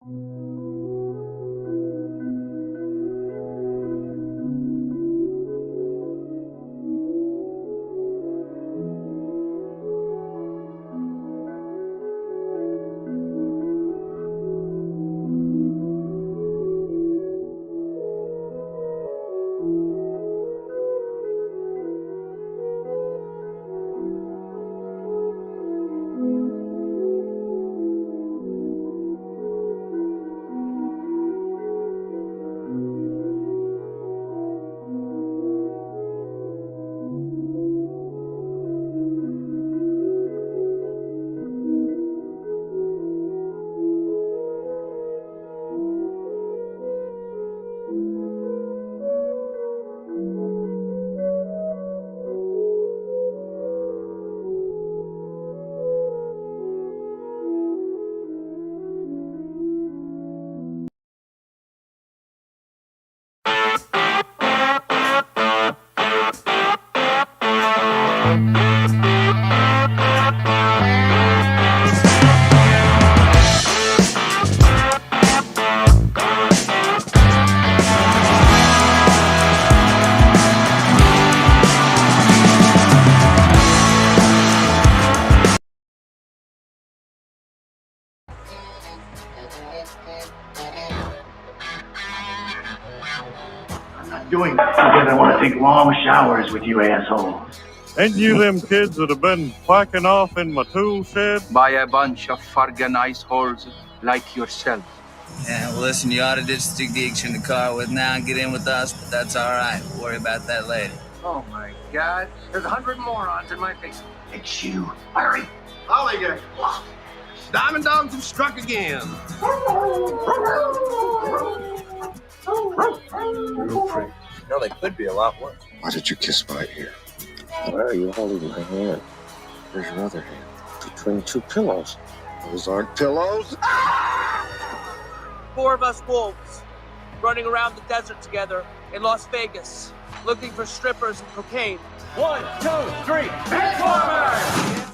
Doing this because I want to take long showers with you assholes. Ain't you them kids that have been quacking off in my tool shed? By a bunch of fargan ice holes like yourself. Yeah, well, listen, you ought to ditch the geeks in the car with now and get in with us, but that's all right. We'll worry about that later. Oh, my God. There's 100 morons in my face. It's you, Larry. Holligan. Diamond dogs have struck again. Real prick. No, they could be a lot worse. Why did you kiss my ear? Why are you holding my hand? Where's your other hand? Between two pillows. Those aren't pillows. 4 of us wolves running around the desert together in Las Vegas, looking for strippers and cocaine. 1, 2, 3, Transformers!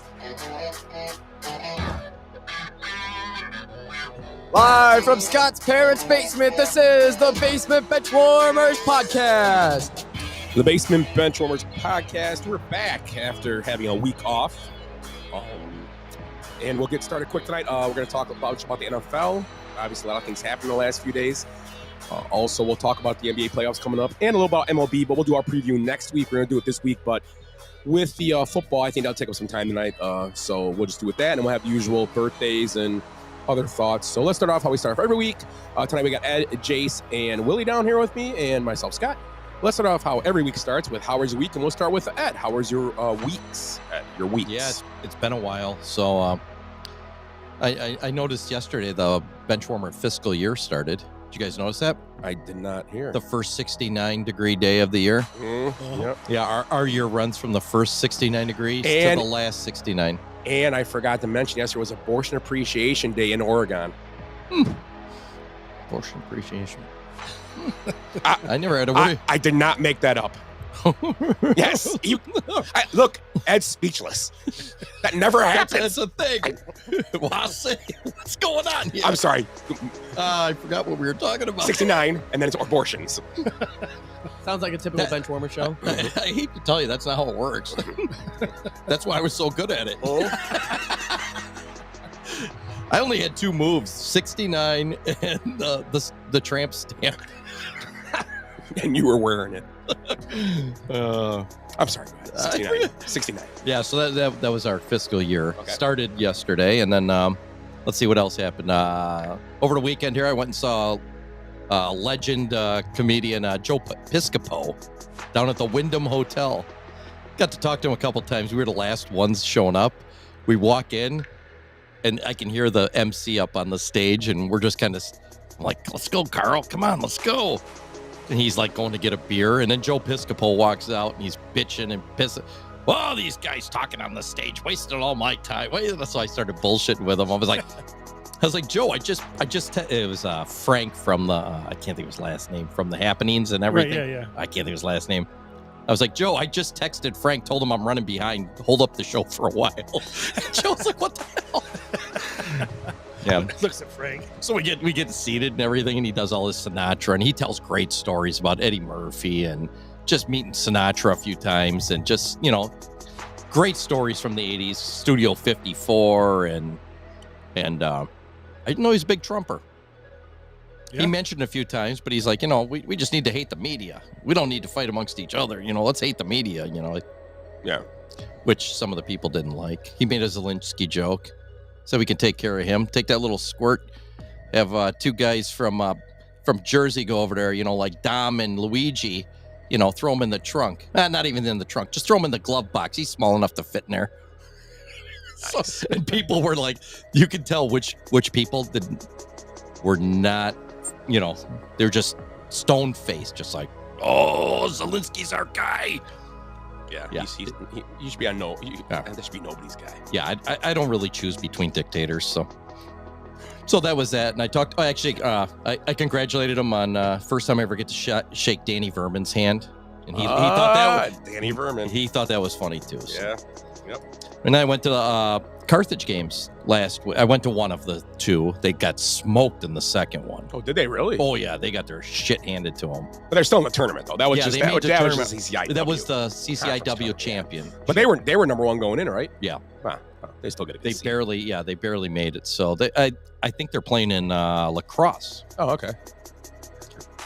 Live from Scott's parents' basement, this is the Basement Benchwarmers Podcast. The Basement Benchwarmers Podcast. We're back after having a week off. And we'll get started quick tonight. We're going to talk about the NFL. Obviously, a lot of things happened in the last few days. Also, we'll talk about the NBA playoffs coming up and a little about MLB, but we'll do our preview next week. We're going to do it this week, but with the football, I think that'll take up some time tonight. So we'll just do it that, and we'll have the usual birthdays and other thoughts. So let's start off how we start off every week. Tonight we got Ed, Jace, and Willie down here with me, and myself, Scott. Let's start off how every week starts with how was your week, and we'll start with Ed. How was your weeks? Ed, your weeks? Yeah, it's been a while. So I noticed yesterday the Benchwarmer fiscal year started. Did you guys notice that? I did not hear. The first 69-degree day of the year. Yep. Yeah, our year runs from the first 69 degrees to the last 69. And I forgot to mention yesterday was Abortion Appreciation Day in Oregon. Abortion Appreciation. I never had a word. I did not make that up. Yes. Look, Ed's speechless. That never happened. That's a thing. Well, I'll say, what's going on here? I'm sorry. I forgot what we were talking about. 69, and then it's abortions. Sounds like a typical Benchwarmer show. I hate to tell you, that's not how it works. That's why I was so good at it. I only had 2 moves, 69 and the tramp stamp. And you were wearing it. I'm sorry. 69. Yeah, so that was our fiscal year. Okay. Started yesterday, and then let's see what else happened. Over the weekend here, I went and saw legend comedian Joe Piscopo down at the Wyndham Hotel. Got to talk to him a couple times. We were the last ones showing up. We walk in, and I can hear the MC up on the stage, and we're just kind of like, let's go, Carl. Come on, let's go. And he's like going to get a beer, and then Joe Piscopo walks out, and he's bitching and pissing. Oh, these guys talking on the stage, wasting all my time. So I started bullshitting with him. I was like, Joe, it was Frank from the, I can't think of his last name, from the Happenings and everything. Right, yeah. I can't think of his last name. I was like, Joe, I just texted Frank, told him I'm running behind, hold up the show for a while. And Joe's like, what the hell? Yeah. Looks at Frank. So we get seated and everything, and he does all this Sinatra, and he tells great stories about Eddie Murphy and just meeting Sinatra a few times, and just, great stories from the 80s, Studio 54, and I didn't know he's a big Trumper. Yeah. He mentioned a few times, but he's like, we just need to hate the media. We don't need to fight amongst each other. Let's hate the media, Yeah. Which some of the people didn't like. He made a Zelensky joke. So we can take care of him. Take that little squirt. Have two guys from Jersey go over there, like Dom and Luigi, throw him in the trunk. Not even in the trunk. Just throw him in the glove box. He's small enough to fit in there. Nice. So, and people were like, you could tell which people were not, they're just stone-faced, just like, oh, Zelensky's our guy. Yeah. He should be there should be nobody's guy. Yeah, I don't really choose between dictators, so that was that. And I talked. Oh, actually, I congratulated him on first time I ever get to shake Danny Verman's hand, and he thought that was, Danny Verman. He thought that was funny too. So. Yeah. Yep. And I went to the Carthage games last week. I went to one of the two. They got smoked in the second one. Oh, did they really? Oh yeah, they got their shit handed to them. But they're still in the tournament though. That was just that was CCIW. That was the CCIW champion. But they were number one going in, right? Yeah. Wow. They still get it. They barely made it. So I think they're playing in lacrosse. Oh, okay.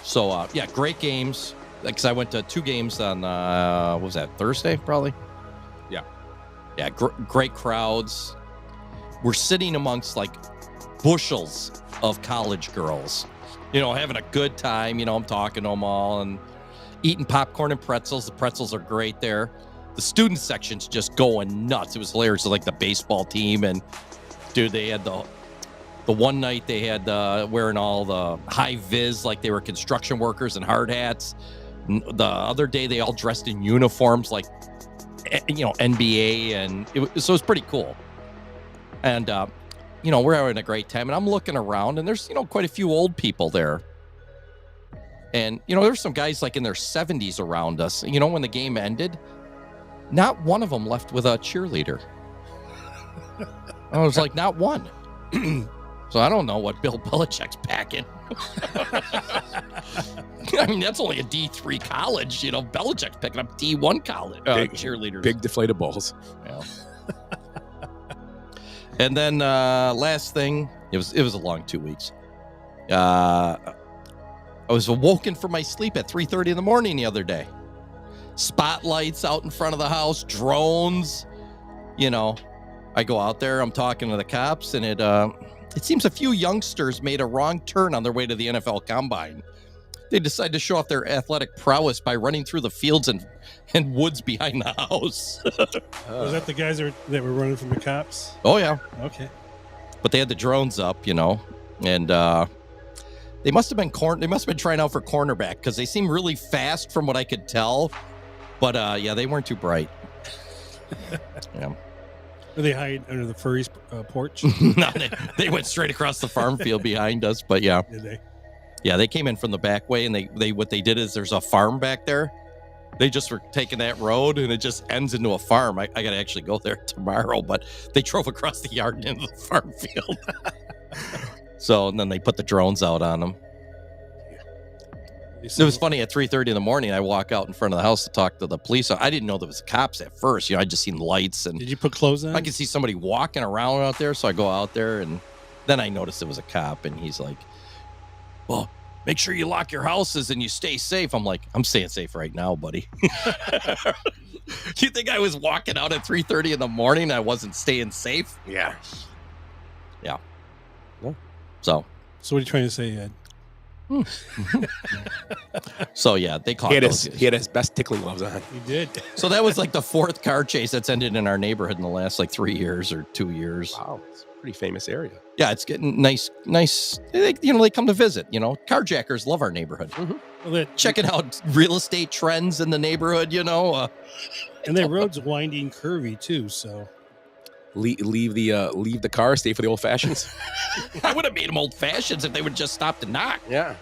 So great games. Because I went to two games on what was that, Thursday probably? Yeah, great crowds. We're sitting amongst like bushels of college girls, having a good time. I'm talking to them all and eating popcorn and pretzels. The pretzels are great there. The student section's just going nuts. It was hilarious. Like the baseball team, and dude, they had the one night they had wearing all the high vis like they were construction workers and hard hats. The other day they all dressed in uniforms like NBA, and so it was pretty cool. And we're having a great time, and I'm looking around, and there's quite a few old people there, and there's some guys like in their 70s around us. When the game ended, not one of them left with a cheerleader. I was like, not one. So I don't know what Bill Belichick's packing. I mean, that's only a D3 college. Belichick's picking up D1 college cheerleaders. Big deflated balls. Yeah. And then last thing, it was a long 2 weeks. I was awoken from my sleep at 3:30 in the morning the other day. Spotlights out in front of the house, drones. I go out there, I'm talking to the cops, and it seems a few youngsters made a wrong turn on their way to the NFL Combine. They decided to show off their athletic prowess by running through the fields and woods behind the house. Was that the guys that were running from the cops? Oh, yeah. Okay. But they had the drones up, and they must have been trying out for cornerback because they seem really fast from what I could tell. But, they weren't too bright. Yeah. Did they hide under the furry's porch? No, they went straight across the farm field behind us, but yeah. Did they? Yeah, they came in from the back way, and they what they did is there's a farm back there. They just were taking that road, and it just ends into a farm. I got to actually go there tomorrow, but they drove across the yard and into the farm field. So, and then they put the drones out on them. It was funny, at 3:30 in the morning, I walk out in front of the house to talk to the police. I didn't know there was cops at first. I just seen lights. And did you put clothes on? I could see somebody walking around out there, so I go out there, and then I noticed it was a cop, and he's like, well, make sure you lock your houses and you stay safe. I'm like, I'm staying safe right now, buddy. You think I was walking out at 3:30 in the morning and I wasn't staying safe? Yeah. Yeah. So what are you trying to say, Ed? So yeah, they caught he had his best tickling gloves on. He did. So that was like the fourth car chase that's ended in our neighborhood in the last like 3 years or 2 years. Wow, it's a pretty famous area. Yeah, it's getting nice. They come to visit. Carjackers love our neighborhood. Mm-hmm. Well, checking out real estate trends in the neighborhood. And that road's winding, curvy too. So leave the car, stay for the old fashions. I would have made them old fashions if they would just stop to knock. Yeah.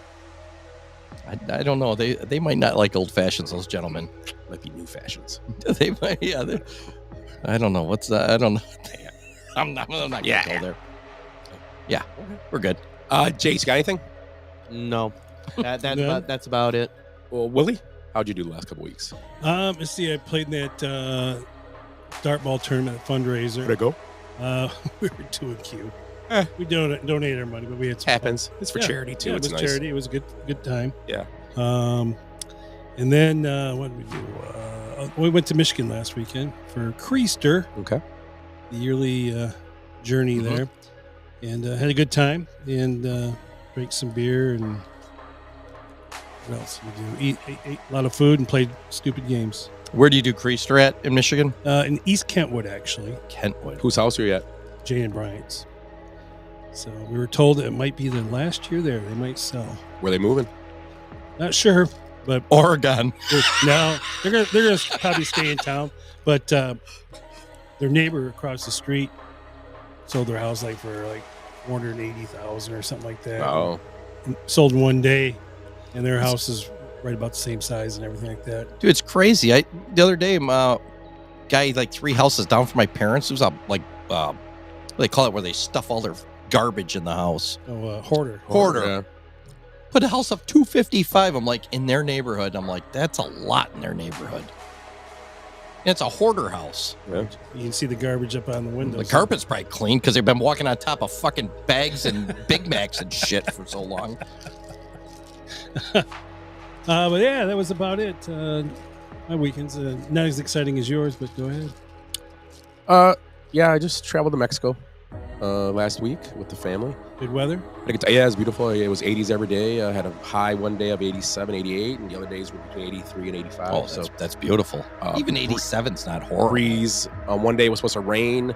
I don't know. They might not like old fashions. Those gentlemen might be new fashions. They might. Yeah. I don't know. What's that? I don't know. I'm not gonna go there. Yeah, we're good. Jace, you got anything? No. No? That's about it. Well, Willie, how'd you do the last couple weeks? Let's see. I played in that dartball tournament fundraiser. Where'd it go? We were 2-Q. We donated our money, but we had some Happens. fun. It's for charity too. Yeah, It's it was nice. charity. It was a good time. Yeah. And then what did we do? We went to Michigan last weekend for Creaster. Okay. The yearly journey there, and had a good time and drank some beer and what else did we do? Ate a lot of food and played stupid games. Where do you do Creaster at in Michigan? In East Kentwood, actually. Kentwood. Whose house are you at? Jane and Bryant's. So we were told it might be the last year there. They might sell. Were they moving? Not sure, but Oregon. No, they're gonna probably stay in town. But their neighbor across the street sold their house for $480,000 or something like that. Oh. And sold in one day, and their house is right about the same size and everything like that. Dude, it's crazy. The other day, guy 3 houses down from my parents. It was what do they call it, where they stuff all their garbage in the house. Oh, hoarder. Yeah. Put a house up $255. I'm like, in their neighborhood. I'm like, that's a lot in their neighborhood. And it's a hoarder house. Yeah. You can see the garbage up on the windows. The carpet's probably clean because they've been walking on top of fucking bags and Big Macs and shit for so long. But yeah, that was about it. My weekends not as exciting as yours, but go ahead. Yeah, I just traveled to Mexico last week with the family. Good weather? Yeah, it was beautiful. It was 80s every day. I had a high one day of 87, 88, and the other days were between 83 and 85. Oh, so that's beautiful. Even 87's not horrible. Breeze. One day it was supposed to rain,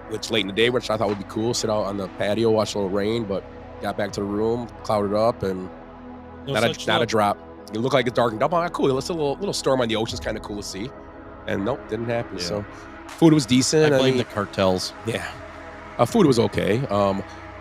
which late in the day, which I thought would be cool. Sit out on the patio, watch a little rain, but got back to the room, clouded up, and not a drop. It looked like it darkened up. Cool. It's a little storm on the ocean. It's kind of cool to see. And nope, didn't happen. Yeah. So food was decent. I blame the cartels. Yeah. Food was okay.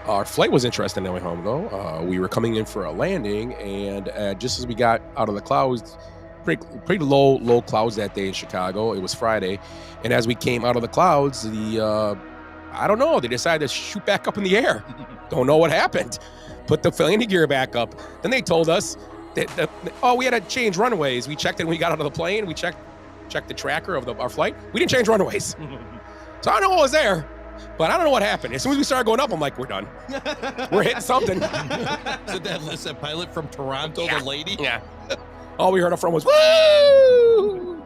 Our flight was interesting on the way home, though. We were coming in for a landing, and just as we got out of the clouds, pretty low clouds that day in Chicago. It was Friday. And as we came out of the clouds, I don't know, they decided to shoot back up in the air. Don't know what happened. Put the landing gear back up. Then they told us that, we had to change runways. We checked it when we got out of the plane. We checked the tracker of our flight. We didn't change runways. So I don't know what was there. But I don't know what happened. As soon as we started going up, I'm like, we're done. We're hitting something. So that pilot from Toronto, the lady? Yeah. All we heard from was, woo!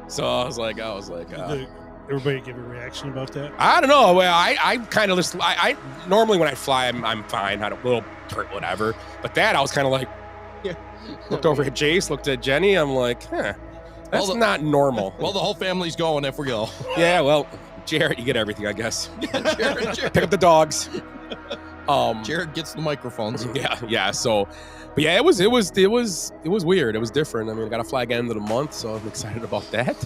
So I was like, Did everybody give a reaction about that? I don't know. Well, I kind of just, I normally when I fly, I'm fine. I had a little hurt, whatever. But that, I was kind of like, yeah. Looked over at Jace, looked at Jenny. I'm like, that's not normal. Well, the whole family's going if we go. Yeah, well, Jared, you get everything, I guess. Jared. Pick up the dogs. Jared gets the microphones. Yeah. So, but yeah, it was weird. It was different. I mean, I got to fly again end of the month, so I'm excited about that.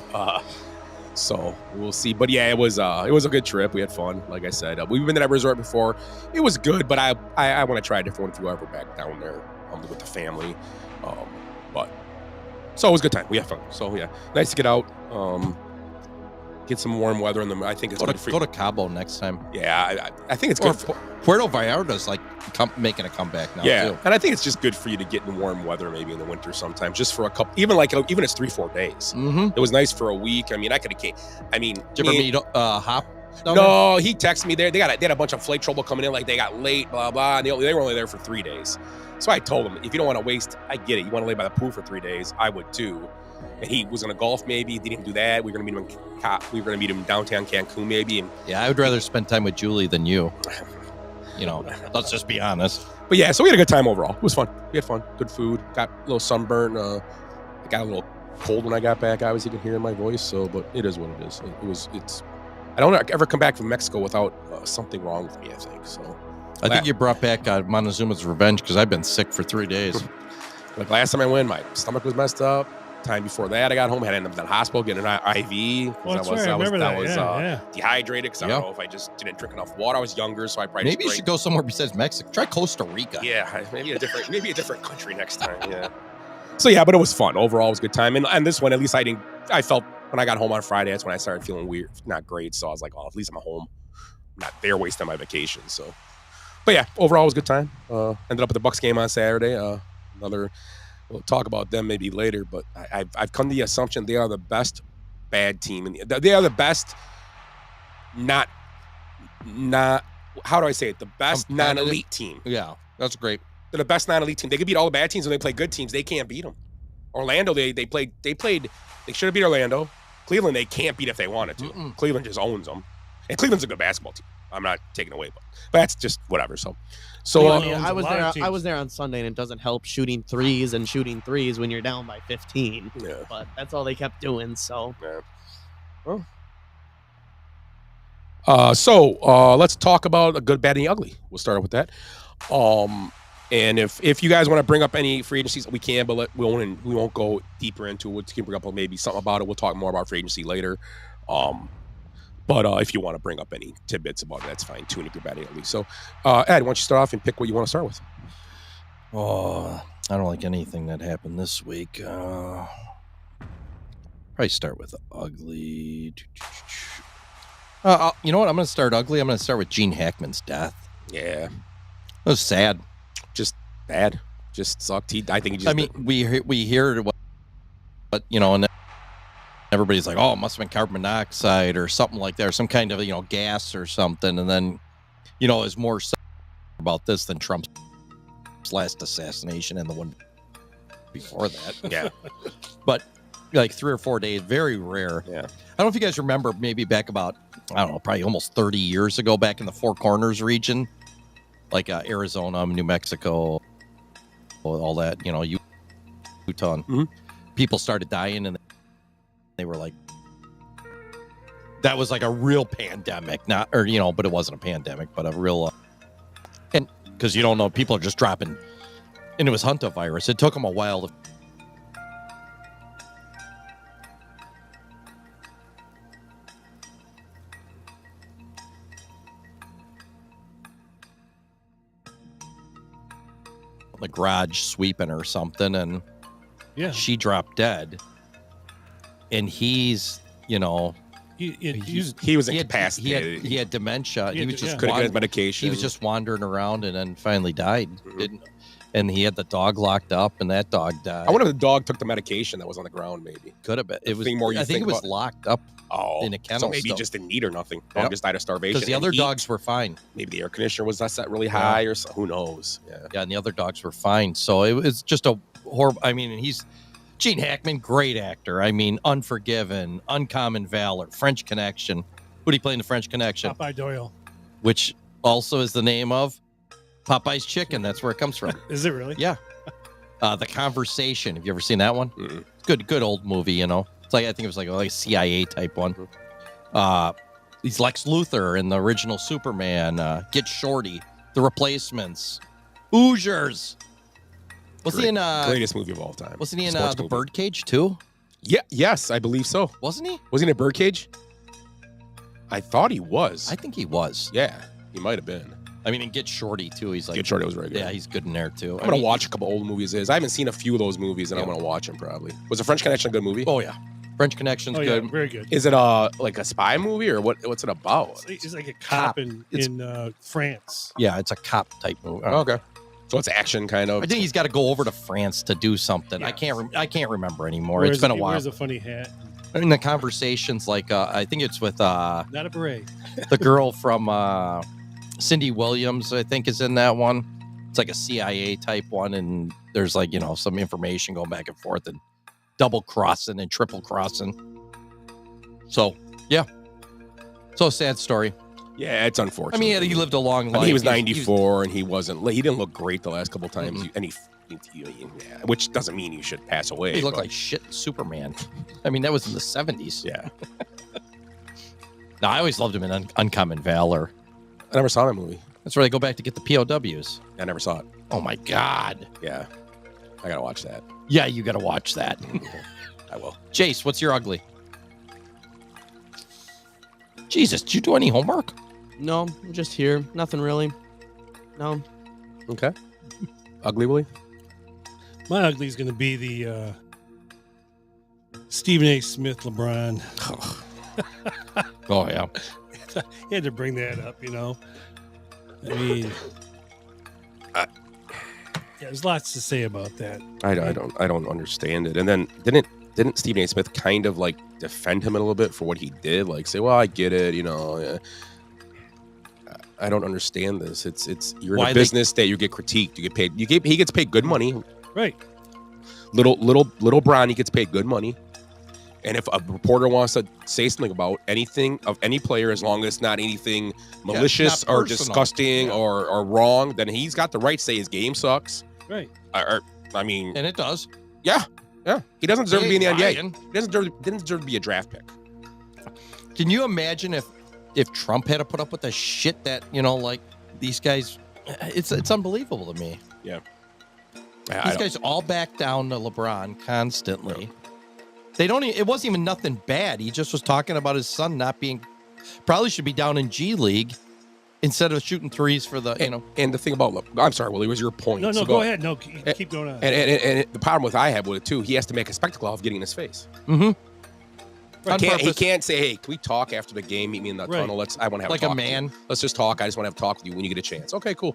So we'll see. But yeah, it was a good trip. We had fun. Like I said, we've been to that resort before. It was good, but I want to try a different one if we ever back down there with the family. But so it was a good time. We had fun. So yeah, nice to get out. Get some warm weather in them. I think it's go to Cabo next time. Yeah, I think it's good. Puerto Vallarta's making a comeback now. Yeah, too. And I think it's just good for you to get in warm weather maybe in the winter sometimes, just for a couple, even it's 3-4 days. Mm-hmm. It was nice for a week. I mean, did you ever meet Hop? No, he texted me there. They had a bunch of flight trouble coming in, like they got late, blah blah. And they were only there for 3 days. So I told him, if you don't want to waste, I get it. You want to lay by the pool for 3 days, I would too. And he was going to golf maybe. He didn't do that. We were going to meet him downtown Cancun maybe. And yeah, I would rather spend time with Julie than you. Let's just be honest. But yeah, so we had a good time overall. It was fun. We had fun. Good food. Got a little sunburn. I got a little cold when I got back. Obviously, you can hear in my voice. So, but it is what it is. I don't ever come back from Mexico without something wrong with me, I think. So I think you brought back Montezuma's Revenge because I've been sick for 3 days. Like last time I went, my stomach was messed up. Time before that, I got home, I had to end up in the hospital getting an IV. Oh, that's right. I remember that. I was dehydrated because I don't know if I just didn't drink enough water. I was younger, so I probably maybe you should go somewhere besides Mexico. Try Costa Rica. Yeah, maybe a different country next time. Yeah. So yeah, but it was fun. Overall, it was a good time. And this one, at least I felt when I got home on Friday, that's when I started feeling weird, not great. So I was like, oh, at least I'm home. not there wasting my vacation. So, but yeah, overall it was a good time. Ended up at the Bucks game on Saturday. We'll talk about them maybe later, but I've come to the assumption they are the best bad team. They are the best, not how do I say it? The best non-elite team. Yeah, that's great. They're the best non-elite team. They can beat all the bad teams when they play good teams. They can't beat them. Orlando, they should have beat Orlando. Cleveland, they can't beat if they wanted to. Cleveland just owns them. And Cleveland's a good basketball team. I'm not taking away, but that's just whatever. So I was there on Sunday, and it doesn't help shooting threes when you're down by 15. Yeah. But that's all they kept doing. So. Yeah. Well. Let's talk about a good, bad, and the ugly. We'll start with that. And if you guys want to bring up any free agencies, we can, but we won't go deeper into it. We can bring up maybe something about it. We'll talk more about free agency later. But if you want to bring up any tidbits about it, that's fine too, and if you're bad at least. So, Ed, why don't you start off and pick what you want to start with? Oh, I don't like anything that happened this week. Probably start with ugly. You know what? I'm going to start ugly. I'm going to start with Gene Hackman's death. Yeah. It was sad. Just bad. Just sucked. I think he just. I mean, we hear what, and everybody's like, "Oh, it must have been carbon monoxide or something like that, or some kind of gas or something." And then, it's more about this than Trump's last assassination and the one before that. Yeah. But like 3 or 4 days, very rare. Yeah. I don't know if you guys remember, maybe back about, I don't know, probably almost 30 years ago, back in the Four Corners region, like Arizona, New Mexico, all that, Utah. People started dying, and they were like, that was like a real pandemic, but it wasn't a pandemic, but a real, and because you don't know, people are just dropping, and it was hantavirus. It took them a while to. The garage sweeping or something, and she dropped dead, and he's he was incapacitated. He had dementia. He was just couldn't get his medication. He was just wandering around, and then finally died. And he had the dog locked up, and that dog died. I wonder if the dog took the medication that was on the ground. Maybe could have been. It was. I think it was locked up. Oh, in a kennel. So maybe he just didn't eat or nothing. Dog just died of starvation. Because the other dogs were fine. Maybe the air conditioner was set really high, or so, who knows? Yeah, and the other dogs were fine. So it was just a horrible. I mean, he's Gene Hackman, great actor. I mean, Unforgiven, Uncommon Valor, French Connection. Who did he play in the French Connection? Popeye Doyle. Which also is the name of Popeye's Chicken. That's where it comes from. Is it really? Yeah. The Conversation. Have you ever seen that one? Good old movie. It's like, I think it was like a CIA type one. He's Lex Luthor in the original Superman. Get Shorty, The Replacements, Hoosiers. Was he in greatest movie of all time? Wasn't he in The Birdcage too? Yeah. Yes, I believe so. Wasn't he? Was he in a Birdcage? I thought he was. I think he was. Yeah, he might have been. I mean, and Get Shorty too. He's like Get Shorty was very good. Yeah, he's good in there too. I'm gonna watch a couple old movies of his. I haven't seen a few of those movies, and I'm gonna watch them probably. Was The French Connection a good movie? Oh yeah, French Connection's good. Yeah, very good. Is it like a spy movie, or what's it about? It's like a cop in France. Yeah, it's a cop type movie. Okay, so it's action kind of. I think he's got to go over to France to do something. Yeah. I can't remember anymore. It's been a while. He wears a funny hat. In the Conversations, like I think it's with not a beret. The girl from Cindy Williams, I think, is in that one. It's like a CIA type one, and there's like some information going back and forth and double crossing and triple crossing. So yeah, so sad story. Yeah, it's unfortunate. I mean, he lived a long life. He was 94, and he didn't look great the last couple of times, and which doesn't mean you should pass away. He looked like shit Superman. I mean, that was in the 70s. Yeah. No, I always loved him in Uncommon Valor. I never saw that movie. That's where they go back to get the POWs. I never saw it. Oh my God. Yeah. I gotta watch that. Yeah, you gotta watch that. I will. Jace, what's your ugly? Jesus, did you do any homework? No, I'm just here. Nothing really. No. Okay. Ugly Willie? My ugly is going to be the Stephen A. Smith LeBron. Oh, yeah. He had to bring that up, I mean, there's lots to say about that. I don't understand it. And then didn't Stephen A. Smith kind of like defend him a little bit for what he did? Like say, well, I get it, I don't understand this. It's you're in a business that you get critiqued, you get paid. He gets paid good money, right? Little Bronny gets paid good money, and if a reporter wants to say something about anything of any player, as long as it's not anything malicious or disgusting or wrong, then he's got the right to say his game sucks. Right. I mean, and it does. Yeah. He doesn't deserve to be in the NBA. He didn't deserve to be a draft pick. Can you imagine if Trump had to put up with the shit that like these guys? It's unbelievable to me. Yeah. These guys all back down to LeBron constantly. They don't. It wasn't even nothing bad. He just was talking about his son not being. Probably should be down in G League instead of shooting threes for the. And the thing about, I'm sorry, Willie, was your point? No, so go ahead. No, keep going on. And the problem I have with it too, he has to make a spectacle of getting in his face. Mm-hmm. He can't say, "Hey, can we talk after the game? Meet me in the tunnel. I want to have like a talk a man. Let's just talk. I just want to have a talk with you when you get a chance." Okay, cool.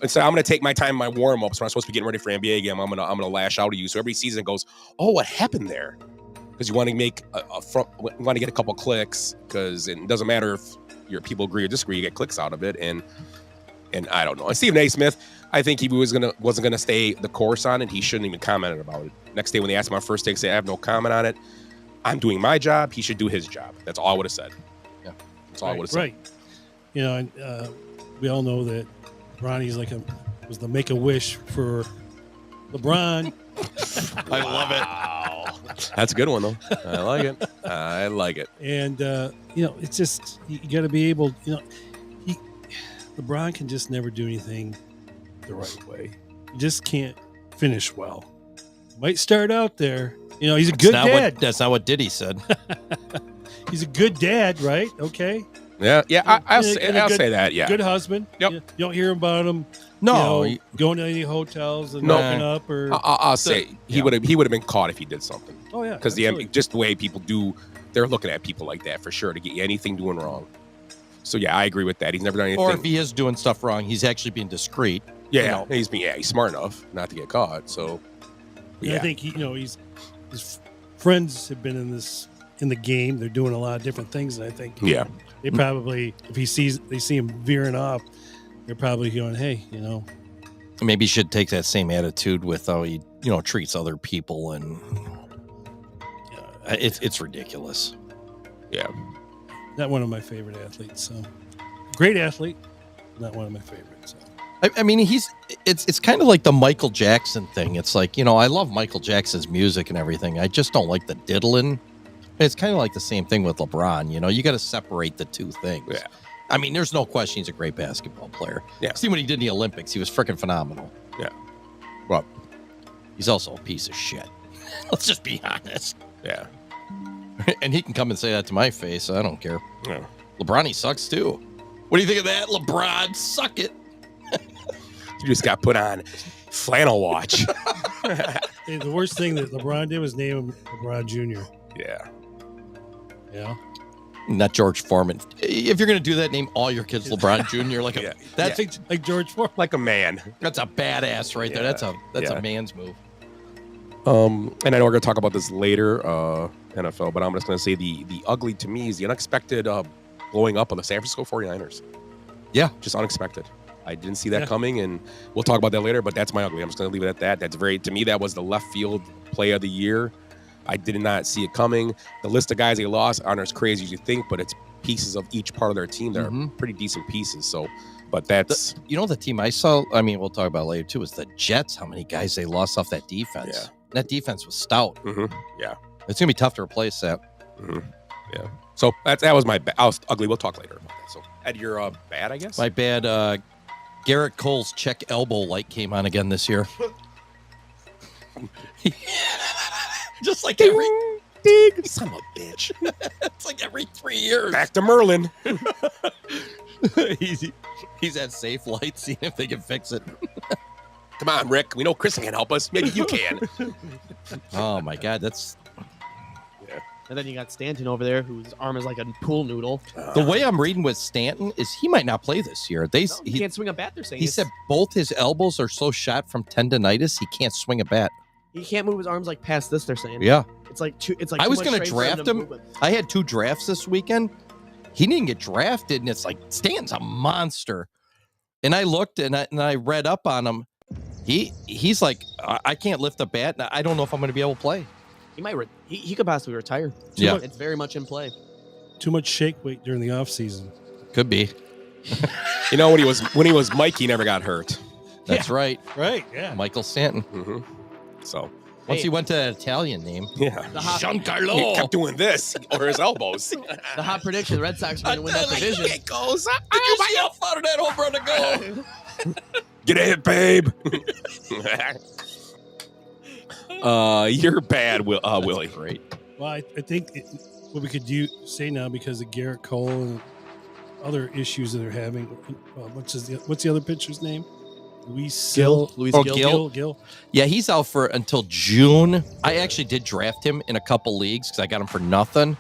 And so I'm going to take my time, my warm ups when I'm supposed to be getting ready for NBA game. I'm gonna lash out at you. So every season goes, "Oh, what happened there?" Because you want to make you want to get a couple clicks. Because it doesn't matter if your people agree or disagree, you get clicks out of it. And I don't know. And Stephen A. Smith, I think he wasn't gonna stay the course on it. He shouldn't even commented about it. Next day when they asked him on first take, say I have no comment on it. I'm doing my job. He should do his job. That's all I would have said. Yeah, that's all I would have said. Right. And we all know that Ronnie's was the Make-A-Wish for LeBron. I love it. That's a good one though. I like it. And it's just you got to be able. LeBron can just never do anything the right way. He just can't finish well. Might start out there. He's a good dad. That's not what Diddy said. He's a good dad, right? Okay. Yeah. I'll say that. Yeah. Good husband. Yep. You don't hear about him. No, going to any hotels and hooking up or. I'll say he would have been caught if he did something. Oh yeah. Because just the way people do, they're looking at people like that for sure to get you anything doing wrong. So yeah, I agree with that. He's never done anything. Or if he is doing stuff wrong, he's actually being discreet. Yeah, he's smart enough not to get caught. So I think his friends have been in the game. They're doing a lot of different things. And I think they probably, if they see him veering off, they're probably going, hey, maybe he should take that same attitude with how he treats other people, and it's ridiculous. Yeah. Not one of my favorite athletes. So great athlete, not one of my favorites. So. I mean, it's kind of like the Michael Jackson thing. It's like, I love Michael Jackson's music and everything. I just don't like the diddling. It's kind of like the same thing with LeBron. You got to separate the two things. Yeah. I mean, there's no question he's a great basketball player. Yeah. See what he did in the Olympics. He was freaking phenomenal. Yeah. Well, he's also a piece of shit. Let's just be honest. Yeah. And he can come and say that to my face. I don't care. Yeah. LeBron, he sucks too. What do you think of that, LeBron? Suck it. You just got put on flannel watch. Hey, the worst thing that LeBron did was name him LeBron Jr. Yeah. Yeah. Not George Foreman. If you're going to do that, name all your kids LeBron Jr. That's like George Foreman. Like a man. That's a badass right there. That's a man's move. And I know we're going to talk about this later, NFL, but I'm just going to say the ugly to me is the unexpected blowing up on the San Francisco 49ers. Yeah. Just unexpected. I didn't see that coming, and we'll talk about that later, but that's my ugly. I'm just going to leave it at that. To me, that was the left field play of the year. I did not see it coming. The list of guys they lost aren't as crazy as you think, but it's pieces of each part of their team that are pretty decent pieces. So, but that's... the team I saw, I mean, we'll talk about it later too, was the Jets, how many guys they lost off that defense. Yeah. That defense was stout. Mm-hmm. Yeah. It's going to be tough to replace that. Mm-hmm. Yeah. So that was my I was ugly. We'll talk later about that. So, Ed, you're bad, I guess? My bad. Garrett Cole's check elbow light came on again this year. Just like every... Dig. Son of a bitch. It's like every 3 years. Back to Merlin. He's at Safe Light, seeing if they can fix it. Come on, Rick. We know Chris can help us. Maybe you can. Oh, my God. That's... And then you got Stanton over there, whose arm is like a pool noodle. The way I'm reading with Stanton is he might not play this year. He can't swing a bat. They're saying he said both his elbows are so shot from tendonitis he can't swing a bat. he can't move his arms like past this. They're saying. Yeah, it's like I was going to draft him. I had 2 drafts this weekend. He didn't get drafted, and it's like Stanton's a monster. And I looked and I read up on him. He's like, I can't lift a bat. I don't know if I'm going to be able to play. He might. He could possibly retire. Yeah, it's very much in play. Too much shake weight during the off season. Could be. You know, when he was Mike, he never got hurt. That's right. Right. Yeah. Michael Stanton. Mm-hmm. So once he went to that Italian name, Giancarlo, he kept doing this over his elbows. The hot prediction: the Red Sox are going to win that division. It goes. Did you see how far did that home run to go? Get it, babe. You're bad, Willie. Great. Well, I think what we could say now, because of Garrett Cole and other issues that they're having. What's the other pitcher's name? Luis Gil. Yeah, he's out for until June. I actually did draft him in a couple leagues because I got him for nothing.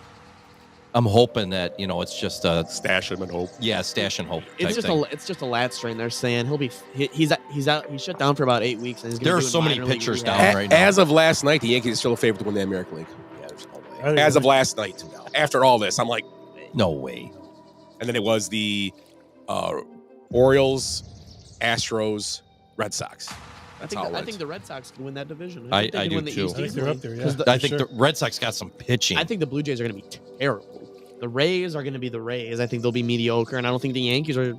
I'm hoping that it's just a stash him and hope. Yeah, stash and hope. It's just a lat strain. They're saying he's out. He's shut down for about 8 weeks. And there are so many pitchers down right now. As of last night, the Yankees are still a favorite to win the American League. Yeah, there's no way. As of last night, after all this, I'm like, no way. And then it was the Orioles, Astros, Red Sox. I think the Red Sox can win that division. I do win the too. East I think they're up there. Yeah. I think the Red Sox got some pitching. I think the Blue Jays are going to be terrible. The Rays are going to be the Rays. I think they'll be mediocre, and I don't think the Yankees are.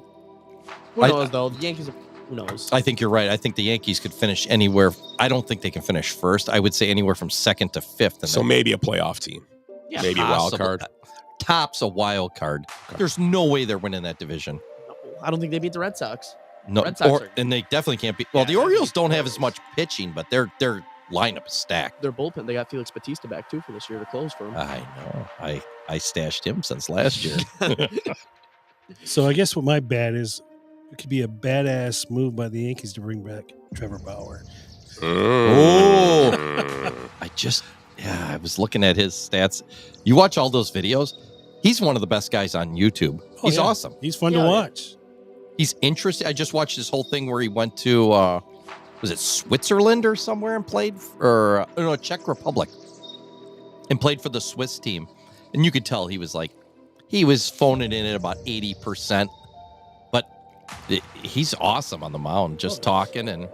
Who knows though? The Yankees are. Who knows? I think you're right. I think the Yankees could finish anywhere. I don't think they can finish first. I would say anywhere from 2nd to 5th. So maybe a playoff team. Yeah, maybe a wild card. Tops a wild card. There's no way they're winning that division. I don't think they beat the Red Sox. No, and they definitely can't beat. Well, the Orioles don't have as much pitching, but their lineup is stacked. Their bullpen. They got Felix Bautista back too for this year to close for them. I know. I stashed him since last year. So I guess what my bad is, it could be a badass move by the Yankees to bring back Trevor Bauer. Oh, I was looking at his stats. You watch all those videos. He's one of the best guys on YouTube. He's awesome. He's fun to watch. He's interesting. I just watched this whole thing where he went to, was it Switzerland or somewhere and played, Czech Republic, and played for the Swiss team. And you could tell he was phoning in at about 80%. But he's awesome on the mound, just talking, and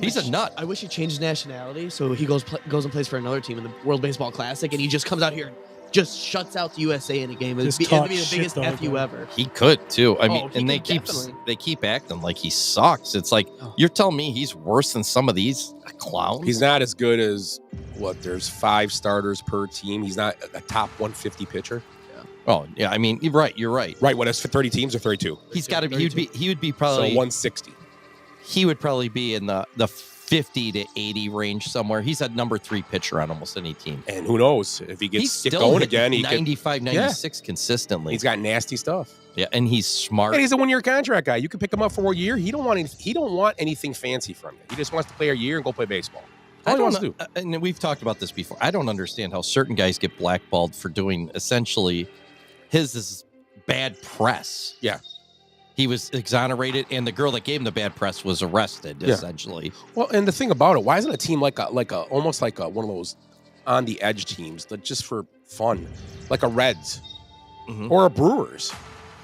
he's a nut. I wish he changed nationality so he goes and plays for another team in the World Baseball Classic, and he just comes out here and just shuts out the USA in a game. It'd be the biggest FU ever. He could too. I mean, and they keep acting like he sucks. It's like you're telling me he's worse than some of these clowns. He's not as good as there's 5 starters per team. He's not a top 150 pitcher. Yeah. Oh yeah, I mean, you're right. Right. What is 30 teams or 32? He's got to. He would be probably 160. He would probably be in the 50 to 80 range somewhere. He's a number 3 pitcher on almost any team. And who knows if he gets get going again, he 95, 96 consistently. He's got nasty stuff. Yeah, and he's smart. And he's a 1-year contract guy. You can pick him up for a year. He don't want anything fancy from you. He just wants to play a year and go play baseball. All he wants to do. And we've talked about this before. I don't understand how certain guys get blackballed for doing essentially his is bad press. Yeah. He was exonerated, and the girl that gave him the bad press was arrested, essentially. Well, and the thing about it, why isn't a team almost like one of those on the edge teams that just for fun, like a Reds or a Brewers,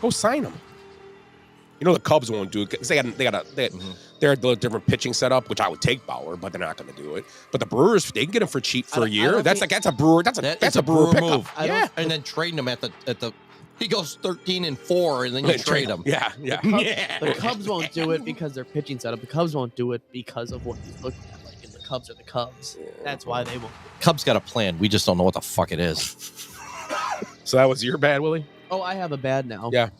go sign them? You know the Cubs won't do it because they're a different pitching setup, which I would take Bauer, but they're not going to do it. But the Brewers, they can get him for cheap for a year. That's a Brewer. That's a Brewer pickup. Move. And then trading him at the. He goes 13-4, and then you trade him. Yeah. The Cubs won't do it because their pitching setup. The Cubs won't do it because of what he's looking at. Like, and the Cubs are the Cubs. That's why they won't. Cubs got a plan. We just don't know what the fuck it is. So that was your bad, Willie? Oh, I have a bad now. Yeah.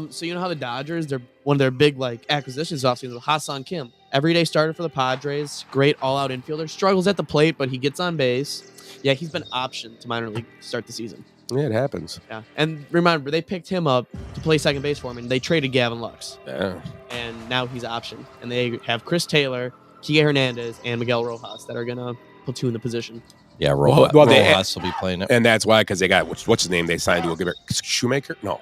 So you know how the Dodgers, one of their big acquisitions offseason was Ha-Seong Kim. Everyday starter for the Padres. Great all-out infielder. Struggles at the plate, but he gets on base. Yeah, he's been optioned to minor league to start the season. Yeah, it happens. Yeah, and remember, they picked him up to play second base for him, and they traded Gavin Lux. Yeah. And now he's optioned. And they have Chris Taylor, Kike Hernandez, and Miguel Rojas that are going to platoon the position. Yeah, Well, Rojas will be playing it. And that's why, because they got, what's his name they signed to a Shoemaker? No.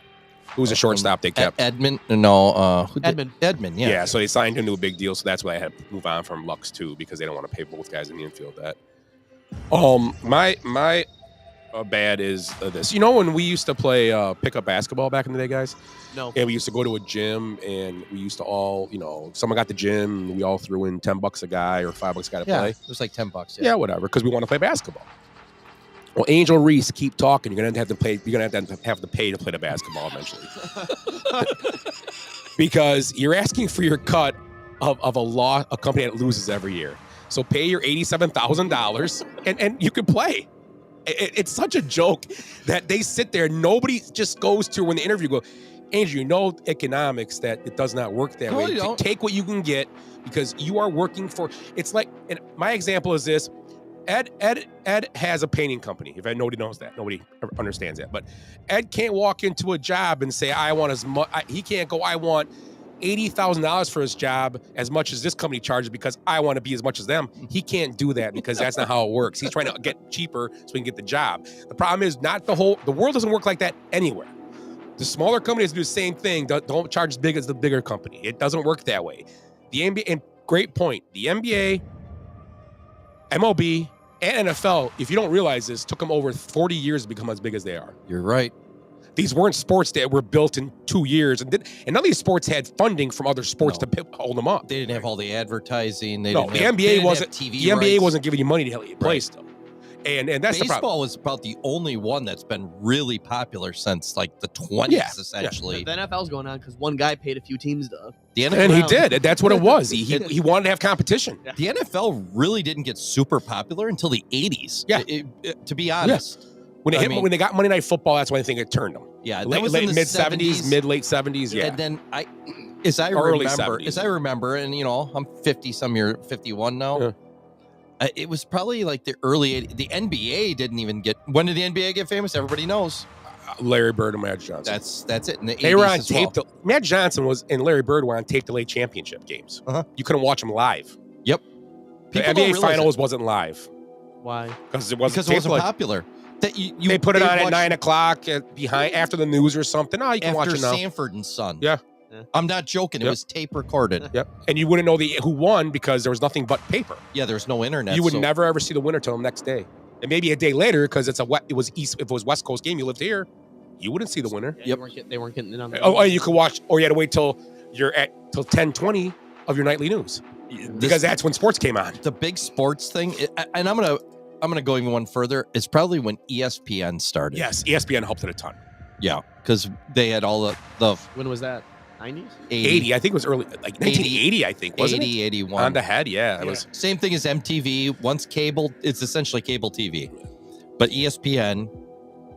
Who was a shortstop they kept? Edmund? No. Edmund, yeah. Yeah, so they signed him to a big deal, so that's why I had to move on from Lux, too, because they don't want to pay both guys in the infield that. My bad is this. You know when we used to play pickup basketball back in the day, guys? No. And we used to go to a gym, and we used to all, someone got the gym, and we all threw in $10 a guy or $5 a guy to play. It was like $10. Yeah, whatever, because we want to play basketball. Well, Angel Reese, keep talking. You're gonna have to pay. You're gonna have to pay to play the basketball eventually, because you're asking for your cut of a company that loses every year. So pay your $87,000 and you can play. It's such a joke that they sit there. Nobody just goes to when the interview go, Andrew, you know economics that it does not work that way. Take what you can get because you are working for. It's like, and my example is this. Ed has a painting company. If nobody knows that, nobody understands that. But Ed can't walk into a job and say, I want as much. He can't go, I want $80,000 for his job as much as this company charges because I want to be as much as them. He can't do that because that's not how it works. He's trying to get cheaper so he can get the job. The problem is the world doesn't work like that anywhere. The smaller companies do the same thing. Don't charge as big as the bigger company. It doesn't work that way. The NBA, and great point, the NBA, MLB, and NFL, if you don't realize this, took them over 40 years to become as big as they are. You're right. These weren't sports that were built in 2 years. And none of these sports had funding from other sports to hold them up. They didn't have all the advertising. The NBA wasn't giving you money to help you play stuff. And that's the problem. Baseball was about the only one that's been really popular since like the 20s, essentially. The NFL's going on because one guy paid a few teams to. And he did. That's what it was. He wanted to have competition. Yeah. The NFL really didn't get super popular until the 80s. Yeah. To be honest. Yeah. When they got Monday Night Football, that's when I think it turned them. Yeah, late mid 70s, mid late 70s. Yeah, and then as I remember, and I'm 51 now. Yeah. It was probably like the early 80s. The NBA didn't even get. When did the NBA get famous? Everybody knows. Larry Bird and Magic Johnson. That's it. They were on tape. Magic Johnson and Larry Bird were on tape delay championship games. You couldn't watch them live. Yep. The NBA Finals wasn't live. Why? Because it wasn't popular. That they put it on at 9 o'clock behind after the news or something. Oh, you can watch it now. Sanford and Son. Yeah. I'm not joking. It was tape recorded. Yep. And you wouldn't know who won because there was nothing but paper. Yeah, there's no internet. You would never ever see the winner till the next day, and maybe a day later because it was East. If it was West Coast game, you lived here, you wouldn't see the winner. Yeah, they weren't getting it on. Oh, you could watch, or you had to wait till you're till 10:20 of your nightly news because that's when sports came on. The big sports thing, and I'm gonna go even one further. It's probably when ESPN started. Yes, ESPN helped it a ton. Yeah, because they had all the. When was that? 90s? 80. I think it was early, like 1980. I think wasn't 80, it? 81 on the head. Yeah, it was same thing as MTV. Once cable, it's essentially cable TV, but ESPN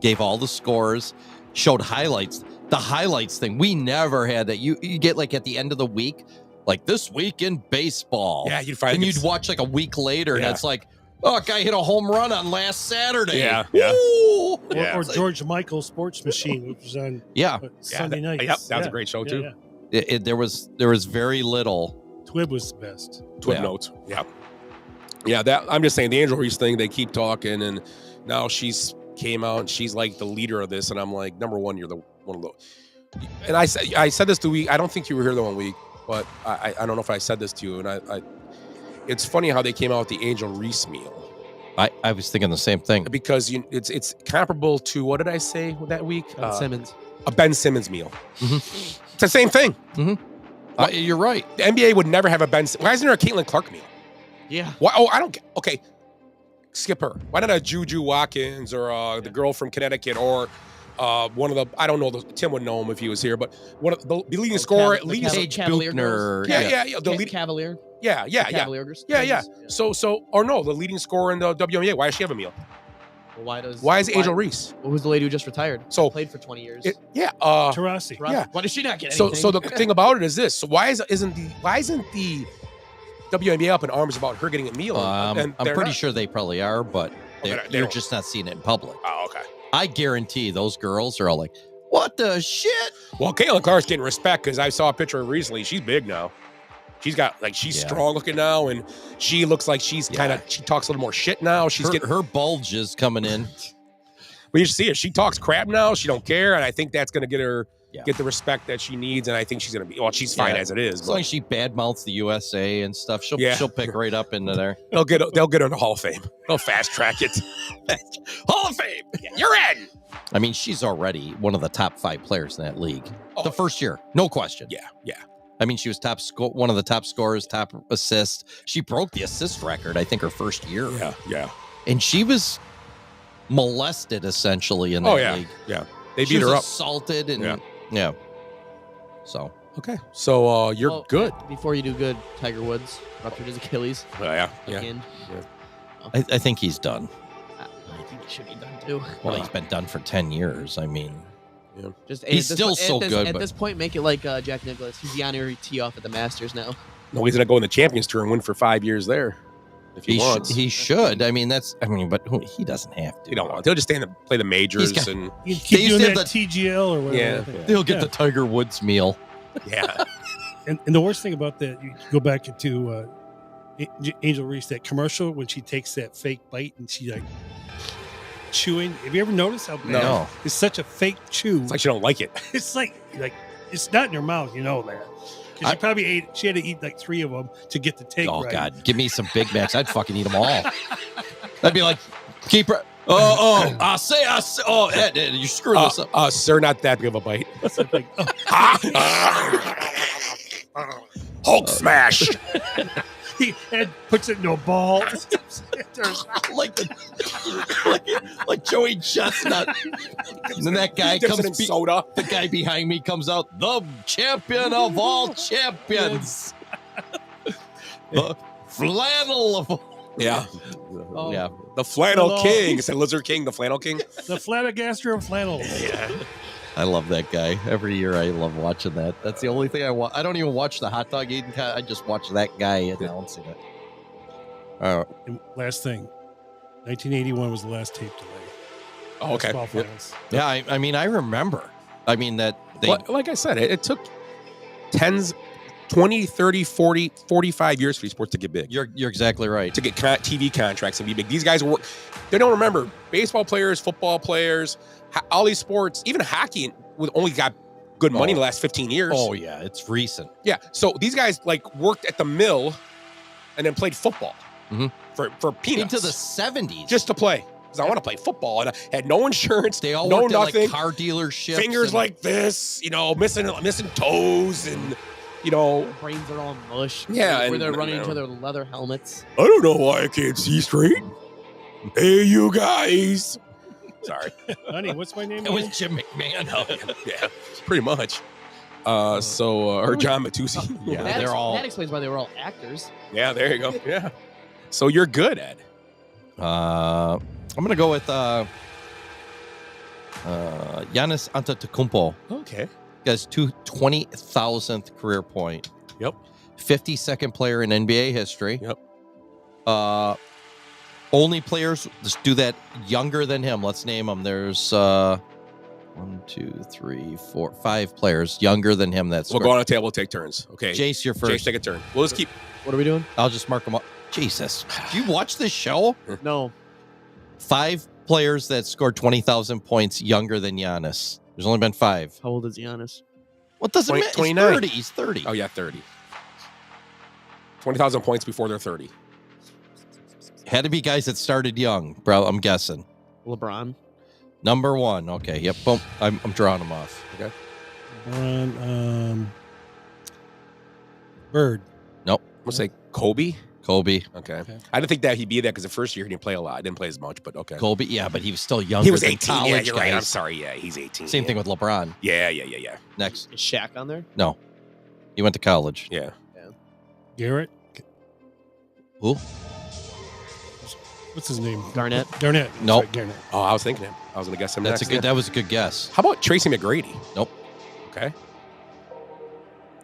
gave all the scores, showed highlights. The highlights thing, we never had that. You get like at the end of the week, like this week in baseball. Yeah, you'd find, and you'd watch like a week later, and it's like, oh, a guy hit a home run on last Saturday. Yeah. Or George Michael Sports Machine, which was on Sunday nights. Yep, that was a great show too. Yeah. There was very little. Twib was the best. Twib notes. Yeah. That I'm just saying the Angel Reese thing. They keep talking, and now she's came out and she's like the leader of this, and I'm like, number one, you're the one of the. And I said this the week. I don't think you were here the 1 week, but I don't know if I said this to you, and I it's funny how they came out with the Angel Reese meal. I was thinking the same thing because it's comparable to, what did I say that week? Simmons. A Ben Simmons meal. Mm-hmm. It's the same thing. Mm-hmm. You're right. The NBA would never have a Ben. Why isn't there a Caitlin Clark meal? Yeah. Why? Oh, I don't get. Okay, skip her. Why not a Juju Watkins or the girl from Connecticut or one of the, I don't know, Tim would know him if he was here, but one of the leading scorer, Paige Buchner. The lead Cavalier. Yeah. So or no, the leading scorer in the WNBA. Why does she have a meal? Well, why is Angel Reese? What was the lady who just retired? So played for 20 years. Tarasi. Yeah. Why does she not get anything? So the thing about it is this. So why isn't the WNBA up in arms about her getting a meal? I'm pretty sure they probably are, but they're just not seeing it in public. Oh, okay. I guarantee those girls are all like, what the shit? Well, Caitlin Clark's getting respect because I saw a picture of her recently. She's big now. She's strong looking now, and she looks like she's she talks a little more shit now. She's getting her bulge is coming in. But you see it. She talks crap now. She don't care, and I think that's going to get her get the respect that she needs. And I think she's going to be. Well, she's fine as it is. As long as she badmouths the USA and stuff, she'll pick right up into there. They'll get her in the Hall of Fame. They'll fast track it. Hall of Fame. You're in. I mean, she's already one of the top 5 players in that league. The first year, no question. Yeah. I mean, she was one of the top scorers, top assists. She broke the assist record, I think, her first year. Yeah. And she was molested essentially in that league. Yeah. They She beat her was up. assaulted and yeah. So okay. So you're good. Before you do good, Tiger Woods ruptured his Achilles. Yeah. Again. I think he's done. I think he should be done too. Well, he's been done for 10 years. I mean, Just he's still so good. At But this point, make it like Jack Nicklaus. He's the honorary tee off at the Masters now. No, he's going to go in the Champions Tour and win for 5 years there. If he wants. He should. I mean, but he doesn't have to. He don't want. He'll just stay and play the majors and You can keep doing that TGL or whatever. They'll get the Tiger Woods meal. Yeah. And the worst thing about that, you go back to Angel Reese, that commercial when she takes that fake bite and she like chewing. Have you ever noticed how bad? No. It's such a fake chew. It's like she don't like it. It's like it's not in her mouth, you know that. Because she probably she had to eat like 3 of them to get the take right. Oh God, give me some Big Macs. I'd fucking eat them all. I'd be like, keep her. I say, you screwed this up. Sir, not that big of a bite. Hulk smash. He puts it into a ball. like Joey Chestnut. And then that guy Dips comes it in soda. The guy behind me comes out, the champion of all champions. The flannel of Yeah. Yeah. The Flannel King. It's a Lizard King, the Flannel King. The Flanagastor of flannel. Yeah. I love that guy. Every year I love watching that. That's the only thing I watch. I don't even watch the hot dog eating. I just watch that guy announcing it. And last thing, 1981 was the last tape delay. Oh, okay. Basketball finals. Yeah, I mean, I remember. I mean, that they. Like I said, it took 20, 30, 40, 45 years for these sports to get big. You're exactly right. To get TV contracts and be big. These guys work. They don't remember. Baseball players, football players, all these sports, even hockey, only got good money in the last 15 years. Oh, yeah. It's recent. Yeah. So these guys worked at the mill and then played football for peanuts. Into the 70s. Just to play. Because I want to play football. And I had no insurance. They all no worked nothing. at car dealerships. Fingers like this, missing toes and... Their brains are all mush. Yeah, where they're running into their leather helmets. I don't know why I can't see straight. Hey, you guys. Sorry. Honey, what's my name? It was Jim McMahon. Yeah, pretty much. Or John Matusi. Yeah, that explains why they were all actors. Yeah, there you go. Yeah. So you're good, Ed. I'm going to go with Giannis Antetokounmpo. Okay. Guy's 20,000th career point. Yep. 52nd player in NBA history. Yep. Only players, just do that, younger than him. Let's name them. There's 1, 2, 3, 4, 5 players younger than him. We'll go on a table. We'll take turns. Okay. Jace, you're first. Jace, take a turn. We'll just keep. What are we doing? I'll just mark them up. Jesus. Do you watch this show? No. 5 players that scored 20,000 points younger than Giannis. There's only been 5. How old is Giannis? What does it matter? 29. He's 30. Oh, yeah, 30. 20,000 points before they're 30. Had to be guys that started young, bro. I'm guessing. LeBron. Number 1. Okay. Yep. Boom. I'm drawing them off. Okay. Bird. Nope. I'm going to say Kobe. Kobe. Okay. I didn't think that he'd be there because the first year he didn't play a lot. Didn't play as much, but okay. Kobe, yeah, but he was still younger. He was than 18. college Yeah, you're right. I'm guys. sorry. Yeah, he's 18. Same thing with LeBron. Yeah. Next. Is Shaq on there? No. He went to college. Yeah. Garrett. Who? What's his name? Garnett. Garnett. Nope. Right, Garnett. Oh, I was thinking him. I was going to guess him That's next. a good. That was a good guess. How about Tracy McGrady? Nope. Okay.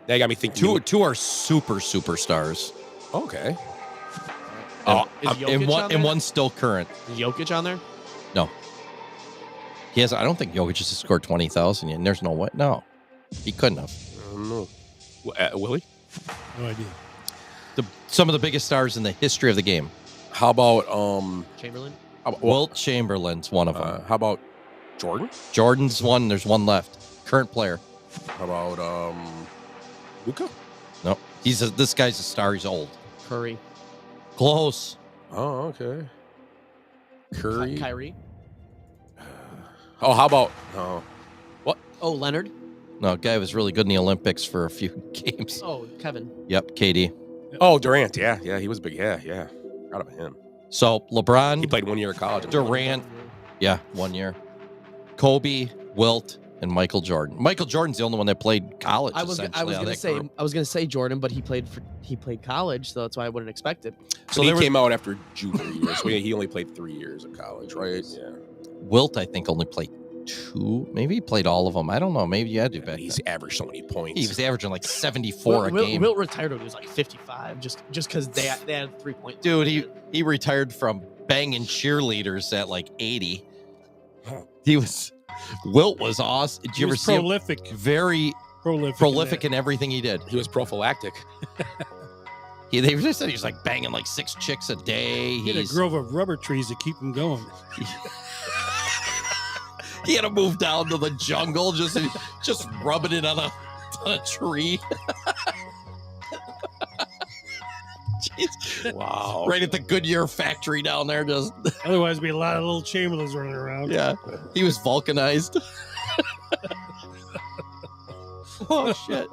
That got me thinking. Two are superstars. Okay. Oh, Is Jokic and one on and there? one's still current. Is Jokic on there? No. He has. I don't think Jokic has scored 20,000 yet. And there's no way. No, he couldn't have. I don't know. Willie? No idea. some of the biggest stars in the history of the game. How about Chamberlain? Wilt Chamberlain's one of them. How about Jordan? Jordan's one. There's one left. Current player. How about Luka? No, this guy's a star. He's old. Curry. Close. Oh, okay. Curry. Kyrie. Oh, how about what? Oh, Leonard. No, guy was really good in the Olympics for a few games. Oh, Kevin. Yep, KD. Oh, Durant. Yeah, he was big. Yeah. Proud of him. So LeBron. He played 1 year of college. Durant. Yeah, 1 year. Kobe, Wilt, and Michael Jordan. Michael Jordan's the only one that played college. I was gonna say Jordan, but he played college, so that's why I wouldn't expect it. So he came out after junior year, so he only played 3 years of college, right? Yeah. Wilt, I think, only played 2. Maybe he played all of them. I don't know. Maybe you had to bet. He's averaged so many points. He was averaging like 74 a game. Wilt retired when he was like 55, just because they had 3 points. Dude, he retired from banging cheerleaders at like 80. Wilt was awesome. Did you ever see prolific? Very prolific in everything he did. He was prophylactic. They just said he was like banging like 6 chicks a day. He had a grove of rubber trees to keep him going. He had to move down to the jungle, just rubbing it on a tree. Jeez. Wow. Right at the Goodyear factory down there. Just Otherwise, there'd be a lot of little Chamberlains running around. Yeah. He was vulcanized. Oh, shit.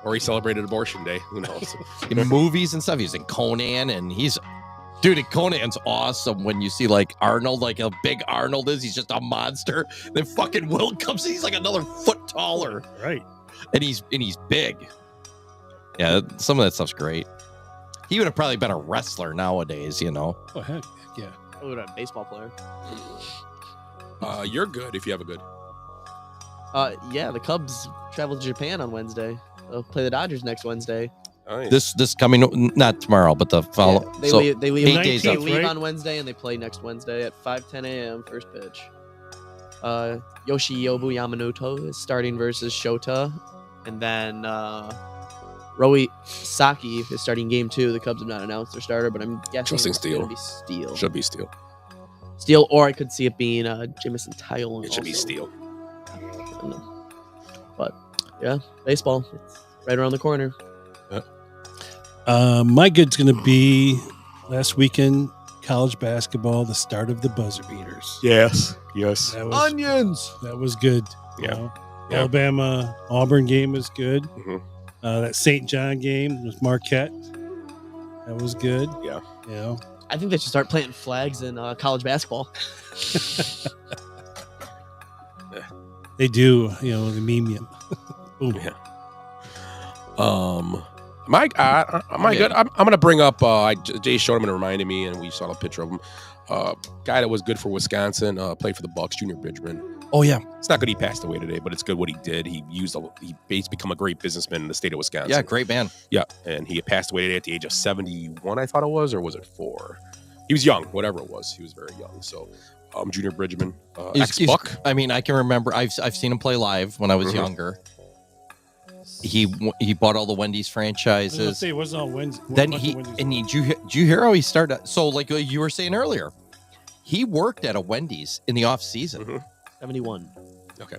Or he celebrated Abortion Day. Who knows? In movies and stuff. He's in Conan, and dude, Conan's awesome when you see like Arnold, like how big Arnold is. He's just a monster. Then fucking Wilt comes in, he's like another foot taller. Right. And he's big. Yeah, some of that stuff's great. He would have probably been a wrestler nowadays, you know. Oh, heck yeah. I would have been a baseball player. You're good if you have a good. Yeah, the Cubs travel to Japan on Wednesday. They'll play the Dodgers next Wednesday. Nice. This coming, not tomorrow, but the follow. Yeah, they leave 8 days they up. leave on Wednesday and they play next Wednesday at 5:10 a.m. first pitch. Yoshiobu Yamamoto is starting versus Shota, and then Roi Saki is starting game 2. The Cubs have not announced their starter, but I'm guessing Trusting it's Steele. going to be Steele. Should be Steele. Steele, or I could see it being Jamison Tyle. It should be also. Steele. But yeah, baseball. It's right around the corner. My good's going to be last weekend, college basketball, the start of the buzzer beaters. Yes. Onions. That was good. Yeah. know? Alabama Auburn game was good. Mm-hmm. That St. John game with Marquette. That was good. Yeah. You know. I think they should start planting flags in college basketball. They do, you know, the meme you. Yeah. Am I good? I'm going to bring up, Jay showed him and reminded me, and we saw a picture of him. Guy that was good for Wisconsin, played for the Bucks, Junior Bridgman. Oh, yeah. It's not good he passed away today, but it's good what he did. He become a great businessman in the state of Wisconsin. Yeah, great man. Yeah, and he passed away today at the age of 71, I thought it was, or was it 4? He was young, whatever it was. He was very young. So, Junior Bridgman, ex-Buck. I mean, I can remember. I've seen him play live when I was younger. He bought all the Wendy's franchises. I was gonna say, it wasn't on Wednesday. Then did you hear how he started? So like you were saying earlier, he worked at a Wendy's in the off season. 71. Okay.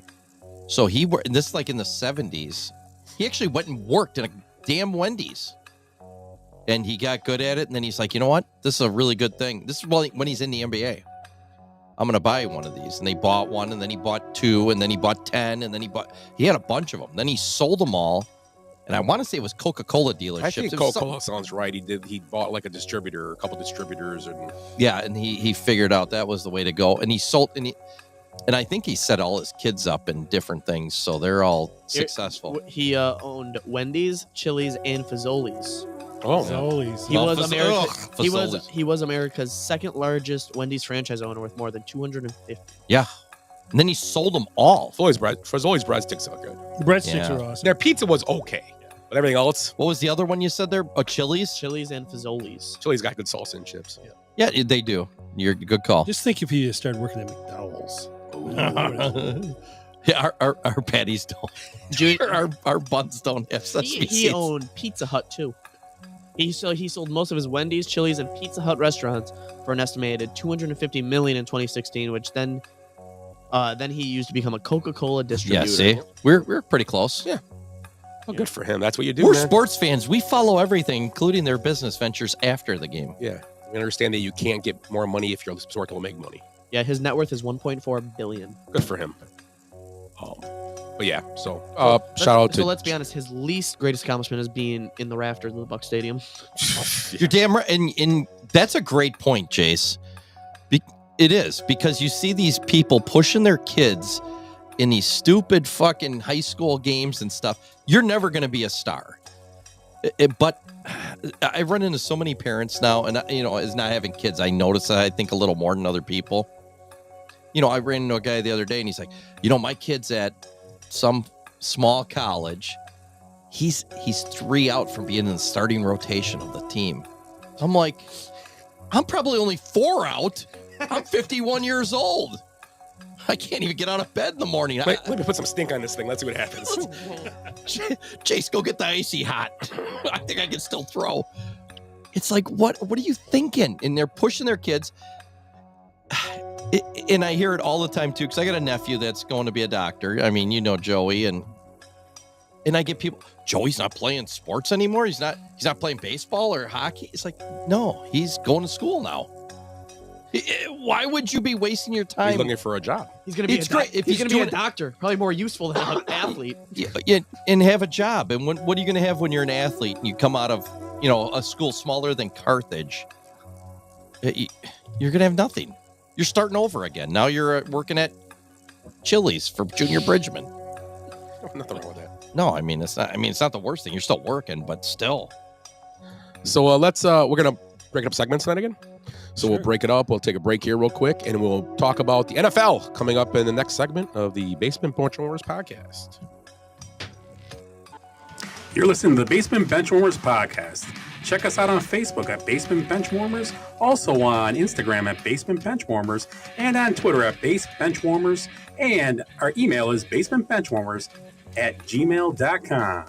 So this is like in the 70s. He actually went and worked in a damn Wendy's. And he got good at it. And then he's like, you know what? This is a really good thing. This is when he's in the NBA. I'm going to buy one of these. And they bought one, and then he bought 2, and then he bought 10, and then he had a bunch of them. Then he sold them all. And I want to say it was Coca-Cola dealerships. I think Coca-Cola sounds right. He bought like a distributor, a couple distributors. And he figured out that was the way to go. And he sold, and I think he set all his kids up in different things. So they're all successful. He owned Wendy's, Chili's, and Fazoli's. Oh, Fazoli's. He was America's second largest Wendy's franchise owner with more than 250. Yeah. And then he sold them all. Fazoli's breadsticks are good. The breadsticks are awesome. Their pizza was okay, but everything else. What was the other one you said there? Oh, Chili's? Chili's and Fazoli's. Chili's got good salsa and chips. Yeah, they do. You're a good call. Just think if you started working at McDonald's. Yeah, our patties don't. Our buns don't have such. He owned Pizza Hut too. He sold most of his Wendy's, Chili's, and Pizza Hut restaurants for an estimated $250 million in 2016, which then he used to become a Coca-Cola distributor. Yeah, see, we're pretty close. Yeah. Well, good for him. That's what you do. We're man. sports fans. We follow everything, including their business ventures after the game. Yeah, we understand that you can't get more money if you're the sport that will make money. Yeah, his net worth is $1.4 billion. Good for him. But yeah, so shout out to. So let's be honest, his least greatest accomplishment is being in the rafters of the Buck Stadium. You're damn right, and that's a great point, Jace. It is, because you see these people pushing their kids in these stupid fucking high school games and stuff. You're never going to be a star. But I run into so many parents now, and as not having kids, I notice that I think a little more than other people. I ran into a guy the other day, and he's like, my kid's at some small college. He's 3 out from being in the starting rotation of the team. I'm like, I'm probably only 4 out. I'm 51 years old. I can't even get out of bed in the morning. Wait, let me put some stink on this thing. Let's see what happens. Chase, go get the icy hot. I think I can still throw. It's like, what are you thinking? And they're pushing their kids. And I hear it all the time too, because I got a nephew that's going to be a doctor. I mean, Joey, and I get people, Joey's not playing sports anymore. He's not playing baseball or hockey. It's like, no, he's going to school now. Why would you be wasting your time? He's looking for a job. He's going to be he's going to be a doctor, probably more useful than an athlete. Yeah, and have a job. And what are you going to have when you're an athlete and you come out of, a school smaller than Carthage? You're going to have nothing. You're starting over again. Now you're working at Chili's for Junior Bridgman. Nothing wrong with that. No, it's not the worst thing. You're still working, but still. So we're going to break up segments tonight again. So We'll break it up. We'll take a break here real quick, and we'll talk about the NFL coming up in the next segment of the Basement Benchwarmers podcast. You're listening to the Basement Benchwarmers podcast. Check us out on Facebook at Basement Benchwarmers, also on Instagram at Basement Benchwarmers, and on Twitter at Base Benchwarmers, and our email is basementbenchwarmers@gmail.com.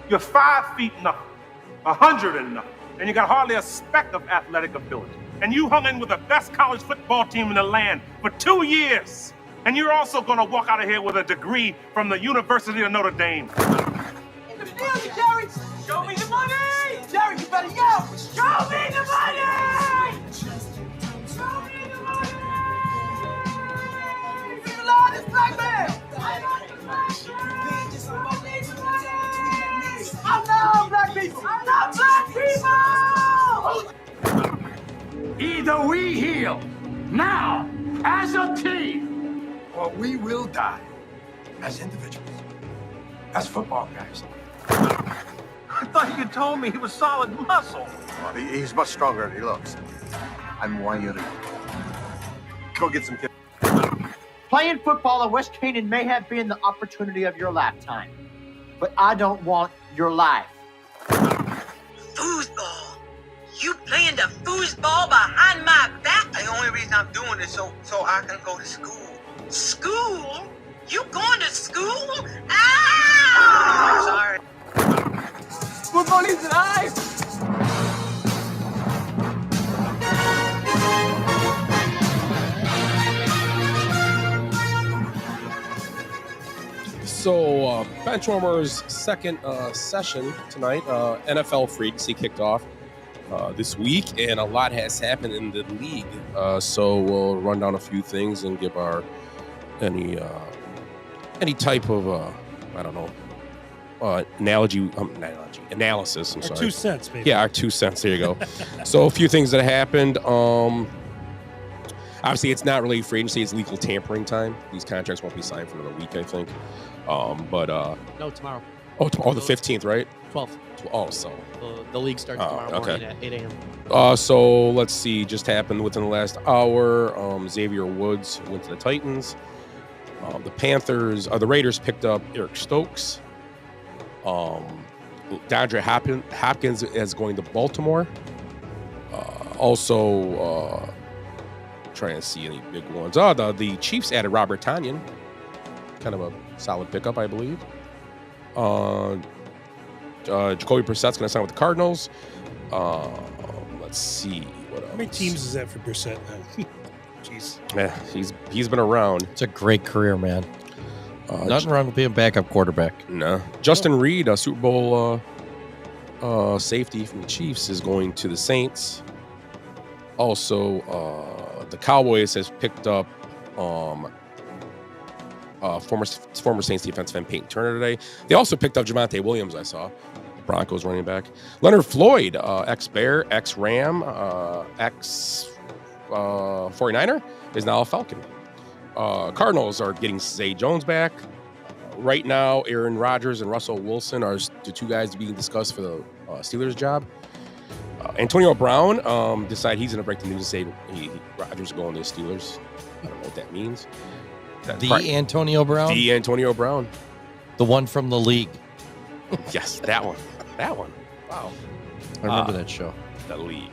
You're 5 feet nothing, 100 and nothing, and you got hardly a speck of athletic ability. And you hung in with the best college football team in the land for 2 years. And you're also gonna walk out of here with a degree from the University of Notre Dame. In the field, Jerry! Show me the money! Jerry, you better yell! Show me the money! Show me the money! People love this black man! I love this black man! I love black people! I love black people! Either we heal now as a team, or we will die as individuals, as football guys. I thought you told me he was solid muscle. Well, he's much stronger than he looks. I want you to go get some kids. Playing football at West Canaan may have been the opportunity of your lifetime, but I don't want your life. Foosball? You playing the foosball behind my back? The only reason I'm doing this so I can go to school. School? You going to school? Ah! Sorry. Football is life! So, Benchwarmers' second session tonight, NFL free agency kicked off this week, and a lot has happened in the league. So we'll run down a few things and give our any type of I don't know analysis. I'm Our sorry. 2 cents, baby. Yeah, our 2 cents. There you go. So a few things that happened. Obviously, it's not really free agency; it's legal tampering time. These contracts won't be signed for another week, I think. No, tomorrow. Oh, the 15th, right? 12th. Oh, so the league starts tomorrow morning at 8 a.m. So let's see. Just happened within the last hour. Xavier Woods went to the Titans. The Raiders picked up Eric Stokes. DeAndre Hopkins is going to Baltimore. Trying to see any big ones. The Chiefs added Robert Tonyan. Kind of a solid pickup, I believe. Jacoby Brissett's going to sign with the Cardinals. Let's see what else. How many teams is that for Brissett now? Jeez. Yeah, he's been around. It's a great career, man. Nothing wrong with being a backup quarterback. No. Justin Reed, a Super Bowl safety from the Chiefs, is going to the Saints. Also, the Cowboys has picked up former Saints defensive end Peyton Turner today. They also picked up Javonte Williams, I saw. Broncos running back. Leonard Floyd, ex-Bear, ex-Ram, ex-49er, is now a Falcon. Cardinals are getting Zay Jones back. Right now, Aaron Rodgers and Russell Wilson are the 2 guys being discussed for the Steelers job. Antonio Brown decided he's going to break the news and say Rodgers is going to the Steelers. I don't know what that means. Antonio Brown? The Antonio Brown. The one from the league. Yes, that one. That one. Wow. I remember that show. The league.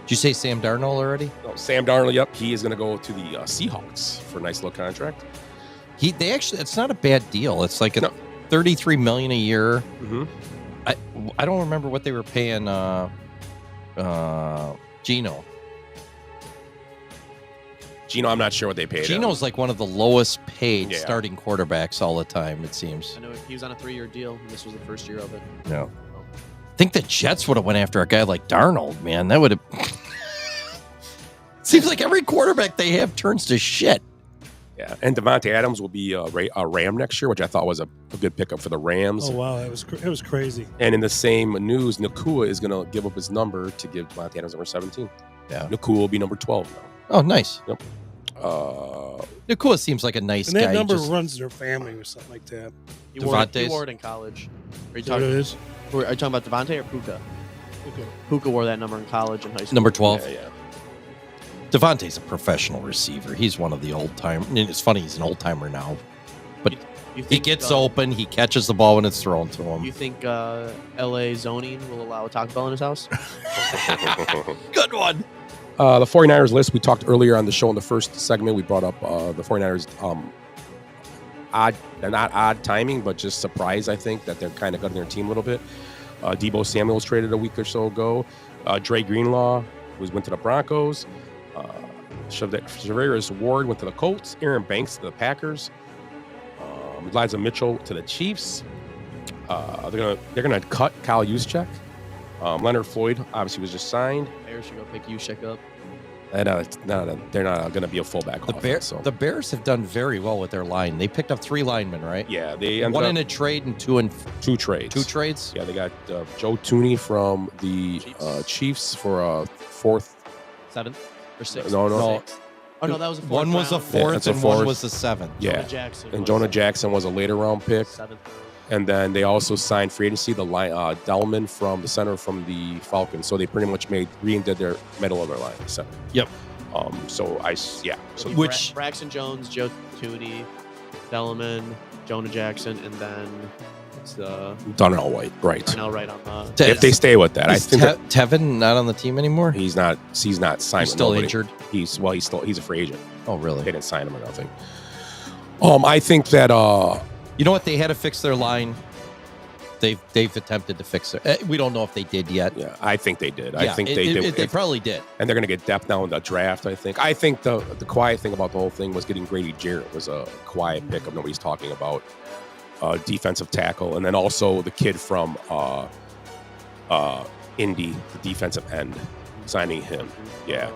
Did you say Sam Darnold already? No, Sam Darnold, yep. He is going to go to the Seahawks for a nice little contract. It's not a bad deal. It's like $33 million a year. Mm-hmm. I don't remember what they were paying Geno. Geno, I'm not sure what they paid. Geno's like one of the lowest paid starting quarterbacks all the time, it seems. I know he was on a 3-year deal, and this was the first year of it. No. I think the Jets would have went after a guy like Darnold, man. That would have... Seems like every quarterback they have turns to shit. Yeah, and Devontae Adams will be a Ram next year, which I thought was a good pickup for the Rams. Oh, wow. It was crazy. And in the same news, Nakua is going to give up his number to give Devontae Adams number 17. Yeah. Nakua will be number 12 now. Oh, nice. Yep. Nakua seems like a nice and that guy. number runs their family or something like that. He wore it in college. Are you talking about Devontae or Puka? Puka wore that number in college and high school. Number 12? Yeah. Devontae's a professional receiver. He's one of the old-time. It's funny, he's an old-timer now. But you think, he gets open. He catches the ball when it's thrown to him. You think L.A. zoning will allow a Taco Bell in his house? Good one. The 49ers list, we talked earlier on the show in the first segment. We brought up the 49ers odd. They're not odd timing, but just surprise. I think that they're kind of gutting their team a little bit. Debo Samuel's traded a week or so ago. Dre Greenlaw went to the Broncos. Javarius Ward went to the Colts. Aaron Banks to the Packers. Elijah Mitchell to the Chiefs. They're gonna cut Kyle Juszczyk. Leonard Floyd obviously was just signed. Bears should go pick Juszczyk up. They're not going to be a fullback. The Bears have done very well with their line. They picked up 3 linemen, right? Yeah, they one in a trade and two trades. 2 trades. Yeah, they got Joe Tooney from the Chiefs for a 4th, 7th, or 6th. No. Sixth. Oh no, that was a 4th. One was a 4th and one was a 7th. Yeah, Jonah Jackson and Jonah Jackson was a later round pick. 7th. And then they also signed free agency the line Delman from the center from the Falcons. So they pretty much redid their middle of their line. So yep. Which Braxton Jones, Joe Tooney, Delman, Jonah Jackson, and then it's Darnell White, right? Darnell Wright on the. If they stay with that, I think Tevin not on the team anymore. He's not signed. He's still injured. He's a free agent. Oh really? They didn't sign him or nothing. I think that you know what, they had to fix their line. They've attempted to fix it. We don't know if they did yet. Yeah, I think they did. Yeah, I think they did. They probably did. And they're going to get depth now in the draft, I think. I think the quiet thing about the whole thing was getting Grady Jarrett was a quiet pickup nobody's talking about. Defensive tackle. And then also the kid from Indy, the defensive end, signing him. Yeah,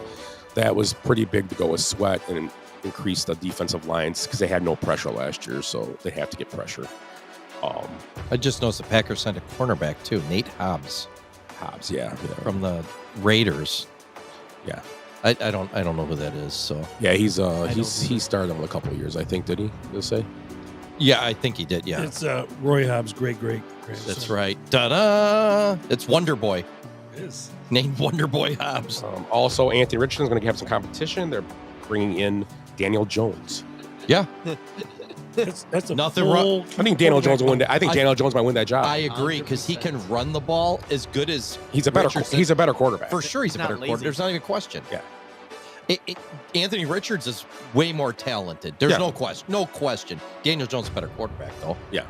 that was pretty big to go with Sweat and increase the defensive lines because they had no pressure last year, so they have to get pressure. I just noticed the Packers signed a cornerback too, Nate Hobbs. Yeah, from the Raiders. Yeah, I don't know who that is. So yeah, he started them a couple of years, I think. Did he? Did say? Yeah, I think he did. Yeah, it's Roy Hobbs' great. That's right. Da-da! It's Wonder Boy. It is named Wonder Boy Hobbs. Also, Anthony Richardson's going to have some competition. They're bringing in Daniel Jones. Yeah. That's a nothing wrong. I think Daniel Jones will win that. I think Daniel Jones might win that job. I agree because he can run the ball as good as he's a better quarterback. For sure, he's a better quarterback. There's not even a question. Yeah. Anthony Richards is way more talented. There's no question. No question. Daniel Jones is a better quarterback, though. Yeah.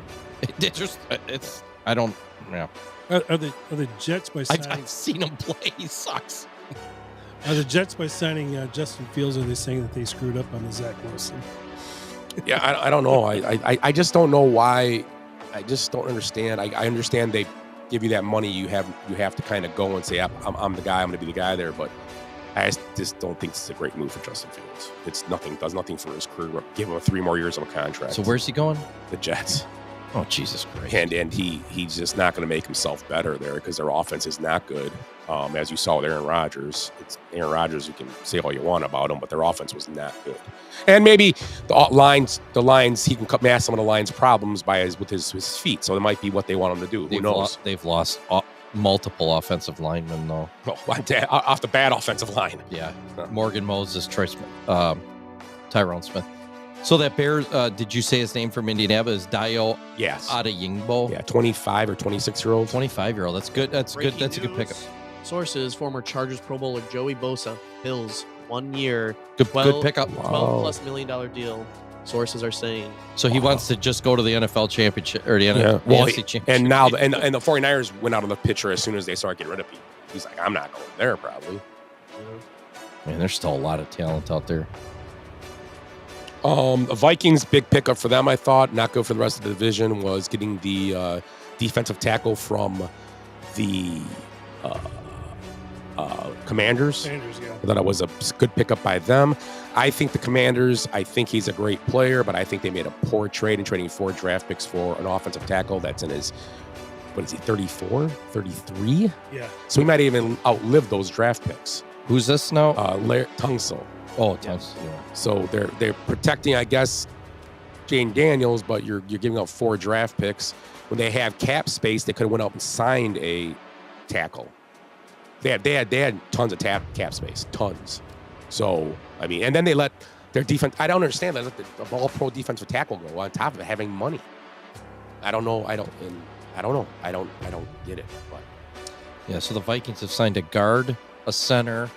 I don't. Yeah. Are the Jets by signing? I've seen him play. He sucks. Are the Jets by signing Justin Fields? Are they saying that they screwed up on the Zach Wilson? Yeah, I don't know. I just don't know why. I just don't understand. I understand they give you that money. You have to kind of go and say, I'm the guy. I'm going to be the guy there. But I just don't think it's a great move for Justin Fields. It's nothing. Does nothing for his career. Give him 3 more years of a contract. So where's he going? The Jets. Oh, Jesus Christ. And he's just not going to make himself better there because their offense is not good. As you saw with Aaron Rodgers. It's Aaron Rodgers, you can say all you want about him, but their offense was not good. And maybe the lines, he can mask some of the lines' problems with his feet. So it might be what they want him to do. Who knows? They've lost multiple offensive linemen, though. Off the bad offensive line. Yeah. Morgan Moses, Troy Smith, Tyrone Smith. So that Bears, did you say his name from Indianapolis? Dio Adeyingbo? Yeah, 25 or 26-year-old. 25-year-old. That's good. That's good. That's a good pickup. Sources, former Chargers Pro Bowler Joey Bosa, Bills, 1 year, good pickup. $12+ million deal. Sources are saying. So he wants to just go to the NFL championship or the NFC championship. And now and the 49ers went out of the picture as soon as they started getting rid of people. He's like, I'm not going there probably. Man, there's still a lot of talent out there. The Vikings, big pickup for them, I thought. Not good for the rest of the division was getting the defensive tackle from the Commanders. Yeah. I thought it was a good pickup by them. I think the Commanders, I think he's a great player, but I think they made a poor trade in trading 4 draft picks for an offensive tackle that's in his, 34, 33? Yeah. So he might even outlive those draft picks. Who's this now? Tunsil. Oh, Tunsil. Yeah. So they're protecting, I guess, Jane Daniels, but you're giving up 4 draft picks. When they have cap space, they could have went out and signed a tackle. They had tons of cap space, tons. So I mean, and then they let their defense. I don't understand. They let the all-pro defensive tackle go on top of it, having money. I don't know. I don't get it. But yeah, so the Vikings have signed a guard, a center,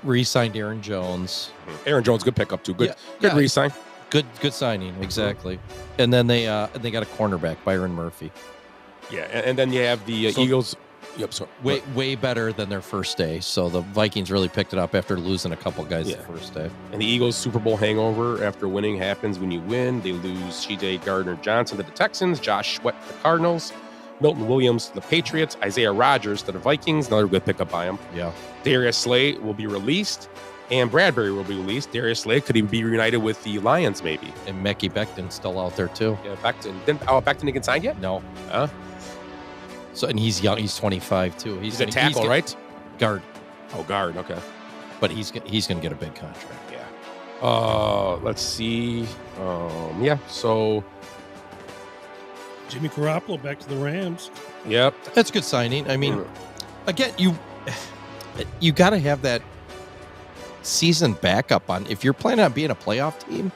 re-signed Aaron Jones. Aaron Jones, good pickup too. Good re-sign. Good signing, exactly. And then they got a cornerback, Byron Murphy. Yeah, and then you have the Eagles. Yep, sorry. Way better than their first day. So the Vikings really picked it up after losing a couple guys the first day. And the Eagles' Super Bowl hangover after winning happens when you win. They lose C.J. Gardner-Johnson to the Texans, Josh Sweat to the Cardinals, Milton Williams to the Patriots, Isaiah Rodgers to the Vikings. Another good pickup by him. Yeah. Darius Slay will be released, and Bradbury will be released. Darius Slay could he be reunited with the Lions maybe? And Mekhi Becton's still out there too. Yeah, Becton. Becton didn't get signed yet? No. So and he's young. He's 25 too. He's a tackle, right? Guard. Oh, guard. Okay. But he's going to get a big contract. Yeah. Let's see. So Jimmy Garoppolo back to the Rams. Yep. That's a good signing. I mean, again, you got to have that season backup on. If you're planning on being a playoff team,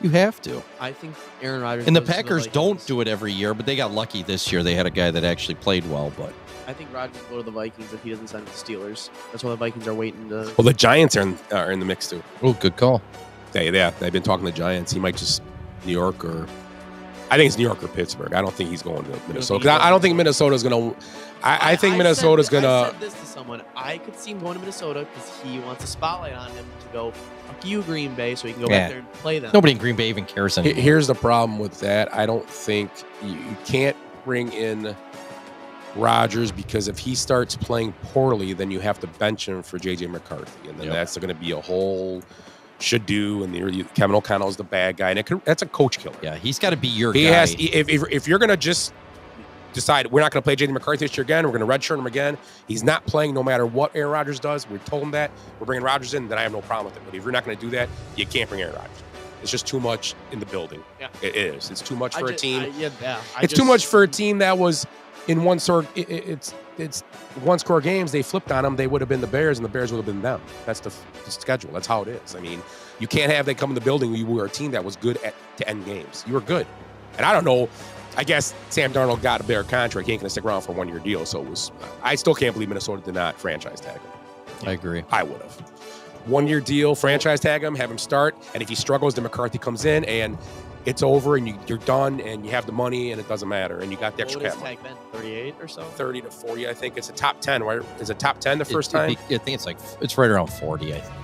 you have to. I think Aaron Rodgers and the Packers don't do it every year, but they got lucky this year. They had a guy that actually played well, but I think Rodgers will go to the Vikings if he doesn't sign with the Steelers. That's why the Vikings are waiting to. Well, the Giants are in the mix too. Oh, good call. They've been talking to the Giants. He might just New York or I think it's New York or Pittsburgh. I don't think he's going to Minnesota. 'Cause I don't think Minnesota's going to. I think Minnesota's going to. I said this to someone. I could see him going to Minnesota because he wants a spotlight on him to go, fuck you, Green Bay, so he can go back there and play them. Nobody in Green Bay even cares anymore. Here's the problem with that. I don't think you can't bring in Rodgers because if he starts playing poorly, then you have to bench him for J.J. McCarthy. And then that's going to be a whole should do. And Kevin O'Connell's the bad guy. And that's a coach killer. Yeah, he's got to be your guy. If you're going to just decide we're not going to play J.J. McCarthy this year again, we're going to redshirt him again, he's not playing no matter what Aaron Rodgers does. We told him that. We're bringing Rodgers in, then I have no problem with it. But if you're not going to do that, you can't bring Aaron Rodgers. It's just too much in the building. Yeah. It is. It's too much for a team. It's too much for a team that was in one score. It's one score games. They flipped on them. They would have been the Bears, and the Bears would have been them. That's the schedule. That's how it is. I mean, you can't have they come in the building. You were a team that was good to end games. You were good, and I don't know. I guess Sam Darnold got a better contract. He ain't going to stick around for a 1-year deal. So it was. I still can't believe Minnesota did not franchise tag him. I agree. I would have. 1-year deal, franchise tag him, have him start, and if he struggles, then McCarthy comes in, and it's over, and you're done, and you have the money, and it doesn't matter, and you got the extra cap money. What would his tag been? 38 or so? 30 to 40, I think. It's a top 10, right? Is it top 10 the first time? I think it's right around 40, I think.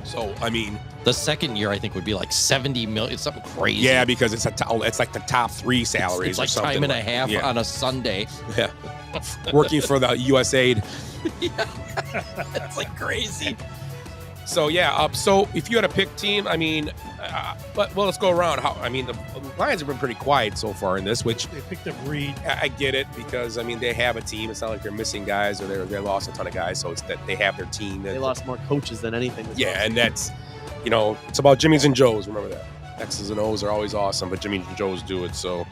So, I mean, the second year I think would be like 70 million. It's something crazy. Yeah, because it's like the top 3 salaries. It's like or something. time and a half on a Sunday. Yeah, working for the USAID. It's like crazy. So yeah, so if you had a pick team, I mean, let's go around. The Lions have been pretty quiet so far in this, which they picked up Reed. I get it because I mean they have a team. It's not like they're missing guys or they lost a ton of guys. So it's that they have their team. They lost more coaches than anything. And that's it's about Jimmys and Joes. Remember that X's and O's are always awesome, but Jimmys and Joes do it. So,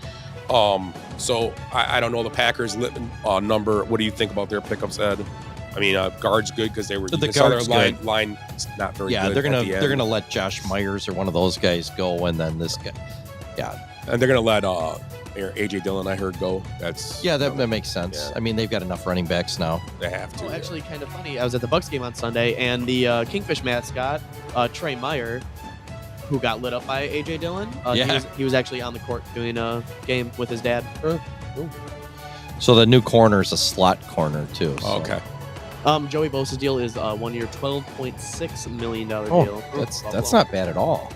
I don't know the Packers number. What do you think about their pickups, Ed? I mean, guard's good because they were the guard's line not very good. Yeah, they're gonna let Josh Myers or one of those guys go, and then this guy. Yeah, and they're gonna let AJ Dillon, I heard, go. That makes sense. Yeah. I mean, they've got enough running backs now. They have to. Well, actually, kind of funny. I was at the Bucs game on Sunday, and the Kingfish mascot, Trey Meyer, who got lit up by AJ Dillon, he was actually on the court doing a game with his dad. So the new corner is a slot corner too. So. Okay. Joey Bosa's deal is 1 year, $12.6 million deal. That's not bad at all.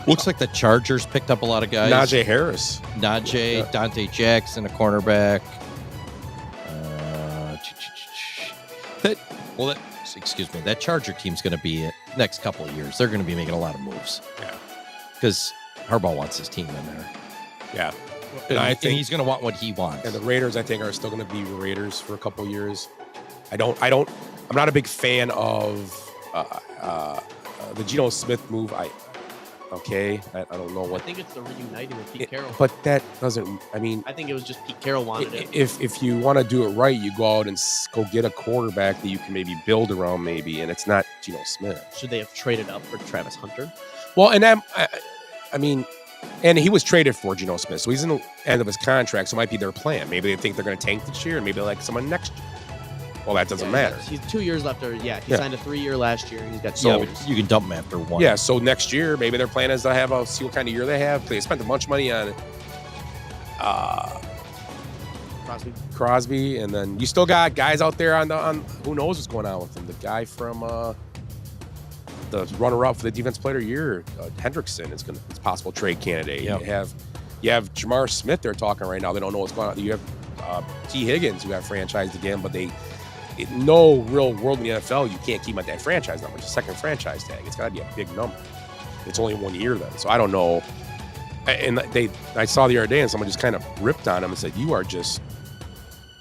Looks like the Chargers picked up a lot of guys. Najee Harris. Dante Jackson, a cornerback. Excuse me. That Charger team's going to be next couple of years. They're going to be making a lot of moves. Yeah. Because Harbaugh wants his team in there. Yeah. And I think he's going to want what he wants. And the Raiders, I think, are still going to be Raiders for a couple years. I'm not a big fan of the Geno Smith move. I don't know what. I think it's the reuniting with Pete Carroll. But that doesn't. I mean, I think it was just Pete Carroll wanted it. If you want to do it right, you go out and go get a quarterback that you can maybe build around, maybe, and it's not Geno Smith. Should they have traded up for Travis Hunter? Well, and I mean. And he was traded for Geno Smith, so he's in the end of his contract, so it might be their plan. Maybe they think they're going to tank this year, and maybe they like someone next year. Well, that doesn't matter. He's 2 years left. He signed a 3-year last year. And he's got So- Yeah, but you can dump him after one. Yeah, so next year, maybe their plan is to have see what kind of year they have. They spent a bunch of money on Crosby, and then you still got guys out there on who knows what's going on with them. The guy from the runner-up for the Defense Player of the Year, Hendrickson, is it's a possible trade candidate. Yep. You have Jamar Smith. They're talking right now. They don't know what's going on. You have T. Higgins, who got franchised again, but in no real world in the NFL, you can't keep him at that franchise number. It's a second franchise tag. It's got to be a big number. It's only 1 year then, so I don't know. And I saw the other day, and someone just kind of ripped on him and said, "You are just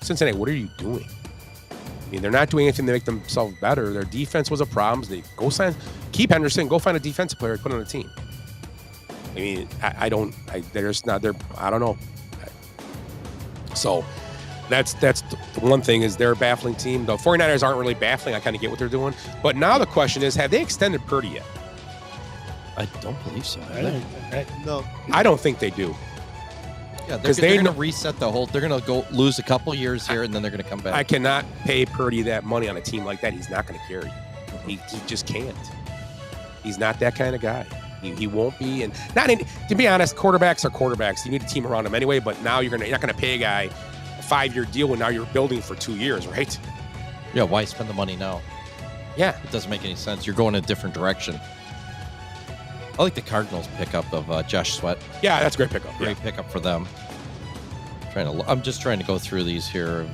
Cincinnati. What are you doing?" I mean, they're not doing anything to make themselves better. Their defense was a problem. They keep Henderson. Go find a defensive player to put on the team. I mean, I don't know. So that's the one thing is they're a baffling team. The 49ers aren't really baffling. I kind of get what they're doing. But now the question is, have they extended Purdy yet? I don't believe so. No. I don't think they do. Yeah, they're going to reset the whole. They're going to go lose a couple years here, and then they're going to come back. I cannot pay Purdy that money on a team like that. He's not going to carry. He just can't. He's not that kind of guy. He won't be. And to be honest, quarterbacks are quarterbacks. You need a team around them anyway. But now you're not going to pay a guy a 5-year deal when now you're building for 2 years, right? Yeah. Why spend the money now? Yeah, it doesn't make any sense. You're going a different direction. I like the Cardinals pickup of Josh Sweat. Yeah, that's a great pickup. Great pickup for them. I'm just trying to go through these here.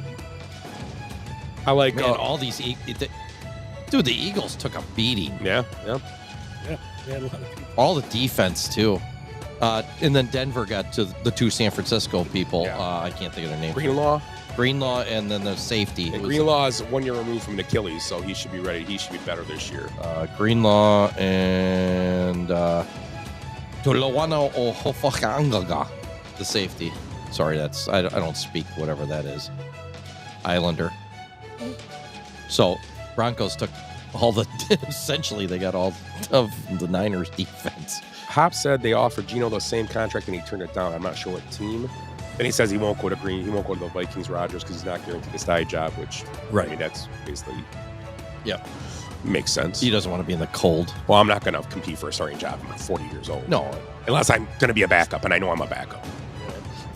I like all these. Dude, the Eagles took a beating. Yeah. They had a lot of people. All the defense too, and then Denver got to the two San Francisco people. I can't think of their name. Greenlaw, and then the safety. And Greenlaw is 1 year removed from an Achilles, so he should be ready. He should be better this year. Greenlaw and Tulawana Ohofakangaga, the safety. Sorry, I don't speak whatever that is. Islander. So Broncos took all essentially they got all of the Niners defense. Hop said they offered Geno the same contract and he turned it down. I'm not sure what team. And he says he won't go to the Vikings, Rodgers, because he's not guaranteed a steady job, which, I mean, that's basically, makes sense. He doesn't want to be in the cold. Well, I'm not going to compete for a starting job. I'm 40 years old. No. Unless I'm going to be a backup, and I know I'm a backup.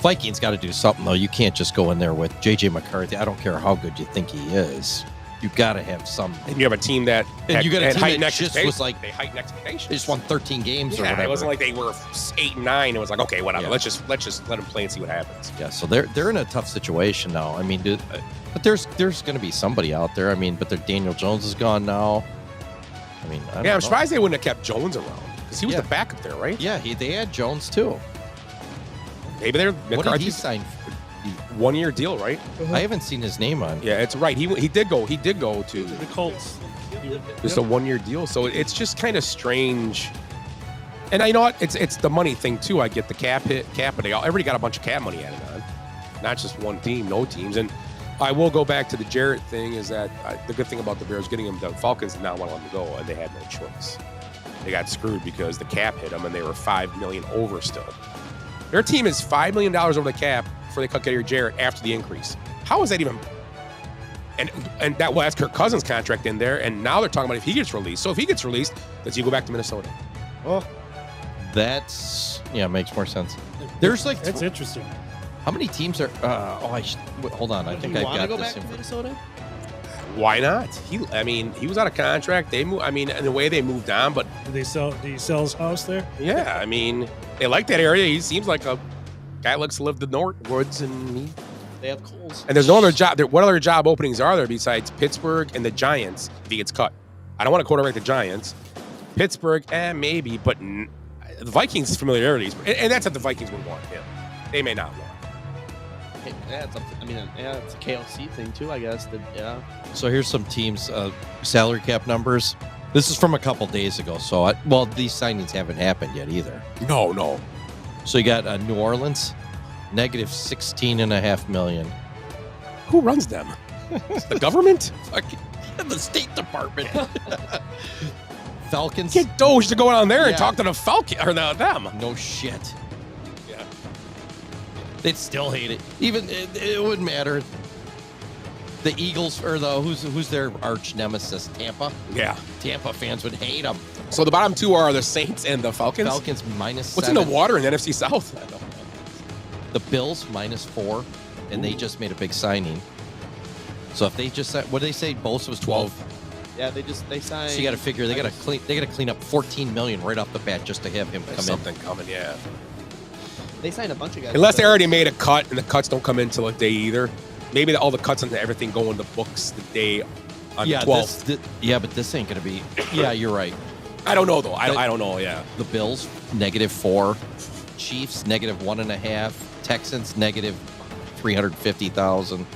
Vikings got to do something, though. You can't just go in there with J.J. McCarthy. I don't care how good you think he is. You've got to have some. And you have a team that had heightened just was like they heightened expectations. They just won 13 games or whatever. It wasn't like they were 8-9. It was like, okay, whatever. Yeah. Let's just let them play and see what happens. Yeah, so they're in a tough situation now. I mean, but there's going to be somebody out there. I mean, but Daniel Jones is gone now. I mean, I'm surprised they wouldn't have kept Jones around because he was the backup there, right? Yeah, they had Jones too. Maybe they're. What did he sign? 1 year deal, right? I haven't seen his name on. Yeah, it's right. He did go to the Colts. Just a 1 year deal, so it's just kind of strange. And I know what it's the money thing too. I get the cap but everybody got a bunch of cap money added on, not just one team, no teams. And I will go back to the Jarrett thing. Is that the good thing about the Bears getting him? The Falcons did not want to let him go, and they had no choice. They got screwed because the cap hit them, and they were $5 million over still. Their team is $5 million over the cap before they cut Gary Jarrett after the increase. How is that even? And that will ask Kirk Cousins' contract in there, and now they're talking about if he gets released. So if he gets released, does he go back to Minnesota? Oh, that's makes more sense. There's like that's interesting. How many teams are? Hold on. I think I got go this. Back to Minnesota? Why not? He was out of contract. They moved. I mean, in a way, they moved on. But did he sell his house there? Yeah, I mean, they like that area. He seems like a guy likes to live the Northwoods, and they have Coles. And there's no other job. What other job openings are there besides Pittsburgh and the Giants? If he gets cut, I don't want to quarterback the Giants. Pittsburgh, maybe, but the Vikings' familiarities, and that's what the Vikings would want him. They may not want. Yeah, it's a KLC thing too, I guess. So here's some teams' salary cap numbers. This is from a couple days ago. So, these signings haven't happened yet either. No. So you got New Orleans, negative $16.5 million. Who runs them? The government? The State Department. Falcons. Get Doge to go down there and talk to the Falcon or them. No shit. Yeah. They'd still hate it. Even it wouldn't matter. The Eagles or who's their arch nemesis? Tampa. Yeah. Tampa fans would hate them. So the bottom two are the Saints and the Falcons. Falcons -7. What's in the water in the NFC South? I don't know. The Bills -4, and they just made a big signing. So if they just what did they say? Bosa was 12. Yeah, they signed. So you got to figure they got to clean up 14 million right off the bat just to have him come something coming. Yeah. They signed a bunch of guys. Unless they already made a cut and the cuts don't come in till a day either. Maybe all the cuts and everything go in the books the day on the 12th. But this ain't going to be. Yeah, you're right. I don't know, though. I don't know, yeah. The Bills, -4. Chiefs, -1.5. Texans, -350,000.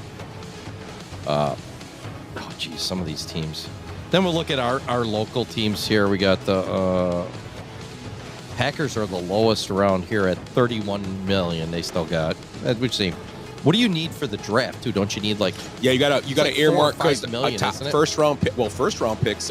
Geez, some of these teams. Then we'll look at our local teams here. We got the Packers are the lowest around here at 31 million. They still got. Which seem. What do you need for the draft too? Don't you need like? Yeah, you got to earmark because first round picks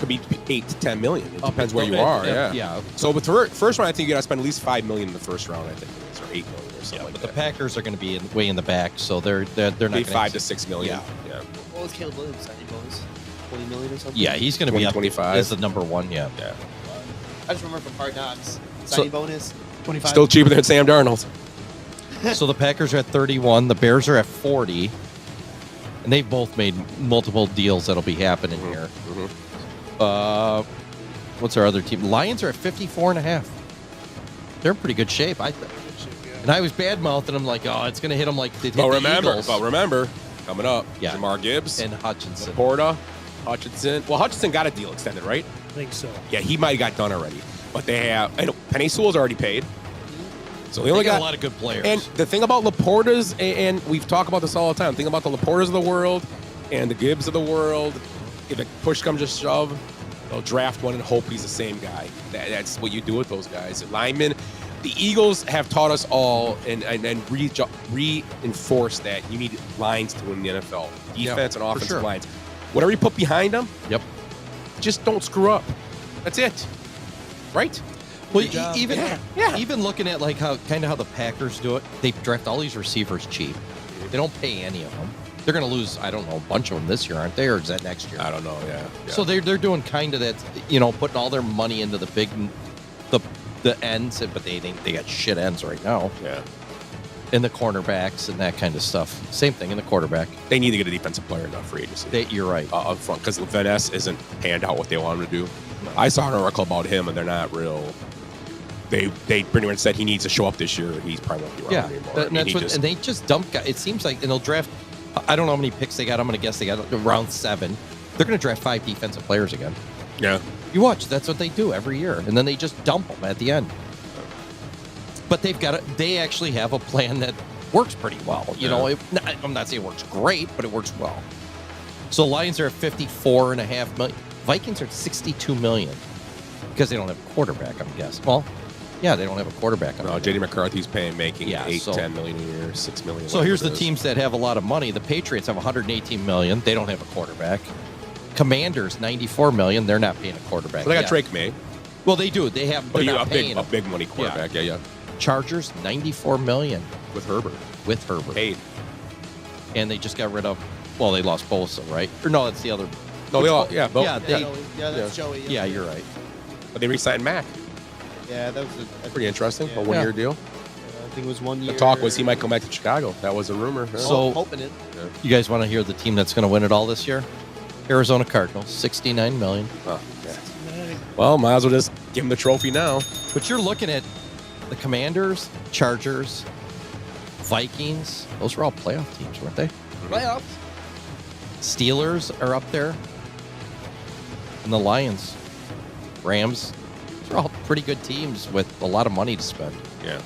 could be 8 to 10 million. It depends where you are. Yeah. So with first round, I think you got to spend at least 5 million in the first round. I think it is, or 8 million or something like but that. the Packers are going to be way in the back, so they're not going to 5 to 6 million. Yeah. What was Caleb Williams signing bonus? 20 million or something? Yeah, he's going to be up 25 as the number one. Yeah. I just remember from Hard Knocks signing bonus 25. Still cheaper than Sam Darnold. So the Packers are at 31, the Bears are at 40, and they've both made multiple deals that'll be happening here. What's our other team? Lions are at 54.5. They're in pretty good shape, I think. And I was bad mouthing them like, oh, it's going to hit them like they did the Eagles. But remember, coming up, Jamar Gibbs and Hutchinson. Laporta, Hutchinson. Well, Hutchinson got a deal extended, right? I think so. Yeah, he might have got done already. But they have. I know Penei Sewell's already paid. So they only got a lot of good players. And the thing about Laporta's, and we've talked about this all the time, think about the Laportas of the world and the Gibbs of the world. If a push comes to shove, they'll draft one and hope he's the same guy. That's what you do with those guys. Linemen, the Eagles have taught us all and reinforced that you need lines to win the NFL. Defense and offensive lines. Whatever you put behind them, just don't screw up. That's it. Right? Well, even looking at like how the Packers do it, they draft all these receivers cheap. They don't pay any of them. They're going to lose, I don't know, a bunch of them this year, aren't they? Or is that next year? I don't know. Yeah. So they're doing kind of that, putting all their money into the big, the ends, but they got shit ends right now. Yeah. And the cornerbacks and that kind of stuff. Same thing in the quarterback. They need to get a defensive player enough for agency. You're right. Up front, because Van Ness isn't panned out what they want him to do. I saw an article about him, and they're not real. They pretty much said he needs to show up this year. He's probably won't be around anymore. And they just dump guys. It seems like, and they'll draft. I don't know how many picks they got. I'm going to guess they got around 7. They're going to draft 5 defensive players again. Yeah. You watch. That's what they do every year, and then they just dump them at the end. But they actually have a plan that works pretty well. I'm not saying it works great, but it works well. So Lions are at 54.5 million. Vikings are at 62 million because they don't have a quarterback, I'm guessing. Well, yeah, they don't have a quarterback. No, J.D. McCarthy's making 10 million a year, 6 million. So here's the teams that have a lot of money. The Patriots have 118 million. They don't have a quarterback. Commanders 94 million. They're not paying a quarterback. So they got Drake May. Well, they do. They have a big money quarterback. Yeah. Chargers 94 million with Herbert. Paid. And they just got rid of. Well, they lost Bosa, right? Or no, that's the other. No, they all. Yeah, that's Joey. Yeah, you're right. But they re-signed Mac. Yeah, that was pretty interesting. A 1 year deal. I think it was 1 year. The talk was he might come back to Chicago. That was a rumor. So, hoping it. You guys want to hear the team that's going to win it all this year? Arizona Cardinals, 69 million. Oh, yeah. Well, might as well just give them the trophy now. But you're looking at the Commanders, Chargers, Vikings. Those were all playoff teams, weren't they? Playoffs. Steelers are up there. And the Lions, Rams. Those are all pretty good teams with a lot of money to spend. Yeah.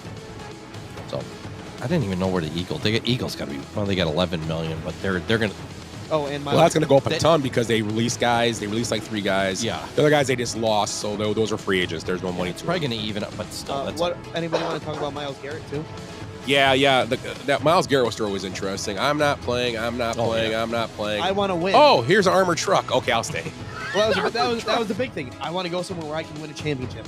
So I didn't even know where the Eagles got to be. Well, they got 11 million, but they're going to. Oh, and that's going to go up a ton because they release guys. They released like 3 guys. Yeah. The other guys they just lost, so those are free agents. There's no money to It's probably going to even up, but still. Anybody want to talk about Myles Garrett too? Yeah. That Myles Garrett story was interesting. I'm not playing. I'm not playing. I want to win. Oh, here's an armored truck. Okay, I'll stay. Well, that was the big thing. I want to go somewhere where I can win a championship.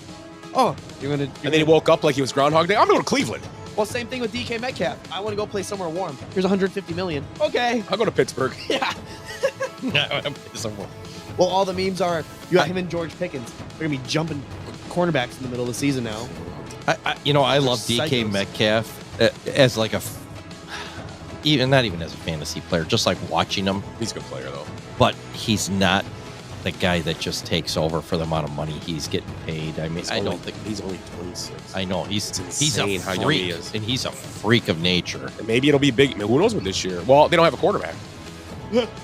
Oh, you're gonna. And then he woke up like he was Groundhog Day. I'm going to Cleveland. Well, same thing with DK Metcalf. I want to go play somewhere warm. Here's $150 million. Okay. I'll go to Pittsburgh. Yeah. Well, all the memes are you got him and George Pickens. They're gonna be jumping cornerbacks in the middle of the season now. I love DK Metcalf as like not even as a fantasy player, just like watching him. He's a good player though, but he's not the guy that just takes over for the amount of money he's getting paid. I mean, I don't think he's only 26. I know he's insane a how young freak, he is, and he's a freak of nature. And maybe it'll be big. I mean, who knows what this year? Well, they don't have a quarterback.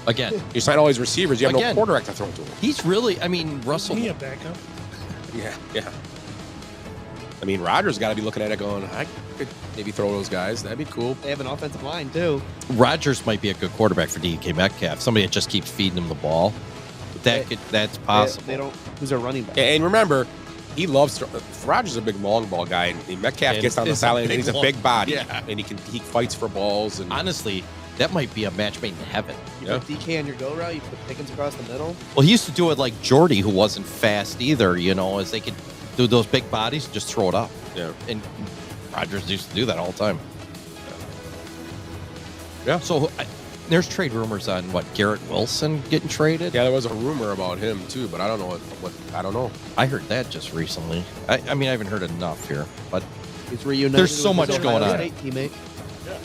Again, you sign all these receivers. You have no quarterback to throw to him. He's really. I mean, Russell. Isn't he a backup? Yeah. I mean, Rodgers got to be looking at it going, I could maybe throw those guys. That'd be cool. They have an offensive line, too. Rodgers might be a good quarterback for DK Metcalf. Somebody that just keeps feeding him the ball. That's possible. They don't. Who's their running back? And remember, he loves Rodgers is a big long ball guy, and Metcalf gets on the sideline, and he's a big body, and he fights for balls. And honestly, that might be a match made in heaven. You put DK on your go route, you put Pickens across the middle. Well, he used to do it like Jordy, who wasn't fast either, as they could do those big bodies and just throw it up. Yeah. And Rodgers used to do that all the time. Yeah. So there's trade rumors on Garrett Wilson getting traded. Yeah, there was a rumor about him too, but I don't know what I don't know. I heard that just recently. I mean, I haven't heard enough here, but he's reunited. There's so much going on. Teammate. Yeah.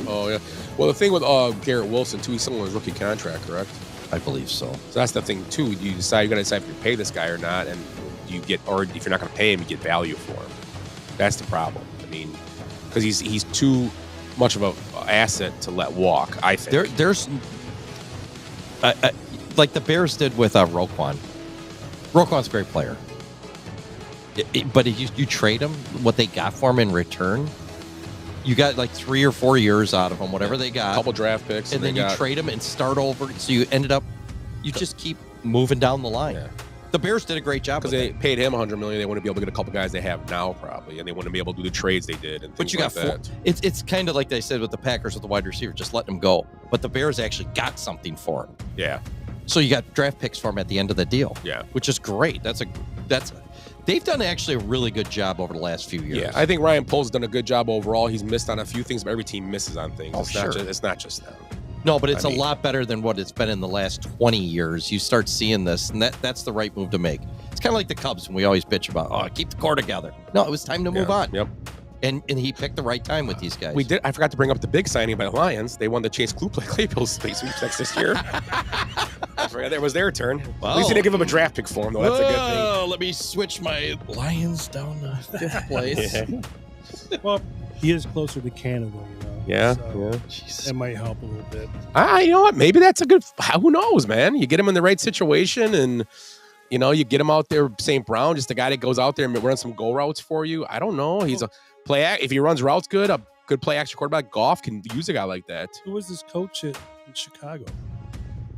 Oh yeah. Well, the thing with Garrett Wilson too, he's still on his rookie contract, correct? I believe so. So that's the thing too. You're gonna decide if you pay this guy or not, and or if you're not gonna pay him, you get value for him. That's the problem. I mean, because he's too much of an asset to let walk. I think there's like the Bears did with Roquan. Roquan's a great player, but if you trade him, what they got for him in return, you got like 3 or 4 years out of him, whatever they got, a couple draft picks, and then you trade him and start over. So you ended up, you just keep moving down the line. Yeah. The Bears did a great job because they paid him $100 million. They wouldn't be able to get a couple guys they have now, probably, and they wouldn't be able to do the trades they did. And but you got that. It's kind of like they said with the Packers with the wide receiver, just let him go. But the Bears actually got something for him. Yeah. So you got draft picks for him at the end of the deal. Yeah. Which is great. They've done actually a really good job over the last few years. Yeah, I think Ryan Poles done a good job overall. He's missed on a few things, but every team misses on things. It's not just them. No, but it's a lot better than what it's been in the last 20 years. You start seeing this, and that's the right move to make. It's kind of like the Cubs when we always bitch about, keep the core together. No, it was time to move on. Yep. And he picked the right time with these guys. We did. I forgot to bring up the big signing by the Lions. They won the Chase Claypool sweepstakes this year. I forgot that was their turn. Well, at least they didn't give him a draft pick for him, though. That's a good thing. Let me switch my Lions down to 5th place. Yeah. Well, he is closer to Canada, Yeah, so that might help a little bit. You know what? Maybe that's a good. Who knows, man? You get him in the right situation, and you get him out there. St. Brown, just a guy that goes out there and runs some go routes for you. I don't know. He's a play. If he runs routes good, a good play action quarterback. Goff can use a guy like that. Who was this coach in Chicago?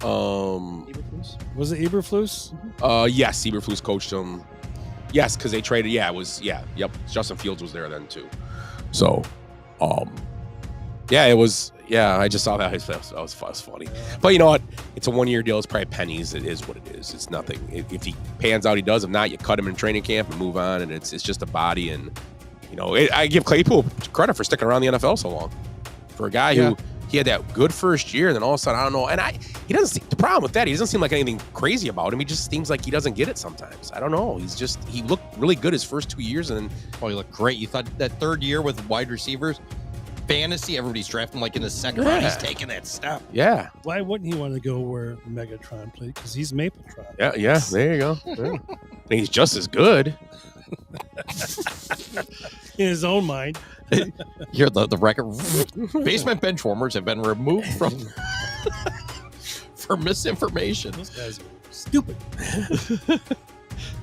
Eberflus? Was it Eberflus? Yes, Eberflus coached him. Yes, because they traded. Yeah, it was. Yeah, yep. Justin Fields was there then too. So, yeah, it was. Yeah, I just saw that. It was funny. But you know what? It's a 1-year deal. It's probably pennies. It is what it is. It's nothing. If he pans out, he does. If not, you cut him in training camp and move on. And it's just a body. And I give Claypool credit for sticking around the NFL so long. For a guy who he had that good first year, and then all of a sudden, I don't know. And he doesn't. The problem with that, he doesn't seem like anything crazy about him. He just seems like he doesn't get it sometimes. I don't know. He looked really good his first 2 years, and then he looked great. You thought that third year with wide receivers. Fantasy, everybody's drafting like in the second round. He's taking that step. Yeah. Why wouldn't he want to go where Megatron played? Because he's Mapletron. Yeah. There you go. Yeah. And he's just as good. In his own mind. Here, the record. Basement bench warmers have been removed from for misinformation. Those guys are stupid.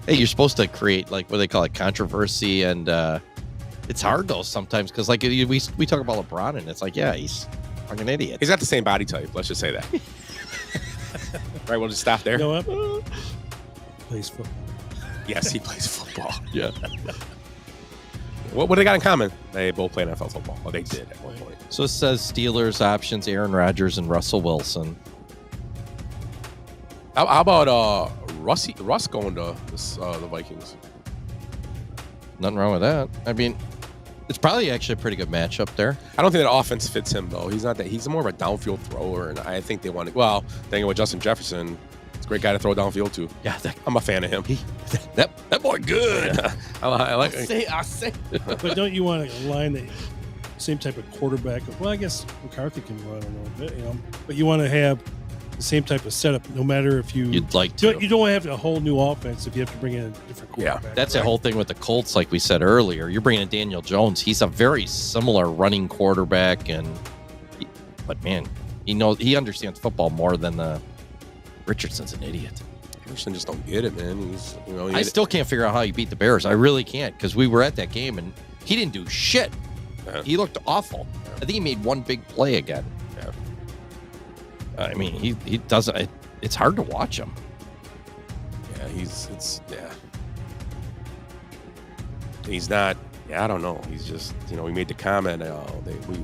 Hey, you're supposed to create what they call it, controversy, and it's hard though sometimes because we talk about LeBron and it's he's fucking idiot. He's not the same body type. Let's just say that. Right, we'll just stop there. You know what? Plays football. Yes, he plays football. Yeah. What do they got in common? They both play NFL football. Well, they did at one point. So it says Steelers options Aaron Rodgers and Russell Wilson. How about Russ going to the Vikings? Nothing wrong with that. I mean, It's probably actually a pretty good matchup there. I don't think that offense fits him, though. He's not that. He's more of a downfield thrower, and I think they want to. Well, thinking with Justin Jefferson, it's a great guy to throw downfield to. Yeah, I'm a fan of him. That boy good. Yeah. I like. I say. But don't you want to align the same type of quarterback? Well, I guess McCarthy can run a little bit, but you want to have the same type of setup, no matter if you'd like to. You don't have a whole new offense if you have to bring in a different quarterback. Yeah, that's the whole thing with the Colts, like we said earlier. You're bringing in Daniel Jones. He's a very similar running quarterback, but man, he understands football more than Richardson's an idiot. Richardson just don't get it, man. I still can't figure out how he beat the Bears. I really can't, because we were at that game and he didn't do shit. Yeah. He looked awful. Yeah. I think he made one big play again. Yeah. I mean, he doesn't. It's hard to watch him. Yeah, he's not. Yeah, I don't know. He's just, we made the comment.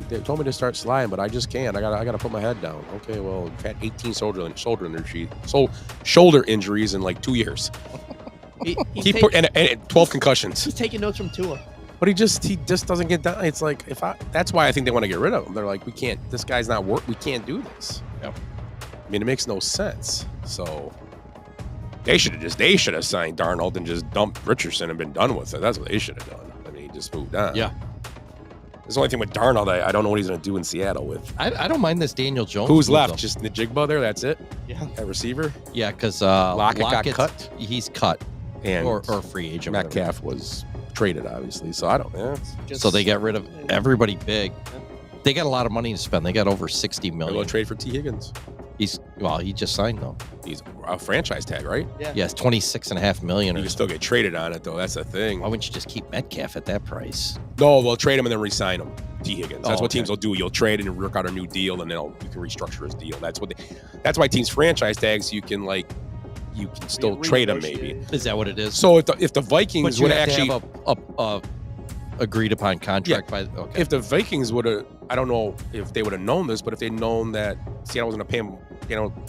They told me to start sliding, but I just can't. I gotta put my head down. Okay, well, I've had 18 shoulder injuries in like 2 years. And 12 concussions. He's taking notes from Tua. But he just doesn't get down. It's like that's why I think they want to get rid of him. They're like, we can't. This guy's not work. We can't do this. Yep. I mean, it makes no sense. So they should have signed Darnold and just dumped Richardson and been done with it. That's what they should have done. I mean, he just moved on. Yeah. There's the only thing with Darnold, I don't know what he's going to do in Seattle with. I don't mind this Daniel Jones. Who's left? Though. Just Najigba there. That's it. Yeah. At receiver. Yeah, because Lockett got cut. He's cut. And or free agent. Metcalf was traded, obviously. So I don't know. So they got rid of everybody big. They got a lot of money to spend. They got over $60 million. They'll trade for T. Higgins. He just signed though. He's a franchise tag, right? Yeah. Yes, $26.5 million. You can still get traded on it though. That's the thing. Why wouldn't you just keep Metcalf at that price? No, they'll trade him and then re-sign him. T. Higgins. That's what okay. teams will do. You'll trade and work out a new deal, and then you can restructure his deal. That's why teams franchise tags. You can still trade him maybe. Is that what it is? So if the Vikings would actually have a agreed upon contract if the Vikings would have, I don't know if they would have known this, but if they'd known that Seattle was going to pay him,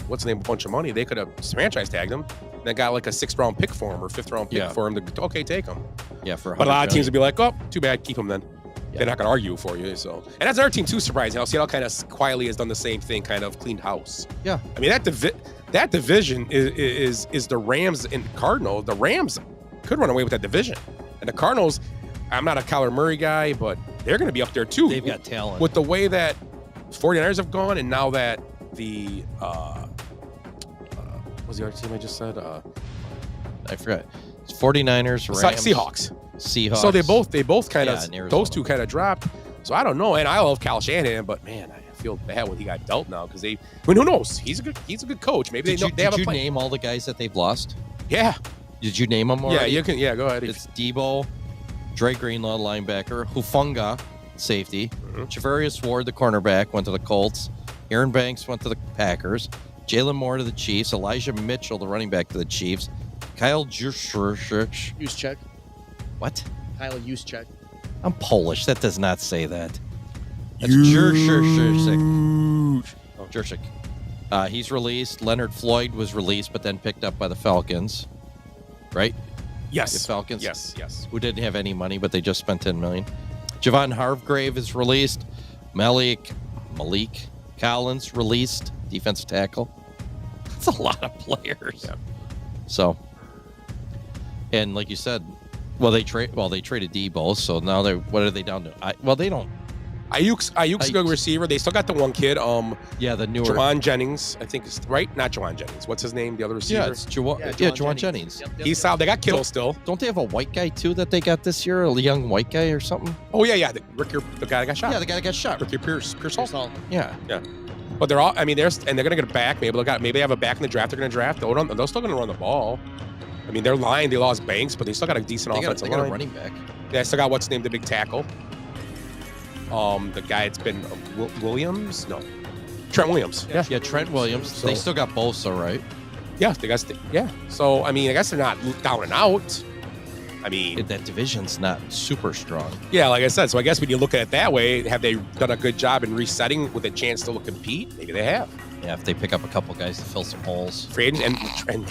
what's the name, a bunch of money, they could have franchise tagged him and then got like a 6th round pick for him or 5th round pick for him to take him. Yeah, for but a lot of teams would be like, oh, too bad, keep him then. Yeah. They're not going to argue for you. So, and that's another team too surprising. Seattle kind of quietly has done the same thing, kind of cleaned house. Yeah, I mean that division is the Rams and Cardinals. The Rams could run away with that division, and the Cardinals. I'm not a Kyler Murray guy, but they're going to be up there too. They've got talent. With the way that 49ers have gone, and now that the what was the other team I just said? I forgot. It's 49ers, Rams, Seahawks. So they both kind of those two kind of dropped. So I don't know. And I love Kyle Shanahan, but man, I feel bad when he got dealt now because who knows? He's a good coach. Maybe Did you name all the guys that they've lost? Yeah. Did you name them already? Yeah, you can. Yeah, go ahead. It's Debo, Dre Greenlaw, linebacker, Hufunga, safety, Javarius Ward, the cornerback, went to the Colts, Aaron Banks went to the Packers, Jalen Moore to the Chiefs, Elijah Mitchell, the running back, to the Chiefs, Kyle Juszczyk. What? Kyle Juszczyk. I'm Polish. That does not say that. That's Juszczyk. He's released. Leonard Floyd was released, but then picked up by the Falcons. Right? Yes. The Falcons? Yes. Who didn't have any money, but they just spent $10 million. Javon Hargrave is released. Malik Collins released. Defensive tackle. That's a lot of players. Yeah. So, and like you said, they traded Debo, so now what are they down to? They don't. Ayuk's a good receiver. They still got the one kid. The newer Juwan Jennings, I think is right. Not Juwan Jennings. What's his name? The other receiver. Yeah, it's Juwan Jennings. Yep. He's solid. They got Kittle still. Don't they have a white guy too that they got this year? A young white guy or something? Oh yeah. The guy that got shot. Yeah, the guy that got shot. Ricky Pierce Hall. Yeah. But they're all. I mean, they're going to get a back. Maybe they have a back in the draft. They're going to draft. They're still going to run the ball. I mean, they're lying. They lost Banks, but they still got a decent offensive line. They got a running back. Yeah, they still got what's named the big tackle. The guy it's been Williams? No, Trent Williams. Yeah, Trent Williams. So, they still got Bosa, right? Yeah, So I mean, I guess they're not down and out. I mean, that division's not super strong. Yeah, like I said. So I guess when you look at it that way, have they done a good job in resetting with a chance to compete? Maybe they have. Yeah, if they pick up a couple guys to fill some holes. Free agent and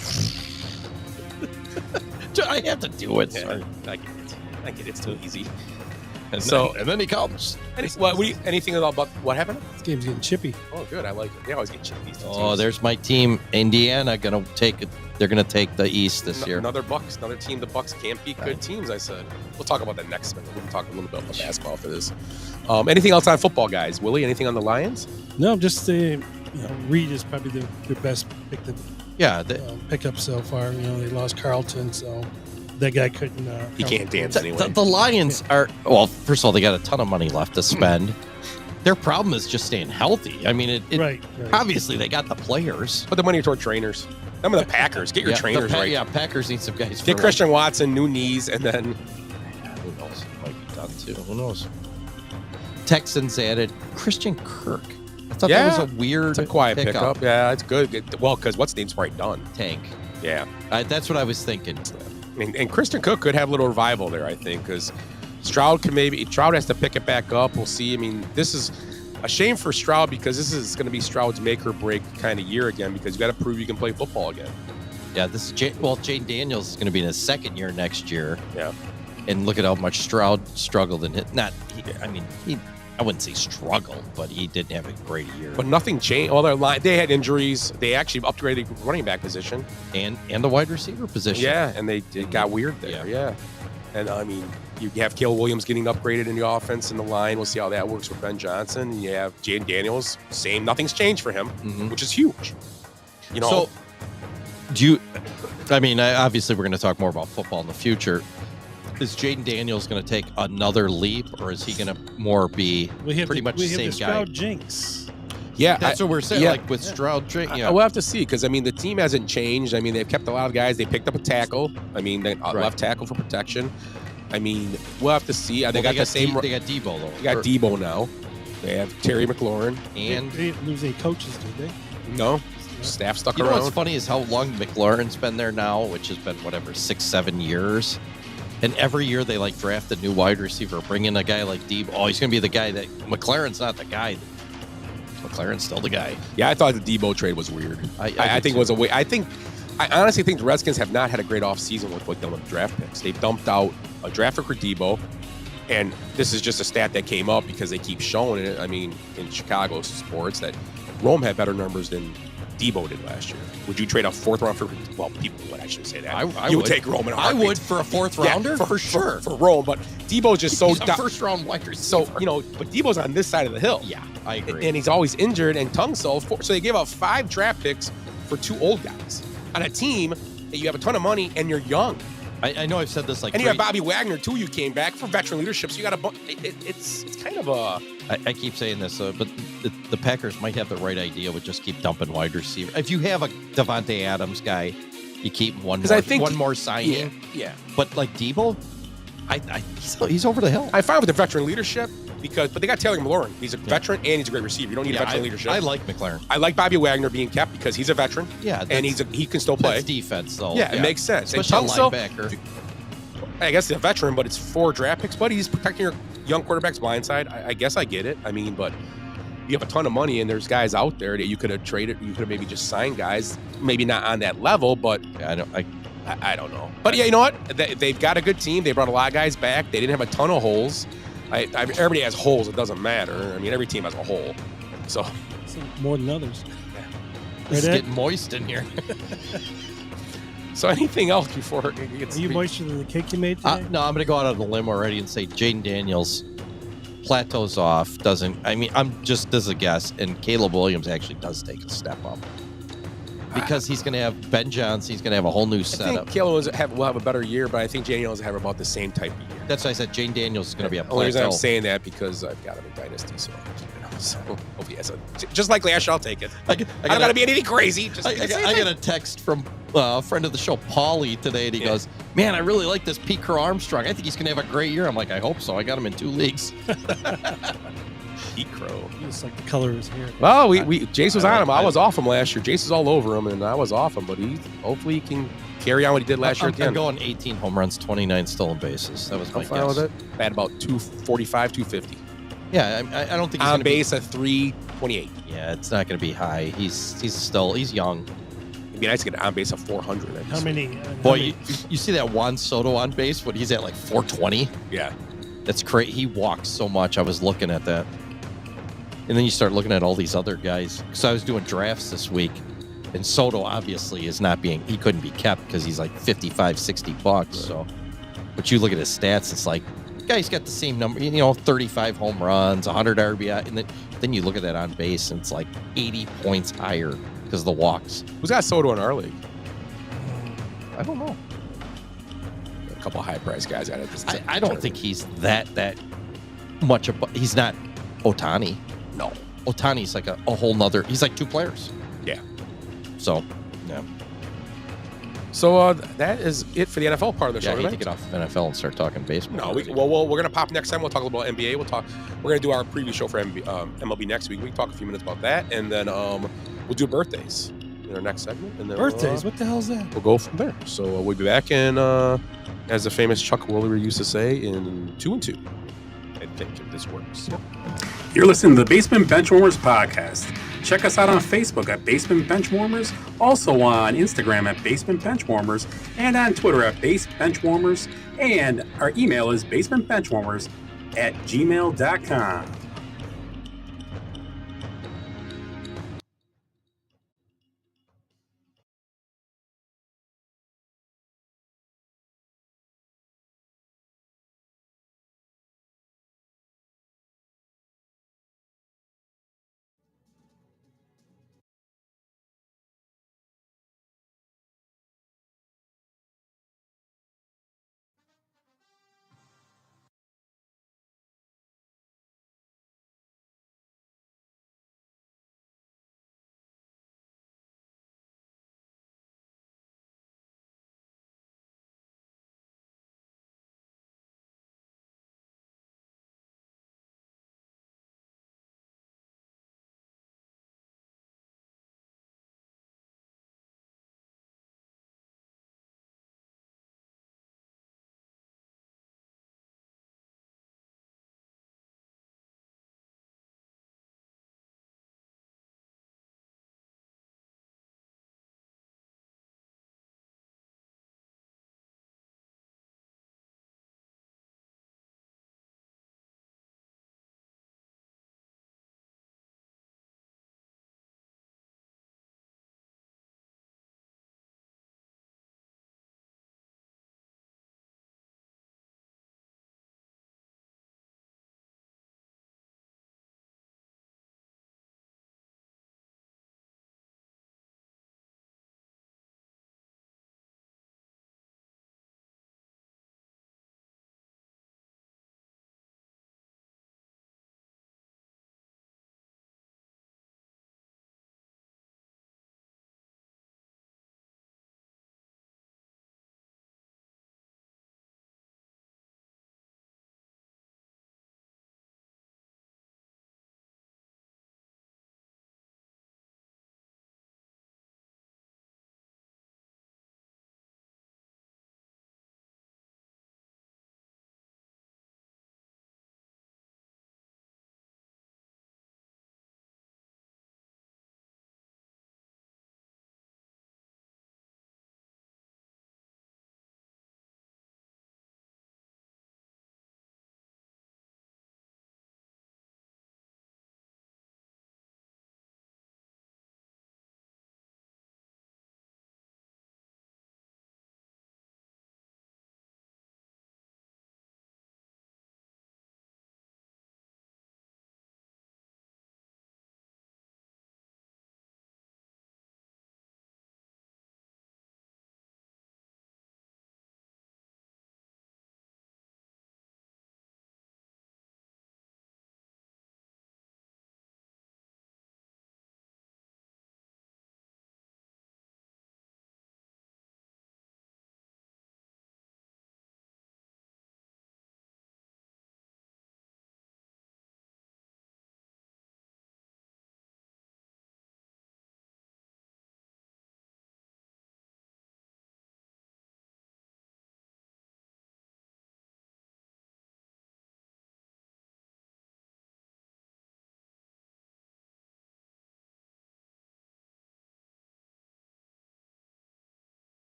I have to do it. Yeah, I get it. It's too easy. And So then he comes. Anything about what happened? This game's getting chippy. Oh, good. I like it. They always get chippy. Oh, there's my team, Indiana. They're gonna take the East this year. Another team. The Bucks can't beat good teams. I said. We'll talk about that next minute. We'll talk a little bit about basketball for this. Anything else on football, guys? Willie, anything on the Lions? No, just Reed is probably their best pickup so far. They lost Carlton, so that guy couldn't. He can't dance anyway. The Lions are first of all, they got a ton of money left to spend. Their problem is just staying healthy. I mean, right. Obviously, they got the players. Put the money toward trainers. Some of the Packers. Get your trainers right. Yeah, Packers need some guys. Get Christian Watson, new knees, and then who knows? It might be done too. Who knows? Texans added Christian Kirk. I thought that was a weird. It's a quiet pickup. Yeah, it's good. Well, because what's name's probably done. Tank. Yeah, that's what I was thinking. And Christian Cook could have a little revival there, I think, because Stroud has to pick it back up. We'll see. I mean, this is a shame for Stroud because this is going to be Stroud's make or break kind of year again because you got to prove you can play football again. Yeah, this is Jane Daniels is going to be in his second year next year. Yeah, and look at how much Stroud struggled in it. I wouldn't say struggle, but he didn't have a great year. But nothing changed. Well, they had injuries. They actually upgraded the running back position and the wide receiver position. Yeah, and it got weird there. Yeah. And I mean, you have Caleb Williams getting upgraded in the offense and the line. We'll see how that works with Ben Johnson. And you have Jaden Daniels. Same. Nothing's changed for him, which is huge. So, obviously, we're going to talk more about football in the future. Is Jaden Daniels going to take another leap, or is he going to more be pretty much the same guy? Stroud jinx. Yeah, that's what we're saying. Yeah. Like with Stroud jinx. We'll have to see because the team hasn't changed. They've kept a lot of guys. They picked up a tackle. They left tackle for protection. We'll have to see. They got the same. They got Debo though. They got Debo now. They have Terry McLaurin. And they didn't lose any coaches, did they? No. Staff stuck around. You know what's funny is how long McLaurin's been there now, which has been 6-7 years. And every year they draft a new wide receiver, bring in a guy like Debo. Oh, he's going to be the guy that McLaurin's not the guy. McLaurin's still the guy. Yeah, I thought the Debo trade was weird. I think it was a way. I honestly think the Redskins have not had a great offseason with what they've done with draft picks. They dumped out a draft pick for Debo, and this is just a stat that came up because they keep showing it. In Chicago sports, that Rome had better numbers than Debo did last year. Would you trade a fourth round for? Well, people would. I shouldn't say that. I would take Rome in a heartbeat. I would for a fourth rounder for sure for Rome. But Debo's just so first round wide receiver. So but Debo's on this side of the hill. Yeah, I agree. And he's always injured and tongue so they gave up 5 draft picks for 2 old guys on a team that you have a ton of money and you're young. I know I've said this and you have Bobby Wagner too. You came back for veteran leadership, so you got it's kind of a. I keep saying this, but the Packers might have the right idea with just keep dumping wide receiver. If you have a Devontae Adams guy, you keep one more signing. Yeah. But like Debo, he's over the hill. I find with the veteran leadership but they got Taylor McLaurin. He's a veteran and he's a great receiver. You don't need a veteran leadership. I like McLaurin. I like Bobby Wagner being kept because he's a veteran. Yeah, and he can still play. That's defense though. Yeah, it makes sense. Especially a linebacker. I guess he's a veteran, but it's 4 draft picks. But he's protecting your young quarterback's blind side. I guess I get it. But you have a ton of money, and there's guys out there that you could have traded. You could have maybe just signed guys, maybe not on that level, but I don't know. But yeah, you know what? They've got a good team. They brought a lot of guys back. They didn't have a ton of holes. Everybody has holes. It doesn't matter. Every team has a hole. So more than others. It's getting moist in here. So anything else before it gets... Are you moister than the cake you made today? No, I'm going to go out on a limb already and say Jaden Daniels plateaus off. I'm just as a guess, and Caleb Williams actually does take a step up. Because he's going to have Ben Johnson, he's going to have a whole new setup. I think Caleb will have a better year, but I think Jaden Daniels will have about the same type of year. That's why I said Jaden Daniels is going to be a plateau. Only reason I'm saying that because I've got him in Dynasty, so hope he has just like last year, I'll take it. I don't got to be anything crazy. I got a text from a friend of the show, Paulie, today, and he goes, "Man, I really like this Pete Crow Armstrong. I think he's going to have a great year." I'm like, "I hope so. I got him in 2 leagues." Pete Crow. He just like the color of his hair. Well, Jace was on him. I was off him last year. Jace was all over him, and I was off him. But hopefully he can carry on what he did last year. I'm going 18 home runs, 29 stolen bases. That was my guess. With it. At about 245, 250. Yeah, I don't think he's on base at 328. Yeah, it's not going to be high. He's young. It'd be nice to get on base at 400. How many? Boy, you see that Juan Soto on base when he's at like 420? Yeah. That's crazy. He walks so much. I was looking at that. And then you start looking at all these other guys. So I was doing drafts this week. And Soto obviously is not being, he couldn't be kept because he's like $55, $60. Right. So, but you look at his stats, it's like, guy's got the same number, 35 home runs, 100 RBI. And then you look at that on base and it's like 80 points higher because of the walks. Who's got Soto in our league? I don't know. A couple of high-priced guys. I don't think he's that much of. He's not Ohtani. No. Ohtani's like a whole nother. He's like two players. Yeah. So, yeah. So that is it for the NFL part of the show. I hate tonight. to get off of NFL and start talking baseball. No, we're gonna pop next time. We'll talk about NBA. We're gonna do our preview show for MLB next week. We can talk a few minutes about that, and then we'll do birthdays in our next segment. And then Birthdays? What the hell is that? We'll go from there. So we'll be back in, as the famous Chuck Woolery used to say, in 2 and 2. I think if this works. You're listening to the Basement Benchwarmers podcast. Check us out on Facebook at Basement Benchwarmers, also on Instagram at Basement Benchwarmers, and on Twitter at Base Benchwarmers, and our email is basementbenchwarmers@gmail.com.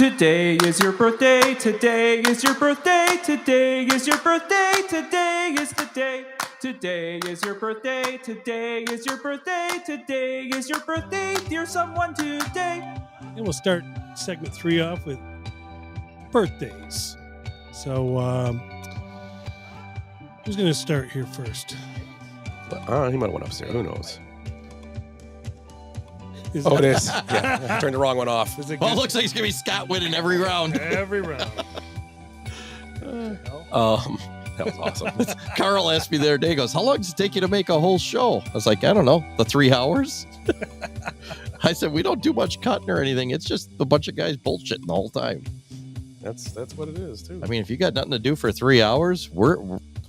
Today is your birthday. Today is your birthday. Today is your birthday. Today is the day. Today is your birthday. Today is your birthday. Today is your birthday, dear someone today. And we'll start segment 3 off with birthdays. So, who's going to start here first? He might have went upstairs. Who knows? It is. Yeah, I turned the wrong one off. Well, it looks like it's going to be Scott winning every round. Every round. That was awesome. Carl asked me the other day, he goes, how long does it take you to make a whole show? I was like, I don't know, the 3 hours? I said, we don't do much cutting or anything. It's just a bunch of guys bullshitting the whole time. That's what it is, too. I mean, if you got nothing to do for 3 hours, we're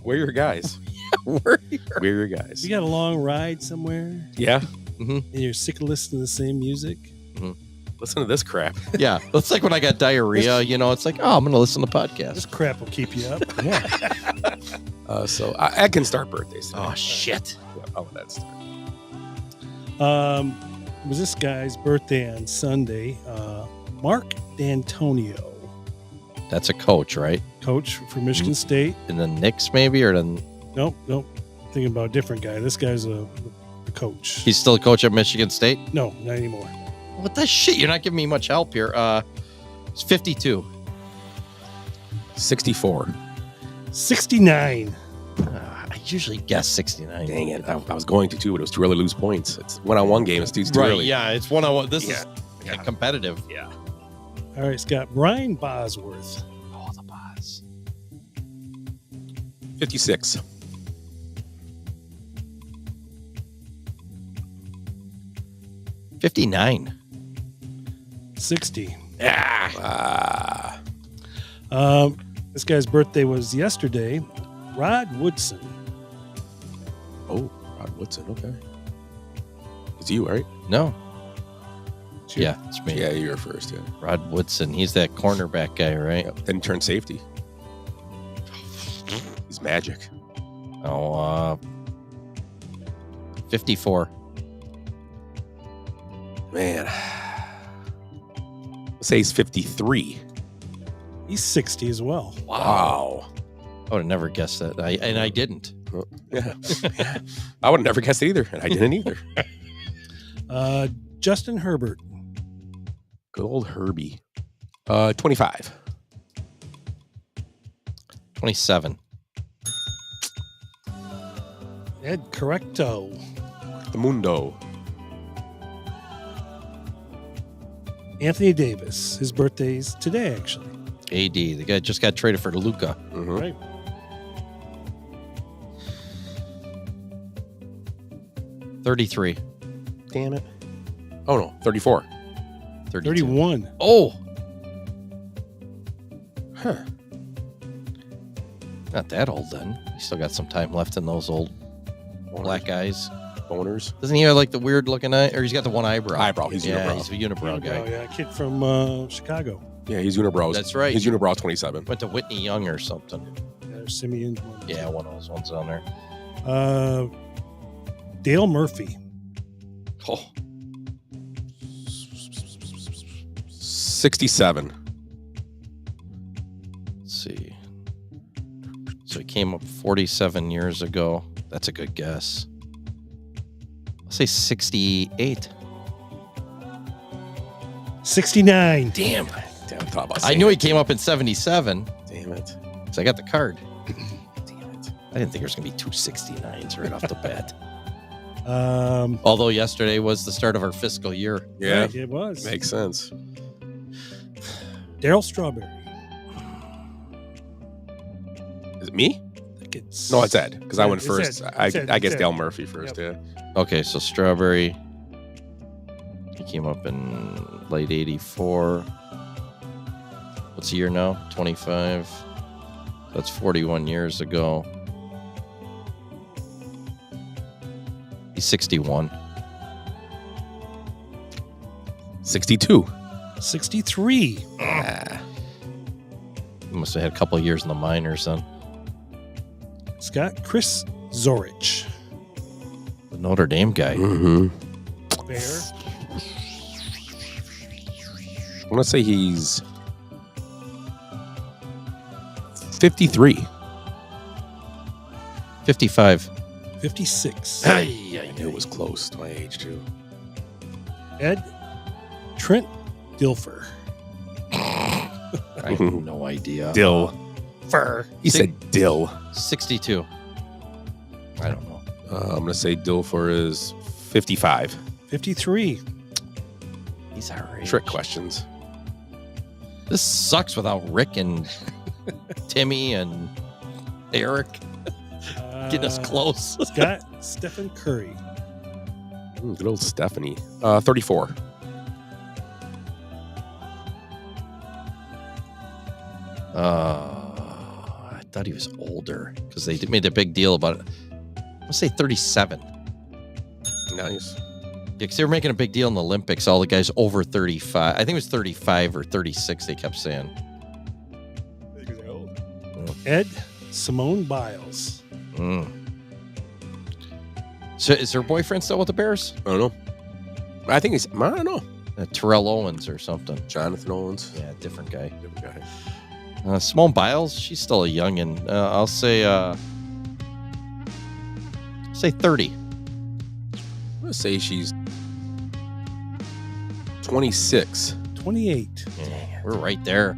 your guys. We're your guys. You got a long ride somewhere? Yeah. Mm-hmm. And you're sick of listening to the same music? Mm-hmm. Listen to this crap. Yeah. It's like when I got diarrhea, it's like, oh, I'm going to listen to podcasts. This crap will keep you up. Yeah. So I can start birthdays today. Oh, shit. Yeah, I'll let that start. It was this guy's birthday on Sunday. Mark D'Antonio. That's a coach, right? Coach for Michigan State. And the Knicks, maybe? Or the... Nope. Thinking about a different guy. This guy's a coach. He's still a coach at Michigan State? No, not anymore. What the shit? You're not giving me much help here. It's 52. 64. 69. I usually guess 69. Dang it. I was going to, too, but it was too early to lose points. It's one-on-one game. It's too early. Yeah, it's one-on-one. This is competitive. Yeah. All right, Scott. Brian Bosworth. Oh, the Bos. 56. 59. 60. Yeah. This guy's birthday was yesterday. Rod Woodson. Oh, Rod Woodson. Okay. It's you, right? No. Yeah, it's me. Yeah, you're first. Yeah. Rod Woodson. He's that cornerback guy, right? Yep. Then turn safety. He's magic. Oh, 54. Man. Let's say he's 53. He's 60 as well. Wow. I would have never guessed that. I didn't. Well, yeah. I would have never guessed it either, and I didn't either. Justin Herbert. Good old Herbie. 25. 27. Ed Correcto. The Mundo. Anthony Davis. His birthday's today, actually. AD. The guy just got traded for Luka. Mm-hmm. Right. $33. Damn it. Oh, no. 34. 31. Oh. Huh. Not that old then. He's still got some time left in those old black eyes. Boners. Doesn't he have like the weird looking eye? Or he's got the one eyebrow. He's yeah, unibrow. he's a unibrow guy. Yeah, kid from Chicago. Yeah, he's unibrow. That's right. He's unibrow 27. Went to Whitney Young or something. Simeon. Yeah, one of those ones on there. Dale Murphy. Oh. 67. Let's see. So he came up 47 years ago. That's a good guess. I'll say 68. 69. Damn. I thought about I knew he came up in 77. Damn it. Because I got the card. Damn it. I didn't think there was going to be two 69s right off the bat. Although yesterday was the start of our fiscal year. Yeah. Right, it was. Makes sense. Daryl Strawberry. Is it me? It's, no, it's Ed. Because I went it's first. Ed. I guess Ed. Dale Murphy first, yeah. Okay, so Strawberry. He came up in late 84. What's the year now? 25. That's 41 years ago. He's 61. 62. 63. Yeah. He must have had a couple of years in the minors then. Scott Chris Zorich. The Notre Dame guy. Mm-hmm. Bear. I want to say he's 53. 55. 56. I knew it was close to my age, too. Ed, Trent Dilfer. I have no idea. Dill. Fur. He said dill. 62. I don't know. I'm going to say Dilfer is 55. 53. He's our age. Trick questions. This sucks without Rick and Timmy and Eric getting us close. Scott Stephen Curry. Good old Stephanie. 34. I thought he was older because they made a big deal about it. I'm going to say 37. Nice. Yeah, because they were making a big deal in the Olympics. All the guys over 35. I think it was 35 or 36, they kept saying. Ed Simone Biles. So is her boyfriend still with the Bears? I don't know. I think he's, I don't know. Terrell Owens or something. Jonathan Owens. Yeah, different guy. Different guy. Simone Biles, she's still a youngin'. I'll say 30. I'm going to say she's 26. 28. Yeah, we're right there.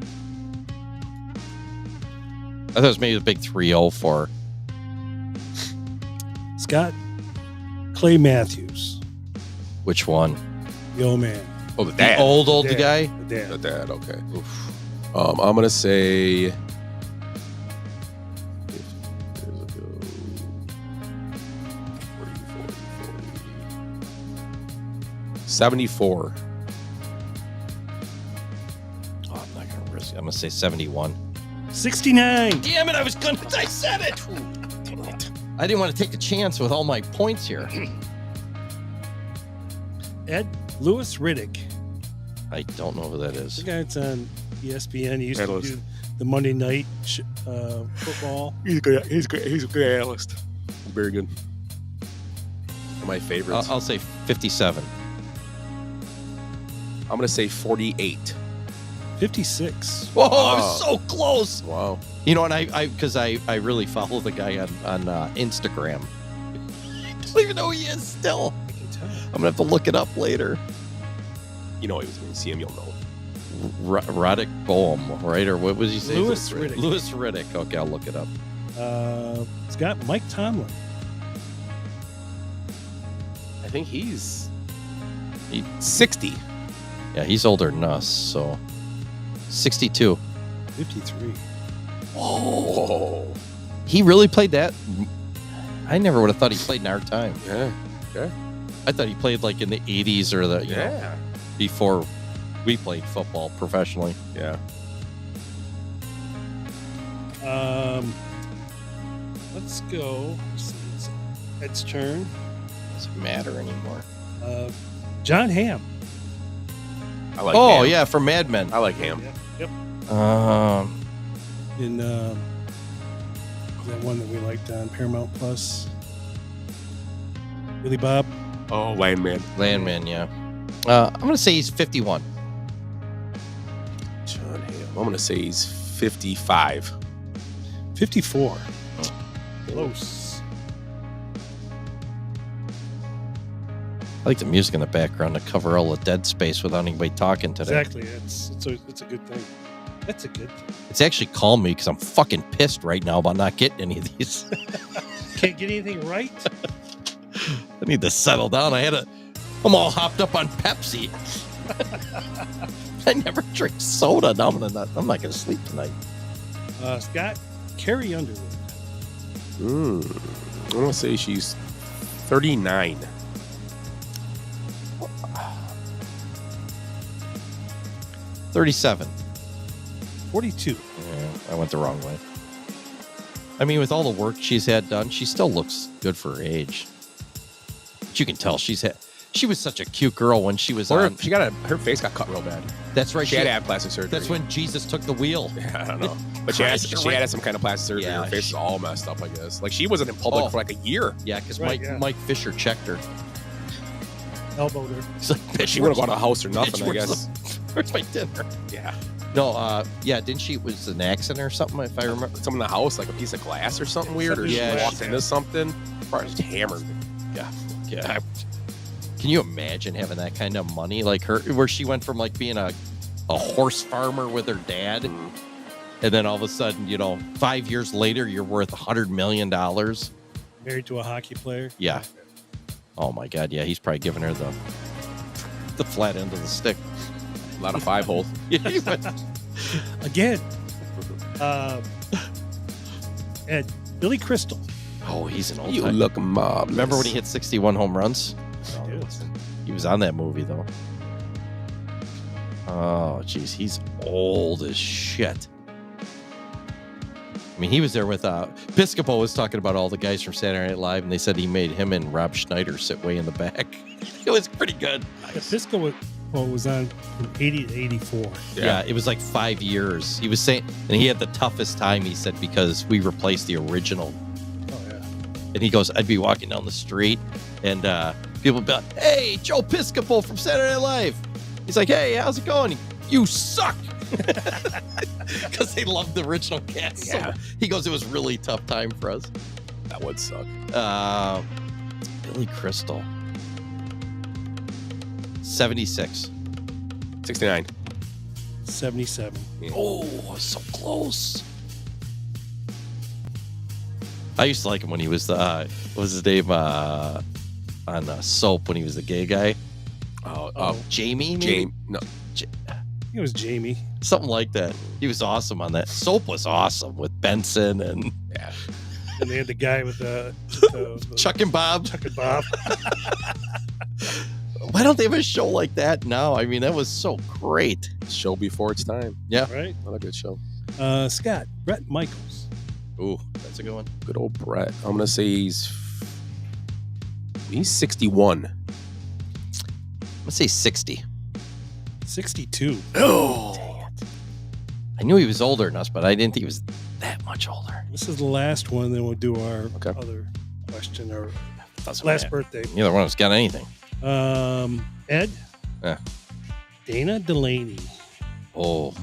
I thought it was maybe a big 3-0 for Scott Clay Matthews. which one? The old man. Oh, the dad. The old The guy? dad. The dad. The dad, okay. I'm going to say 74. Oh, I'm not going to risk it. I'm going to say 71. 69. Damn it, I was going to. I said it. Dang it. I didn't want to take a chance with all my points here. Ed Lewis Riddick. I don't know who that is. The guy that's on ESPN. He used to do the Monday night football. He's good. He's a good analyst. Very good. One of my favorites. I'll say 57. I'm going to say 48. 56. Whoa, I was so close. Wow. You know, and I really follow the guy on Instagram. I don't even know who he is still. I can tell. I'm going to have to look it up later. You know, when you see him, you'll know. Roddick Boehm, right? Or what was he saying? Lewis Riddick. Lewis Riddick. Okay, I'll look it up. It's got Mike Tomlin. I think he's 60. Yeah, he's older than us, so 62. 53. Whoa. He really played that? I never would have thought he played in our time. Yeah. Okay. I thought he played like in the 80s or the, you know, before we played football professionally. Yeah. Let's go. It's Ed's turn. Doesn't matter anymore. John Hamm. I like Ham. Ham. From Mad Men. I like Ham. Yep. In that one that we liked on Paramount Plus. Billy Bob. Oh, Landman. Landman, yeah. I'm going to say he's 51. John Hamm. I'm going to say he's 55. 54. Close. I like the music in the background to cover all the dead space without anybody talking today. Exactly. It's a good thing. That's a good thing. It's actually calmed me because I'm fucking pissed right now about not getting any of these. Can't get anything right? I need to settle down. I'm all hopped up on Pepsi. I never drink soda. Now I'm not going to sleep tonight. Scott, Carrie Underwood. I'm going to say she's 39. 37. 42. Yeah, I went the wrong way. I mean, with all the work she's had done, she still looks good for her age. But you can tell she was such a cute girl when she was on. Her face got cut real bad. That's right. She had to have plastic surgery. That's when Jesus took the wheel. Yeah, I don't know. But she had some kind of plastic surgery. Yeah, her face is all messed up, I guess. Like, she wasn't in public for like a year. Yeah, because Right, Mike Fisher checked her. Elbowed her. He's like, bitch, She would have bought a house or nothing, I guess. Where's my dinner? Yeah. No, yeah, didn't she? Was it an accident or something? If I remember, something in the house, like a piece of glass or something weird, or Yeah, she walked into something. Probably just hammered. yeah. Can you imagine having that kind of money, like her, where she went from like being a horse farmer with her dad, and then all of a sudden, 5 years later, you're worth $100 million. Married to a hockey player. Yeah. Oh my God. Yeah, he's probably giving her the flat end of the stick. A lot of 5-hole. Again. Ed, Billy Crystal. Oh, he's an old You time. look marvelous. Remember when he hit 61 home runs? He was on that movie, though. Oh, geez. He's old as shit. I mean, he was there with Piscopo was talking about all the guys from Saturday Night Live, and they said he made him and Rob Schneider sit way in the back. It was pretty good. Piscopo was on from 80 to 84. Yeah, it was like 5 years. He was saying, and he had the toughest time, he said, because we replaced the original. Oh, yeah. And he goes, I'd be walking down the street, and people would be like, hey, Joe Piscopo from Saturday Night Live. He's like, hey, how's it going? You suck. Because they loved the original cast. Yeah. So he goes, it was a really tough time for us. That would suck. Billy Crystal. 76. 69. 77. Yeah. Oh, so close. I used to like him when he was what was his name on Soap when he was the gay guy. Jamie? Jamie. No. It was Jamie. Something like that. He was awesome on that. Soap was awesome with Benson and And they had the guy with the Chuck and Bob. Chuck and Bob. Why don't they have a show like that now? I mean, that was so great. Show before its time. Yeah. Right? What a good show. Scott, Brett Michaels. Ooh, that's a good one. Good old Brett. I'm going to say he's 61. I'm going to say 60. 62. Oh. Dang it. I knew he was older than us, but I didn't think he was that much older. This is the last one, then we'll do our other question or last birthday. Neither one of us got anything. Ed? Yeah. Dana Delaney. Oh.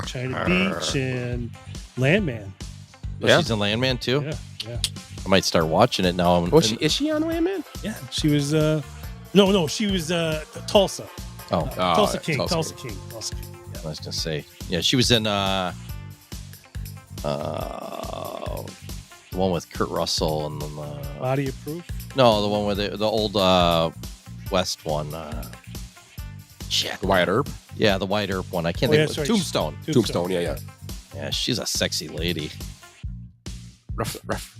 China Beach and Landman. Oh, she's in Landman too? Yeah. I might start watching it now. Is she on Landman? Yeah. She was no, she was Tulsa. Oh. Tulsa King. Yeah. Yeah. I was gonna say. Yeah, she was in the one with Kurt Russell and then Body of Proof? No, the one with the old West one. Shit. The Wyatt Earp? Yeah, the Wyatt Earp one. I can't think of it. right. Tombstone. Tombstone, yeah. Yeah, she's a sexy lady. Rough.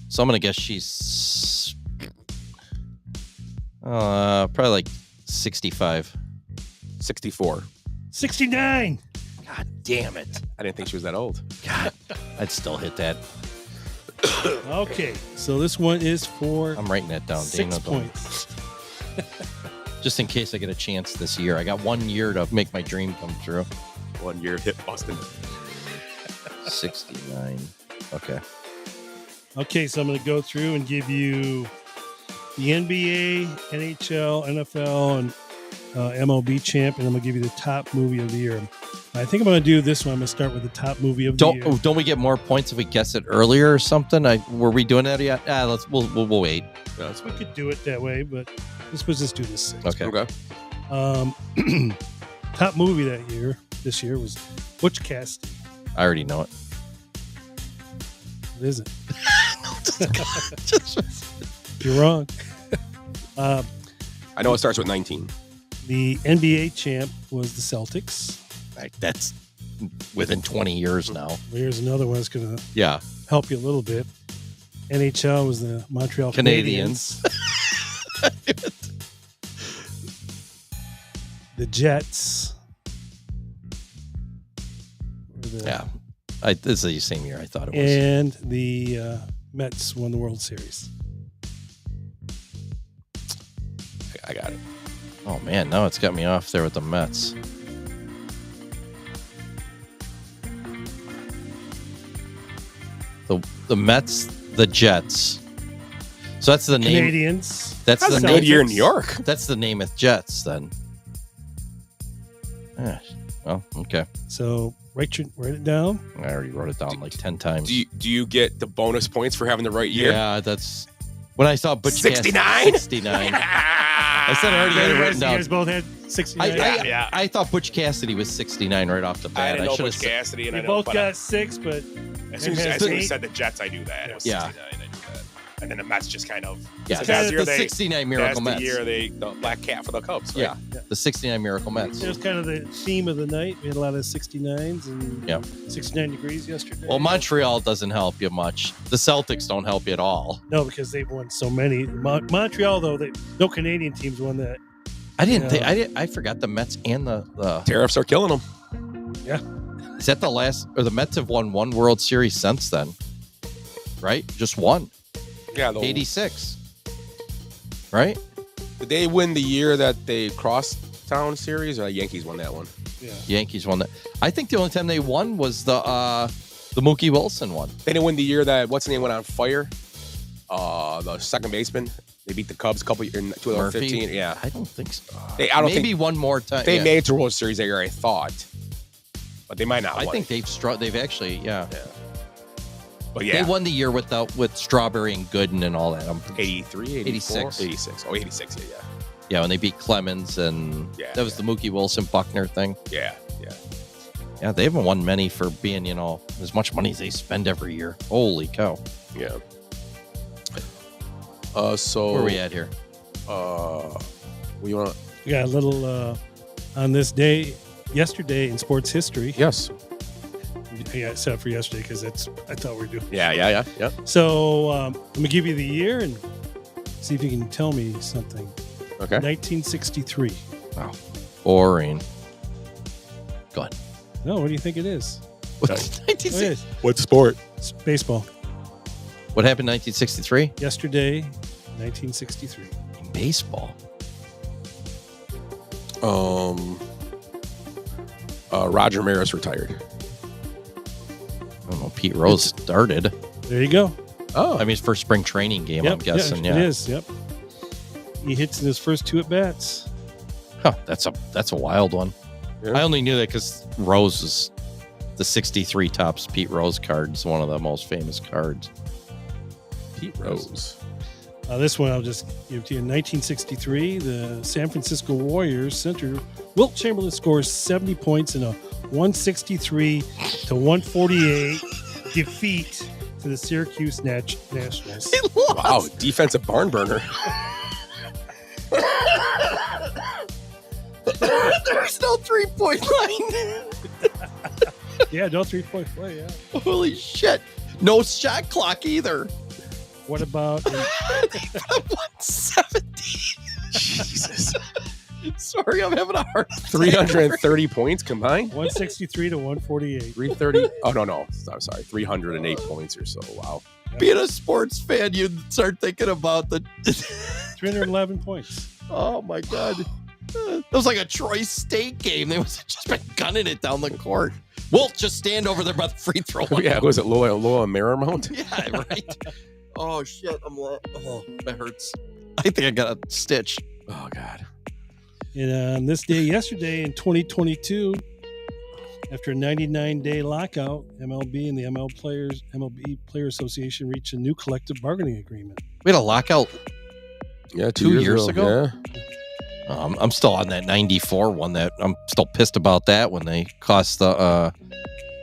So I'm gonna guess she's probably like 65. 64. 69. God damn it. I didn't think she was that old. God, I'd still hit that. Okay, so this one is for I'm writing that down. 6 Dana, points. just in case I get a chance this year. I got 1 year to make my dream come true. 1 year hit Boston. 69. Okay. Okay, so I'm going to go through and give you the NBA, NHL, NFL, and MLB champ, and I'm going to give you the top movie of the year. I think I'm going to do this one. I'm going to start with the top movie of the year. Don't we get more points if we guess it earlier or something? Were we doing that yet? We'll wait. So we could do it that way, but let's just do this. Okay. Top movie this year was Butch Cassidy. I already know it. What is it? You're wrong. I know it starts with 19. The NBA champ was the Celtics. Right, that's within 20 years now. Well, here's another one that's going to help you a little bit. NHL was the Montreal Canadiens. The Jets. This is the same year I thought it was. And the Mets won the World Series. I got it. Oh, man, now it's got me off there with the Mets. The Mets, the Jets. So that's the name. Canadians. That's the a good year in New York. That's the Namath Jets then. Yeah. Well, okay. So Write it down. I already wrote it down like 10 times. Do you get the bonus points for having the right year? Yeah, that's when I saw Butch 69? 69. I said I already had it written down. You guys both had 69. I thought Butch Cassidy was 69 right off the bat. I didn't know should have Butch Cassidy, and We I know both but got 6, but as soon as Ed has you 8. said the Jets, I knew that. It was 69. I knew that. And then the Mets just kind of Yeah, so that's year the 69 Miracle that's Mets. the year the black cat for the Cubs. Right? Yeah, the 69 Miracle Mets. It was kind of the theme of the night. We had a lot of 69s and 69 degrees yesterday. Well, Montreal doesn't help you much. The Celtics don't help you at all. No, because they've won so many. Montreal, though, no Canadian teams won that. I didn't think I forgot the Mets and the tariffs are killing them. Yeah. Is that the last, or the Mets have won one World Series since then? Right? Just one. Yeah, 86. Right? Did they win the year that they Crosstown series, or the Yankees won that one? Yeah. Yankees won that. I think the only time they won was the Mookie Wilson one. They didn't win the year that what's the name went on fire. The second baseman. They beat the Cubs a couple years in 2015. Murphy? Yeah, I don't think so. Maybe one more time. They made it to World Series that year, I thought, but they might not. I won think it. they've actually, yeah. But yeah, They won the year with Strawberry and Gooden and all that. 83, 86. 86. Oh, 86, yeah. Yeah, when they beat Clemens and that was the Mookie Wilson Buckner thing. Yeah. Yeah, they haven't won many for being, as much money as they spend every year. Holy cow. Yeah. So where are we at here? We want We got a little on this day, yesterday in sports history. Yes. Yeah, except for yesterday because I thought we were doing. Yeah. So I'm gonna give you the year and see if you can tell me something. Okay. 1963. Wow. Boring. Go ahead. No, what do you think it is? What's 1960? What sport? It's baseball. What happened in 1963? Yesterday, 1963. Baseball. Roger Maris retired. I don't know. Pete Rose started. There you go. Oh, I mean, his first spring training game, I'm guessing. It is. Yep. He hits in his first 2 at bats. Huh, that's a wild one. Yeah. I only knew that because Rose is the 63 tops Pete Rose card. It's one of the most famous cards. Pete Rose. This one I'll just give to you. In 1963, the San Francisco Warriors center Wilt Chamberlain scores 70 points in a 163 to 148 defeat to the Syracuse Nationals. Wow, defensive barn burner. There's no 3-point line. Yeah, no 3-point play. Yeah. Holy shit! No shot clock either. What about 170? Jesus. Sorry, I'm having a hard time. 330 points combined? 163 to 148. 330? Oh, no. I'm sorry. 308 points or so. Wow. Being a sports fan, you start thinking about the 311 points. Oh my god. It was like a Troy State game. They was just been gunning it down the court. Wilt just stand over there by the free throw line. Yeah, was it Loa Marymount? Yeah, right. Oh shit! That hurts. I think I got a stitch. Oh god. And on this day yesterday in 2022, after a 99-day lockout, MLB and the MLB Player Association reached a new collective bargaining agreement. We had a lockout. Yeah, 2 years ago. Yeah. I'm still on that 94 one. That I'm still pissed about that when they cost the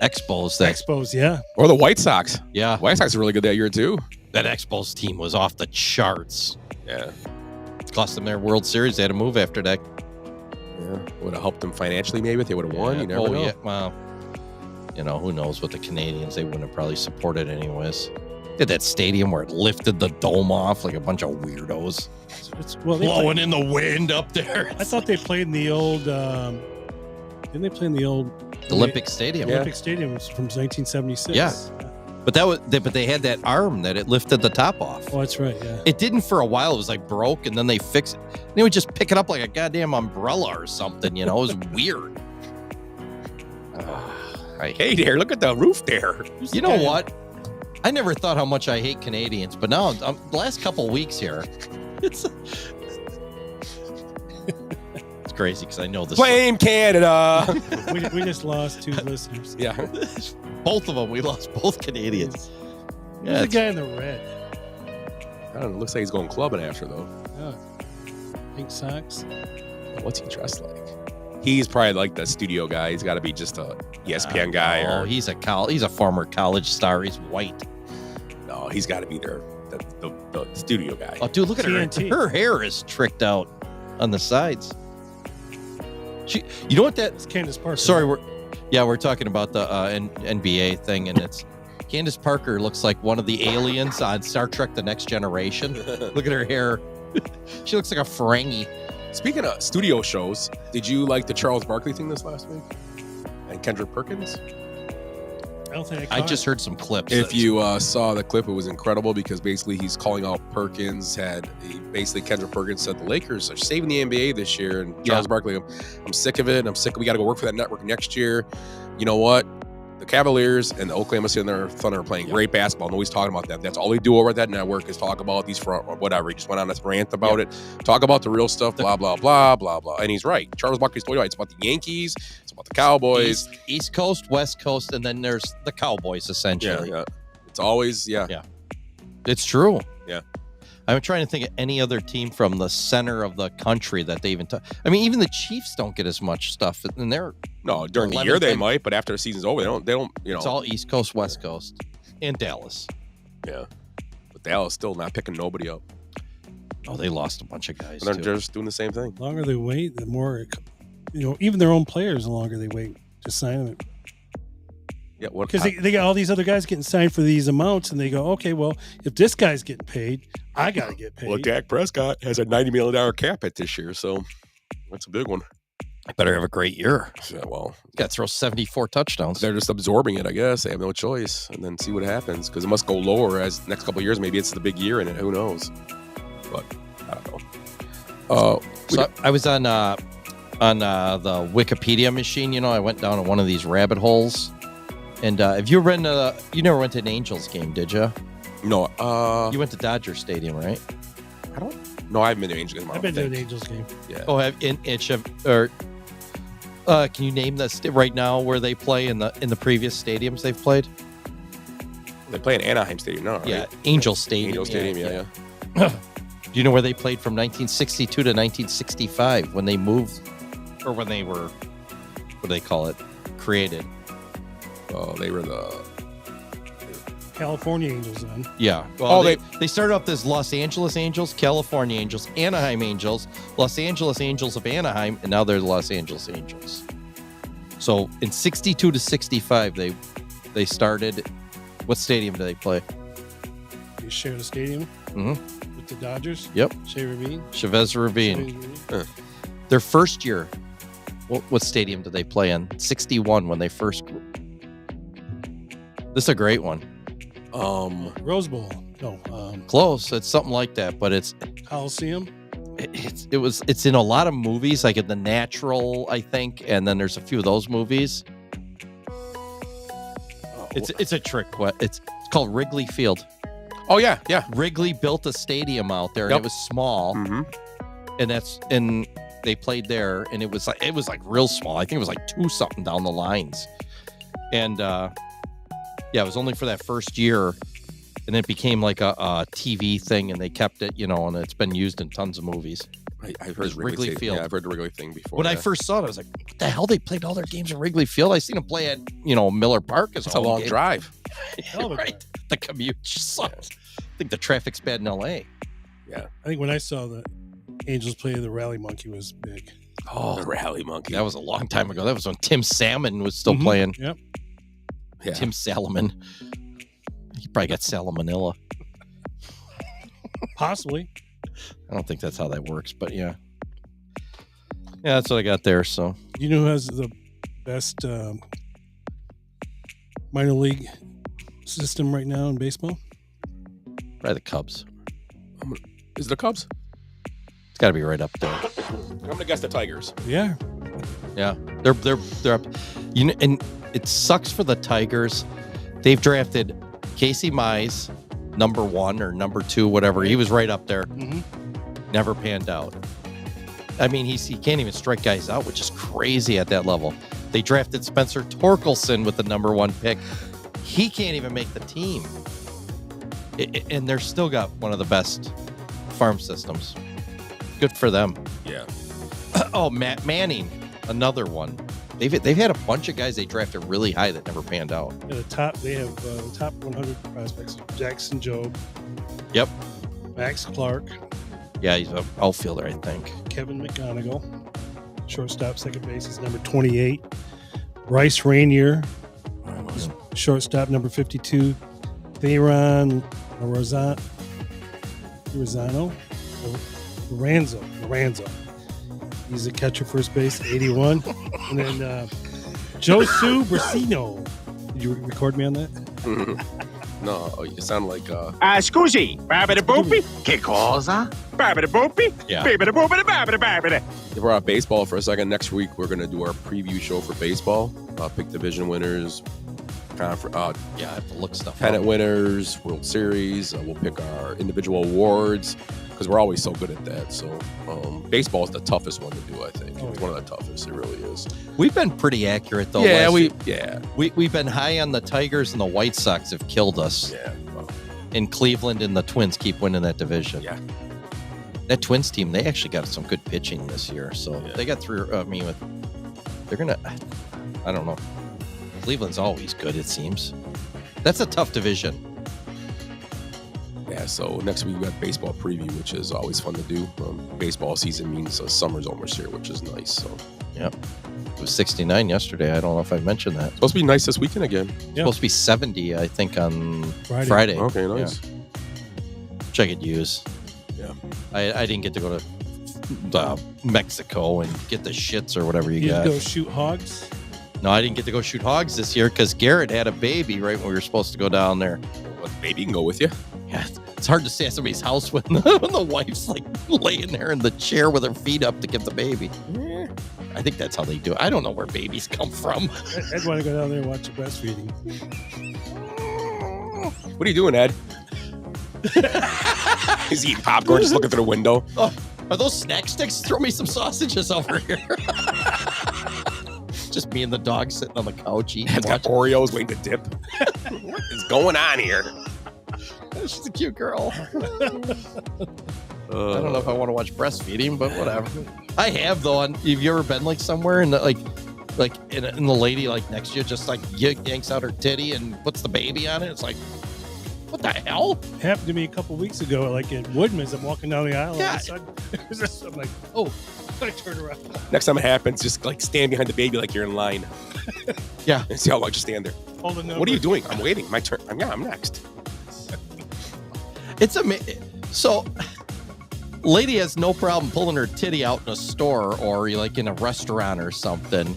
Expos. Expos, yeah. Or the White Sox. Yeah. White Sox were really good that year too. That Expos team was off the charts. Yeah. Cost them their World Series. They had to move after that. Yeah. Would have helped them financially maybe if they would have won. You never know. Yeah. Well, who knows with the Canadians. They wouldn't have probably supported anyways. Did that stadium where it lifted the dome off like a bunch of weirdos. Blowing in the wind up there. I thought they played in the old. Didn't they play in the old Olympic Stadium? Olympic Stadium was from 1976. Yeah, but they had that arm that it lifted the top off. Oh, that's right. Yeah, it didn't for a while. It was like broke, and then they fixed it. They would just pick it up like a goddamn umbrella or something. It was weird. Hey there, look at the roof there. You know what? I never thought how much I hate Canadians, but now the last couple weeks here, it's crazy because I know this. Blame Canada. we just lost 2 listeners. Yeah. Both of them. We lost both Canadians. Who's the guy in the red? I don't know. Looks like he's going clubbing after, though. Oh, pink socks. What's he dressed like? He's probably like the studio guy. He's got to be just a ESPN guy. Oh, Or he's a former college star. He's white. no, he's got to be there. The studio guy. Oh, dude, look at TNT. her. Her hair is tricked out on the sides. You know what that? It's Candace Parker. Sorry, we're talking about the NBA thing, and it's Candace Parker looks like one of the aliens on Star Trek: The Next Generation. Look at her hair. She looks like a Ferengi. Speaking of studio shows, did you like the Charles Barkley thing this last week? And Kendrick Perkins? I don't think I just heard some clips. If you saw the clip, it was incredible because basically he's calling out Perkins. Basically Kendrick Perkins said the Lakers are saving the NBA this year, and Charles Barkley, I'm sick of it. We got to go work for that network next year. You know what? The Cavaliers and the Oklahoma City Thunder are playing great basketball. Nobody's talking about that. That's all they do over at that network is talk about these front or whatever. He just went on this rant about it. Talk about the real stuff, blah, blah, blah, blah, blah. And he's right. Charles Barkley's totally right. It's about the Yankees. It's about the Cowboys. East Coast, West Coast, and then there's the Cowboys, essentially. Yeah. It's always, Yeah. It's true. Yeah. I'm trying to think of any other team from the center of the country that they even I mean, even the Chiefs don't get as much stuff in there. No, during the year they might, but after the season's over, they don't, It's all East Coast, West Coast, and Dallas. Yeah. But Dallas still not picking nobody up. Oh, they lost a bunch of guys, And they're just doing the same thing. The longer they wait, the more, even their own players, the longer they wait to sign them. Yeah, because they got all these other guys getting signed for these amounts, and they go, okay, well, if this guy's getting paid, I got to get paid. Well, Dak Prescott has a $90 million cap hit this year, so that's a big one. I better have a great year. Yeah, well, got to throw 74 touchdowns. They're just absorbing it, I guess. They have no choice, and then see what happens because it must go lower as next couple of years. Maybe it's the big year in it. Who knows? But I don't know. So I was on the Wikipedia machine. I went down to one of these rabbit holes. And have you been you never went to an Angels game, did you? No. You went to Dodger Stadium, right? I don't. No, I've been to Angels game. I've been to an Angels game. Yeah. Oh, can you name the right now where they play in the previous stadiums they've played? They play in Anaheim Stadium now, right? Yeah, Angel Stadium. Angel Stadium, yeah. Do you know where they played from 1962 to 1965 when they moved, or when they were, what do they call it, created? They were the California Angels then. Yeah. Well, they started off as Los Angeles Angels, California Angels, Anaheim Angels, Los Angeles Angels of Anaheim, and now they're the Los Angeles Angels. So in 62 to 65, they started. What stadium do they play? They share the stadium with the Dodgers. Yep. Chavez Ravine. Their first year, what stadium did they play in? 61 when they first. This is a great one. Rose Bowl. No. Close. It's something like that, but it's Coliseum. It's in a lot of movies, like in The Natural, I think, and then there's a few of those movies. It's a trick. It's called Wrigley Field. Oh yeah. Wrigley built a stadium out there, and it was small, and they played there, and it was like real small. I think it was like 2 something down the lines, and it was only for that first year, and it became like a TV thing, and they kept it, and it's been used in tons of movies. I've heard Wrigley Field. Yeah, I've heard the Wrigley thing before. When I first saw it, I was like, what the hell? They played all their games at Wrigley Field? I seen them play at, Miller Park. It's a long drive. Right. The commute sucks. I think the traffic's bad in L.A. Yeah. I think when I saw the Angels play, the Rally Monkey was big. Oh, the Rally Monkey. That was a long time ago. That was when Tim Salmon was still playing. Yep. Yeah. Tim Salmon. He probably got salmonella. Possibly. I don't think that's how that works, but yeah. Yeah, that's what I got there. So, you know who has the best minor league system right now in baseball? Probably the Cubs. Is it the Cubs? It's got to be right up there. I'm gonna guess the Tigers. Yeah. Yeah, they're up. And it sucks for the Tigers. They've drafted Casey Mize, number 1 or number 2, whatever. He was right up there. Mm-hmm. Never panned out. I mean, he can't even strike guys out, which is crazy at that level. They drafted Spencer Torkelson with the #1 pick. He can't even make the team. And they're still got one of the best farm systems. Good for them. Yeah. Oh, Matt Manning, another one. They've had a bunch of guys they drafted really high that never panned out. They have the top 100 prospects. Jackson Jobe. Yep. Max Clark. Yeah, he's an outfielder, I think. Kevin McGonigal. Shortstop, second base is number 28. Bryce Rainier. Shortstop, number 52. Theron Lorenzo. He's a catcher, first base, 81. And then Josu Brasino. Did you record me on that? No, you sound like scusi, babidi boopy? Che cosa? Babidi boopy? Yeah. Babidi boopity babidi babidi. If we're on baseball for a second, next week we're gonna do our preview show for baseball. Pick division winners, I have to look stuff pennant up. winners, World Series. We'll pick our individual awards because we're always so good at that. So baseball is the toughest one to do, I think. It's one of the toughest. It really is. We've been pretty accurate though. Yeah, we've been high on the Tigers, and the White Sox have killed us. Yeah. Well. And Cleveland and the Twins keep winning that division. Yeah. That Twins team, they actually got some good pitching this year. So they got through. They're gonna. I don't know. Cleveland's always good, it seems. That's a tough division. Yeah, so next week we got baseball preview, which is always fun to do. Baseball season means summer's almost here, which is nice. So, yeah, it was 69 yesterday. I don't know if I mentioned that. Supposed to be nice this weekend again. It's supposed to be 70, I think, on Friday. Okay, nice. Yeah. Which I could use. Yeah, I didn't get to go to Mexico and get the shits or whatever you got. Go shoot hogs. No, I didn't get to go shoot hogs this year because Garrett had a baby right when we were supposed to go down there. Well, baby can go with you. Yeah, it's hard to stay at somebody's house when the wife's like laying there in the chair with her feet up to get the baby. I think that's how they do it. I don't know where babies come from. I'd want to go down there and watch the breastfeeding. What are you doing, Ed? He's eating popcorn, just looking through the window. Oh, are those snack sticks? Throw me some sausages over here. Just me and the dog sitting on the couch eating. I've got Oreos waiting to dip. What is going on here? She's a cute girl. I don't know if I want to watch breastfeeding, but whatever. I have though. Have you ever been like somewhere and and the lady like next to you just like yanks out her titty and puts the baby on it? It's like, what the hell? Happened to me a couple weeks ago, like in Woodman's. I'm walking down the aisle. Yeah. All of a sudden, I'm like, oh, I turn around. Next time it happens, just like stand behind the baby like you're in line. Yeah. And see how long you stand there. Hold the number. What are you doing? I'm waiting. My turn. I'm next. It's amazing. So, lady has no problem pulling her titty out in a store or like in a restaurant or something.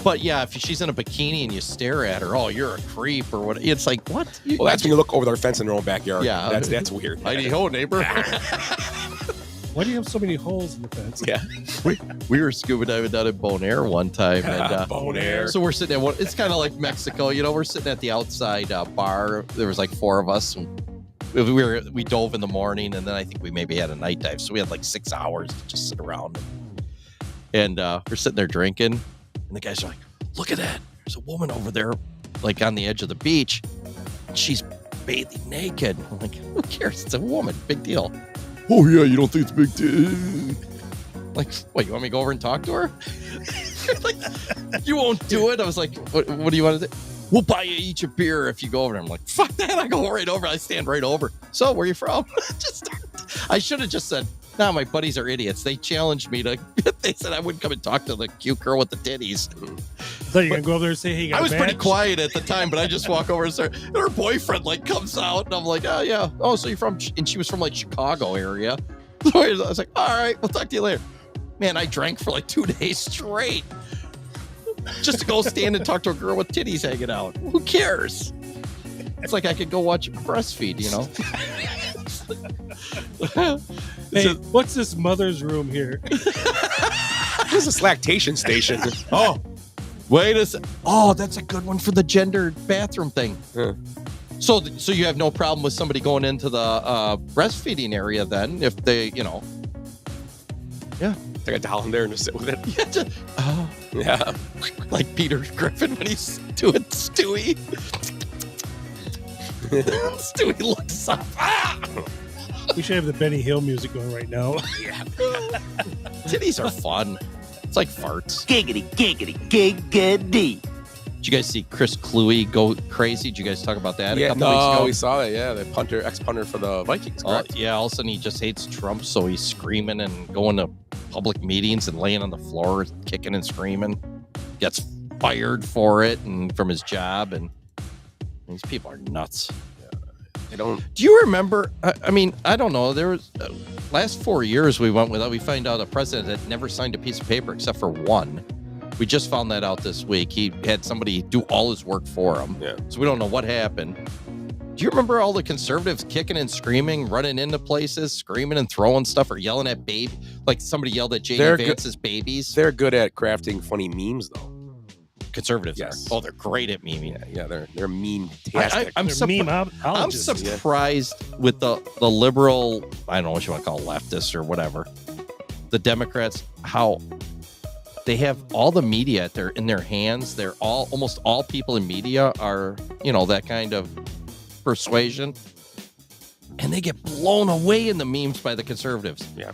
But yeah, if she's in a bikini and you stare at her, oh, you're a creep or what? It's like, what? Well, that's when you look over their fence in their own backyard. Yeah. That's weird. Heidi ho, neighbor. Why do you have so many holes in the fence? Yeah. We were scuba diving down at Bonaire one time. And, Bonaire. So we're sitting at it's kind of like Mexico, we're sitting at the outside bar. There was like 4 of us. And we dove in the morning, and then I think we maybe had a night dive. So we had like 6 hours to just sit around. And we're sitting there drinking. And the guys are like, look at that. There's a woman over there, like on the edge of the beach. She's bathing naked. I'm like, who cares? It's a woman. Big deal. Oh, yeah, you don't think it's a big deal? Like, what, you want me to go over and talk to her? Like, you won't do it? I was like, what do you want to do? We'll buy you each a beer if you go over. I'm like, fuck that. I go right over. I stand right over. So, where are you from? I should have just said, nah, my buddies are idiots. They challenged me to, they said I wouldn't come and talk to the cute girl with the titties. I thought you were going to go over there and say, hey, you got I was a pretty badge? quiet at the time, but I just walk over and start, and her boyfriend like comes out and I'm like, oh yeah. Oh, so you're from, and she was from like Chicago area. So I was like, all right, we'll talk to you later. Man, I drank for like 2 days straight just to go stand and talk to a girl with titties hanging out. Who cares? It's like I could go watch breastfeed, Hey, what's this mother's room here? This is a lactation station. Oh, wait a second. Oh, that's a good one for the gendered bathroom thing. Yeah. So you have no problem with somebody going into the breastfeeding area then if they, Yeah. Take a doll in there and just sit with it. Yeah. Like Peter Griffin when he's doing Stewie. Stewie looks up. We should have the Benny Hill music going right now. Yeah. Titties are fun. It's like farts. Giggity, giggity, giggity. Did you guys see Chris Kluwe go crazy? Did you guys talk about that a couple weeks ago? We saw that. Yeah, the ex-punter for the Vikings. Correct? Yeah, all of a sudden he just hates Trump, so he's screaming and going to public meetings and laying on the floor, kicking and screaming. Gets fired for it and from his job, and these people are nuts. They don't. Do you remember? I mean, I don't know. There was last 4 years we went without. We find out a president had never signed a piece of paper except for one. We just found that out this week. He had somebody do all his work for him. Yeah. So we don't know what happened. Do you remember all the conservatives kicking and screaming, running into places, screaming and throwing stuff, or yelling at babe? Like somebody yelled at J.D. Vance's babies. They're good at crafting funny memes, though. Conservatives Yes. are. Oh, they're great at memeing. Yeah, they're meme-tastic. I'm memeologists. surprised with the liberal, I don't know what you want to call leftists or whatever, the Democrats, how they have all the media in their hands. They're almost all people in media are, that kind of persuasion, and they get blown away in the memes by the conservatives. Yeah.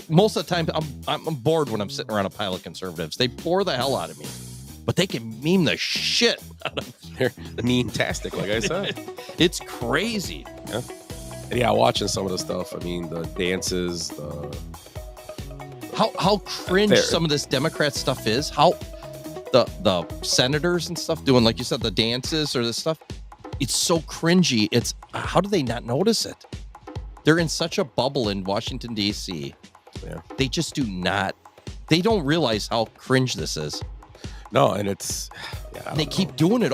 Most of the time, I'm bored when I'm sitting around a pile of conservatives. They bore the hell out of me, but they can meme the shit out of. They're meme-tastic, like I said. It's crazy. Yeah. And yeah, watching some of the stuff. I mean, the dances, how cringe some of this Democrat stuff is. How the senators and stuff doing, like you said, the dances or this stuff. It's so cringy. It's how do they not notice it? They're in such a bubble in Washington, D.C. Yeah. They just do not. They don't realize how cringe this is. No, and it's. Yeah, they keep doing it.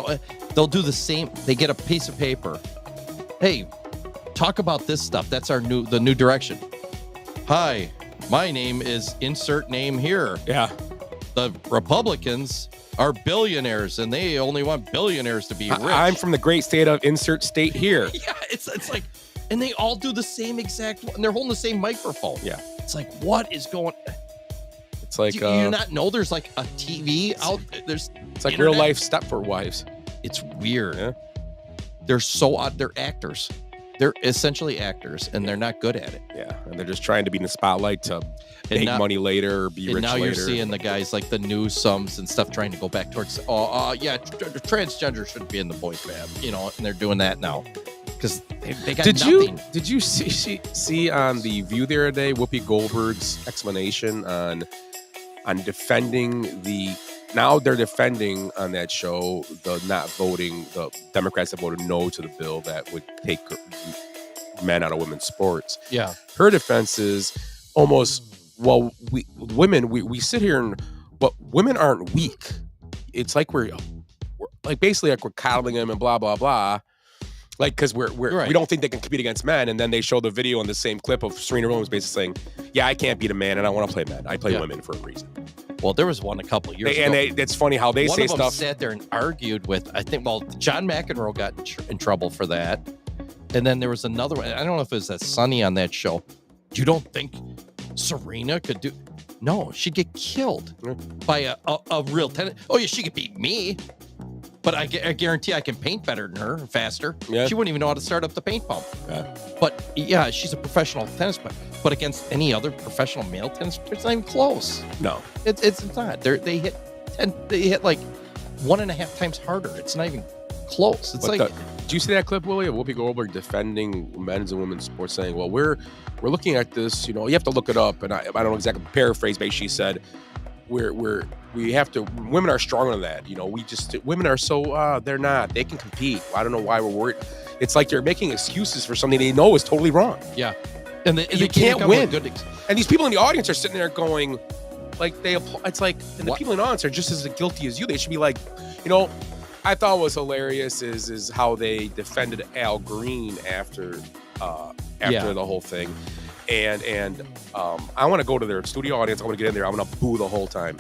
They'll do the same. They get a piece of paper. Hey, talk about this stuff. That's the new direction. Hi, my name is insert name here. Yeah. The Republicans are billionaires, and they only want billionaires to be rich. I'm from the great state of insert state here. Yeah, it's like, and they all do the same exact one. And they're holding the same microphone. Yeah. It's like, what is going? It's like do you not know there's like a TV out there's it's like internet? real life Stepford Wives. It's weird. Yeah. They're so odd. They're actors. They're essentially actors, and they're not good at it. Yeah, and they're just trying to be in the spotlight to make money later or be rich now later. You're seeing the guys like the Newsomes and stuff trying to go back towards, transgender shouldn't be in the boys' band, and they're doing that now because they got nothing. Did you see on the View the other day Whoopi Goldberg's explanation on defending now they're defending on that show the not voting, the Democrats that voted no to the bill that would take men out of women's sports. Yeah. Her defense is almost, well, we sit here but women aren't weak. It's like we're like basically like we're coddling them and blah, blah, blah. Like, because we don't think they can compete against men. And then they show the video in the same clip of Serena Williams basically saying, yeah, I can't beat a man and I want to play men. I play women for a reason. Well, there was one a couple years ago. And it's funny how they say stuff. One of them sat there and argued with, I think, John McEnroe got in trouble for that. And then there was another one. I don't know if it was Sonny on that show. You don't think Serena could do? No, she'd get killed by a real tennis. Oh, yeah, she could beat me. But I guarantee I can paint better than her, faster. Yeah. She wouldn't even know how to start up the paint pump. Yeah. But yeah, she's a professional tennis player. But against any other professional male tennis player, it's not even close. No, it's not. They hit like 1.5 times harder. It's not even close. It's like. Do you see that clip, Willie, of Whoopi Goldberg defending men's and women's sports, saying, "Well, we're looking at this. You have to look it up." And I don't know exactly paraphrase, but she said, we have to. Women are stronger than that. Women are so they're not. They can compete. I don't know why we're worried. It's like they're making excuses for something they know is totally wrong. Yeah, and they can't win. And these people in the audience are sitting there going, like it's like, and the people in the audience are just as guilty as you. They should be like, I thought was hilarious is how they defended Al Green after the whole thing. And I want to go to their studio audience. I want to get in there. I'm going to boo the whole time.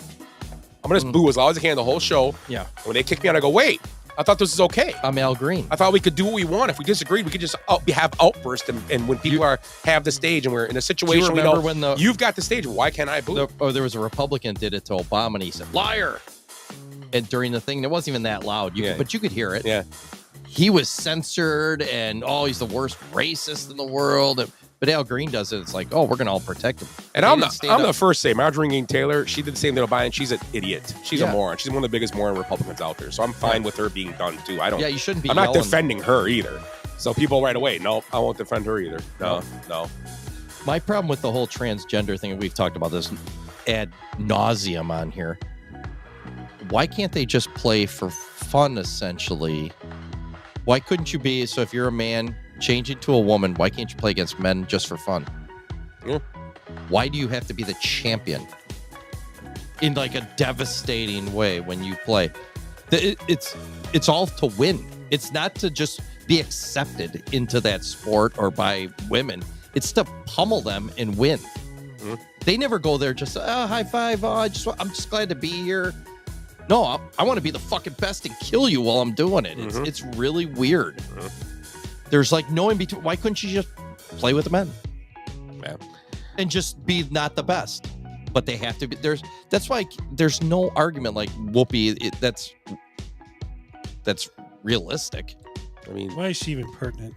I'm going to just boo as loud as I can the whole show. Yeah. When they kick me out, I go, wait, I thought this was okay. I'm Al Green. I thought we could do what we want. If we disagreed, we could just have outbursts. And when people have the stage and we're in a situation, we know when you've got the stage. Why can't I boo? There was a Republican did it to Obama, and he said, liar. And during the thing, it wasn't even that loud, but you could hear it. Yeah. He was censored, and he's the worst racist in the world. But Al Green does it. It's like, we're going to all protect him. And I'm the first to say, Marjorie Taylor, she did the same thing to Biden. She's an idiot. She's a moron. She's one of the biggest moron Republicans out there. So I'm fine with her being done, too. I don't. Yeah, you shouldn't be I'm not defending her either. So people right away, no, I won't defend her either. No. My problem with the whole transgender thing, and we've talked about this ad nauseum on here, why can't they just play for fun, essentially? Why couldn't you be, so if you're a man, change it to a woman, why can't you play against men just for fun? Yeah. Why do you have to be the champion in like a devastating way when you play? It's all to win. It's not to just be accepted into that sport or by women. It's to pummel them and win. Mm-hmm. They never go there just high five. I'm just glad to be here. No, I want to be the fucking best and kill you while I'm doing it. Mm-hmm. It's really weird. Mm-hmm. There's like no in between. Why couldn't you just play with the men? Yeah. And just be not the best? But they have to be. That's why there's no argument like Whoopi. That's realistic. I mean, why is she even pertinent?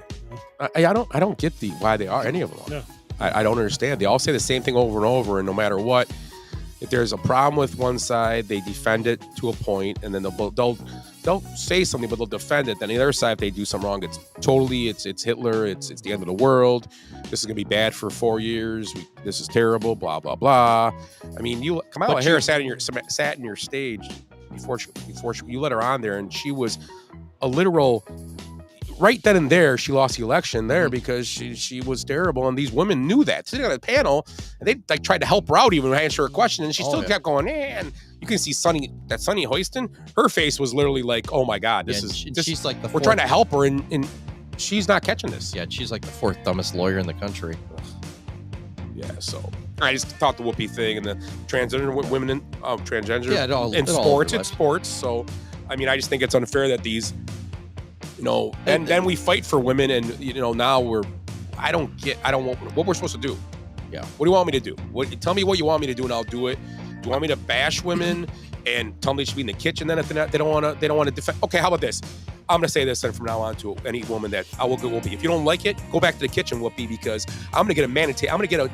I don't get why they are any of them. No. I don't understand. They all say the same thing over and over, and no matter what, if there's a problem with one side, they defend it to a point, and then they'll say something, but they'll defend it. Then the other side, if they do something wrong, it's Hitler, it's the end of the world. This is gonna be bad for 4 years. This is terrible. Blah blah blah. I mean, Kamala Harris sat in your stage before you let her on there, and she was a literal. Right then and there, she lost the election there because she was terrible, and these women knew that. Sitting on the panel, and they tried to help her out even when I answered her question, and she still kept going. And you can see Sunny Hoyston. Her face was literally like, "Oh my God, she's like we're trying to help her, and she's not catching this." Yeah, she's like the fourth dumbest lawyer in the country. Yeah, so I just thought the Whoopi thing and the transgender women in transgender in sports. It's sports, so I mean, I just think it's unfair that these. And then we fight for women, and now I don't want what we're supposed to do. Yeah. What do you want me to do? Tell me what you want me to do, and I'll do it. Do you want me to bash women and tell them they should be in the kitchen? Then if they don't want to defend. Okay, how about this? I'm gonna say this then from now on to any woman that I will go Whoopi. If you don't like it, go back to the kitchen, Whoopi, because I'm gonna get a man to take. I'm gonna get a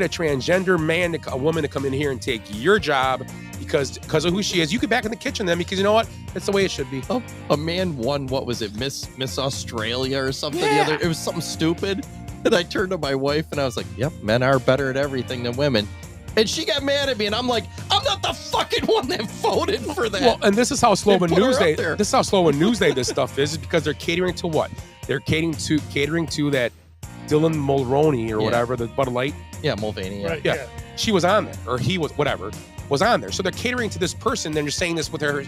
transgender man, a woman to come in here and take your job. Because of who she is, you get back in the kitchen then, because you know what? That's the way it should be. Oh, a man won, what was it, Miss Australia or something? Yeah. It was something stupid. And I turned to my wife and I was like, yep, men are better at everything than women. And she got mad at me, and I'm like, I'm not the fucking one that voted for that. Well, and this is how slow in Newsday. This is how slow in Newsday this stuff is because they're catering to what? They're catering to that Dylan Mulroney or whatever, the Bud Light. Yeah, Mulvaney. Right, yeah. She was on there, or he was, whatever, was on there. So they're catering to this person. Then you're saying this with her.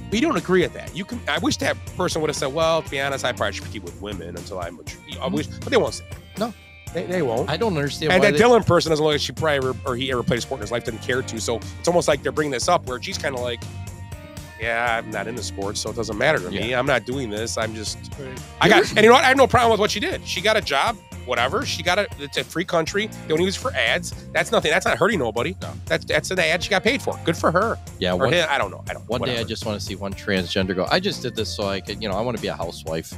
But you don't agree at that. I wish that person would have said, well, to be honest, I probably should keep with women until I'm mature. I wish, but they won't say that. No. They won't. I don't understand and why that Dylan person doesn't look like she probably he ever played a sport in his life, didn't care to. So it's almost like they're bringing this up where she's kind of like, yeah, I'm not into sports, so it doesn't matter to me. I'm not doing this. I'm just, and you know what? I have no problem with what she did. She got a job, whatever. It's a free country. They don't use it for ads. That's nothing. That's not hurting nobody. No. That's an ad she got paid for. Good for her. Yeah. Or him, I don't know. One day I just want to see one transgender go, I just did this so I could, I want to be a housewife.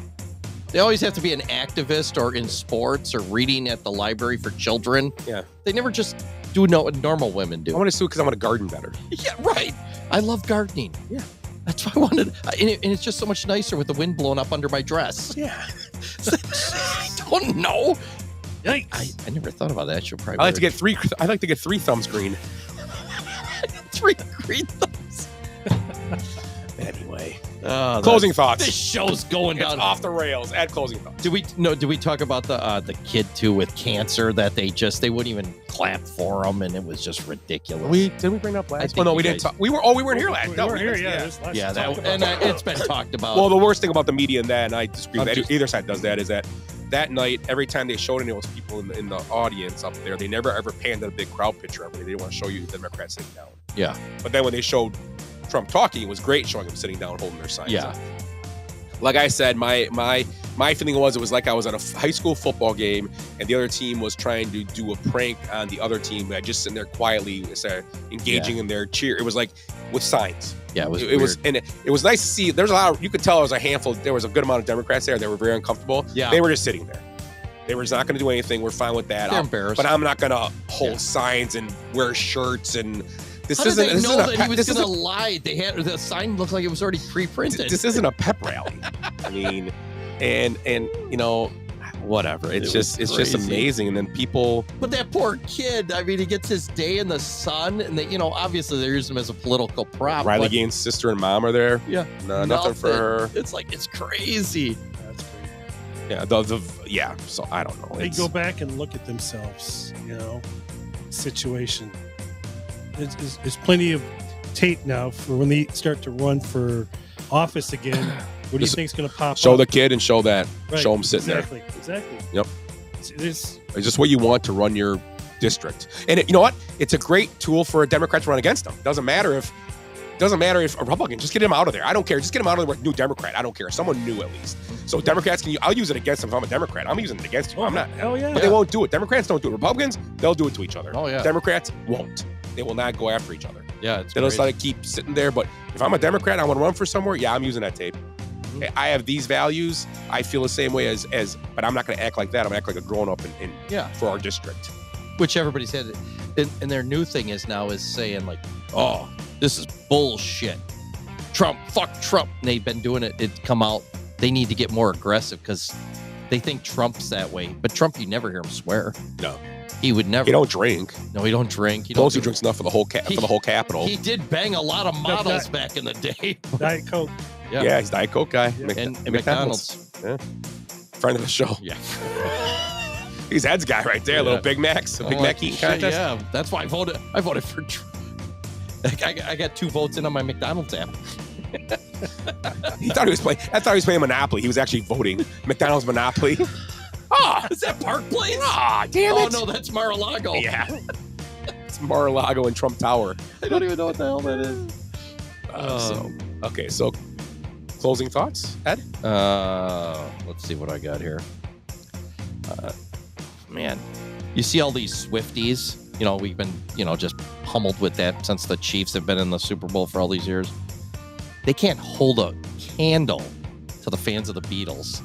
They always have to be an activist or in sports or reading at the library for children. Yeah. They never just do what normal women do. I want to sue because I want to garden better. Yeah, right. I love gardening. Yeah. That's why I wanted. And it's just so much nicer with the wind blowing up under my dress. Yeah. I don't know. Yikes. I never thought about that. She'll probably. I like to get three thumbs green. 3 green thumbs. Anyway. Closing thoughts. This show's going down off the rails. Add closing thoughts. Did we talk about the kid too with cancer that they wouldn't even clap for him, and it was just ridiculous. Did we bring up last? Oh no, we didn't talk. We weren't here last. We weren't here. Yeah, it's been talked about. Well, the worst thing about the media and that, and I disagree with that, either side does that, is that night, every time they showed any of those people in the audience up there, they never ever panned a big crowd picture. They didn't want to show you the Democrats sitting down. Yeah. But then when they showed Trump talking, it was great showing them sitting down holding their signs Yeah. up. Like I said, my feeling was it was like I was at a high school football game and the other team was trying to do a prank on the other team by just sitting there quietly engaging in their cheer. It was like with signs. Yeah, it was it was, and it was nice to see. There's a lot. You could tell there was a handful. There was a good amount of Democrats there. They were very uncomfortable. Yeah, they were just sitting there. They were just not going to do anything. We're fine with that. They're embarrassed. But I'm not going to hold signs and wear shirts and. How did they know that he was going to lie? They had the sign looked like it was already pre-printed. This isn't a pep rally. I mean, and you know, whatever. It's just amazing. And then people. But that poor kid. I mean, he gets his day in the sun, and they, obviously they use him as a political prop. Riley Gaines' sister and mom are there. Yeah, no, nothing for her. It's like it's crazy. Yeah, yeah. So I don't know. They go back and look at themselves. Situation. There's plenty of tape now for when they start to run for office again. What do you think is going to pop up? Show the kid and show that. Right, Show him sitting there. Exactly. Yep. It's just what you want to run your district. And you know what? It's a great tool for a Democrat to run against them. Doesn't matter if a Republican, just get him out of there. I don't care. Just get him out of there with a new Democrat. I don't care. Someone new at least. So Democrats I'll use it against them if I'm a Democrat. I'm using it against you. I'm not. Hell yeah. But they won't do it. Democrats don't do it. Republicans, they'll do it to each other. Oh yeah. Democrats won't. They will not go after each other. Yeah. They'll just let it keep sitting there. But if I'm a Democrat, I want to run for somewhere. Yeah, I'm using that tape. I have these values. I feel the same way as but I'm not going to act like that. I'm going to act like a grown up for our district. Which everybody said, and their new thing is saying like, oh, this is bullshit. Trump, fuck Trump. And they've been doing it. It come out. They need to get more aggressive because they think Trump's that way. But Trump, you never hear him swear. No. He would never. He don't drink. No, he don't drink. He drinks enough for the whole Capitol. He did bang a lot of models back in the day. Diet Coke. Yeah, he's Diet Coke guy. Yeah. And McDonald's. Yeah. Friend of the show. Yeah. He's Ed's guy right there. Little Big Macs. Big Mac eating contest. Yeah, that's why I voted for Trump. I got 2 votes in on my McDonald's app. I thought he was playing Monopoly. He was actually voting. McDonald's Monopoly. Is that Park Place? Damn it. Oh no, that's Mar-a-Lago. Yeah. It's Mar-a-Lago and Trump Tower. I don't even know what the hell that is. So closing thoughts, Ed? Let's see what I got here. Man, you see all these Swifties. We've been, just pummeled with that since the Chiefs have been in the Super Bowl for all these years. They can't hold a candle to the fans of the Beatles.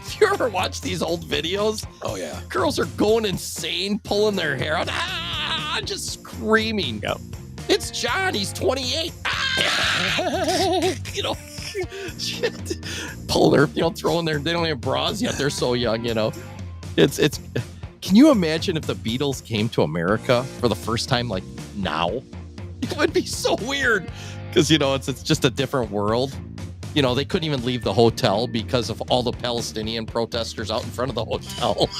If you ever watch these old videos, oh yeah, girls are going insane, pulling their hair out, just screaming. Yep. It's John. He's 28. Shit. Pulling their, throwing their. They don't have bras yet. They're so young. It's. Can you imagine if the Beatles came to America for the first time, like now? It would be so weird because it's just a different world. They couldn't even leave the hotel because of all the Palestinian protesters out in front of the hotel.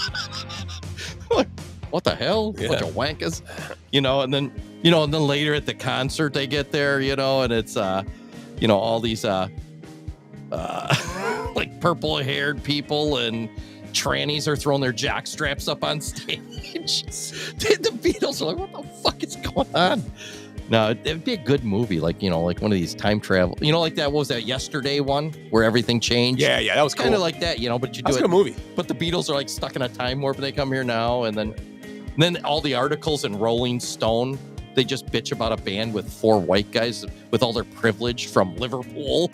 Like, what the hell? Yeah. Bunch of wankers. And then later at the concert they get there, and it's all these like purple haired people and trannies are throwing their jock straps up on stage. The Beatles are like, what the fuck is going on? No, it'd be a good movie, like like one of these time travel, like that. What was that Yesterday one where everything changed? Yeah, that was kind of cool. like that, but you do That's a good movie. But the Beatles are like stuck in a time warp, and they come here now, and then all the articles in Rolling Stone, they just bitch about a band with 4 white guys with all their privilege from Liverpool.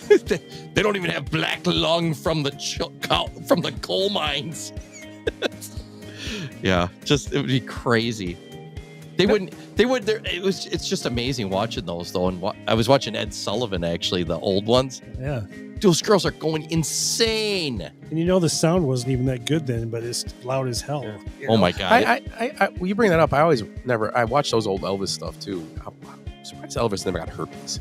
They don't even have black lung from the coal mines. Yeah, it would be crazy. It's just amazing watching those though. And I was watching Ed Sullivan, actually, the old ones. Yeah. Those girls are going insane. And the sound wasn't even that good then, but it's loud as hell. Yeah. Oh my God. When you bring that up, I watch those old Elvis stuff too. I'm surprised Elvis never got herpes.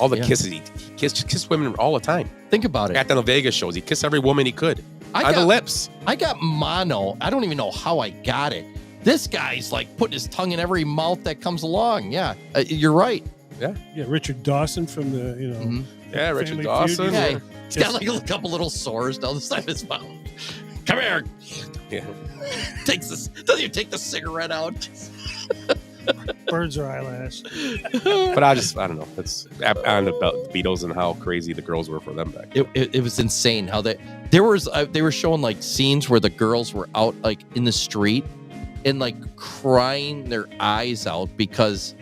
All the kisses, he kissed women all the time. Think about it. At the Vegas shows, he kissed every woman he could. On the lips. I got mono. I don't even know how I got it. This guy's like putting his tongue in every mouth that comes along. Yeah, you're right. Yeah. Yeah, Richard Dawson from the, Mm-hmm. Yeah, Richard Family Dawson. Feud, Yeah, he's got like a couple little sores down the side of his mouth. Come here. Yeah. Doesn't even take the cigarette out. Birds are eyelash. But I don't know. It's on the Beatles and how crazy the girls were for them back then. It was insane how they were showing like scenes where the girls were out like in the street and like crying their eyes out because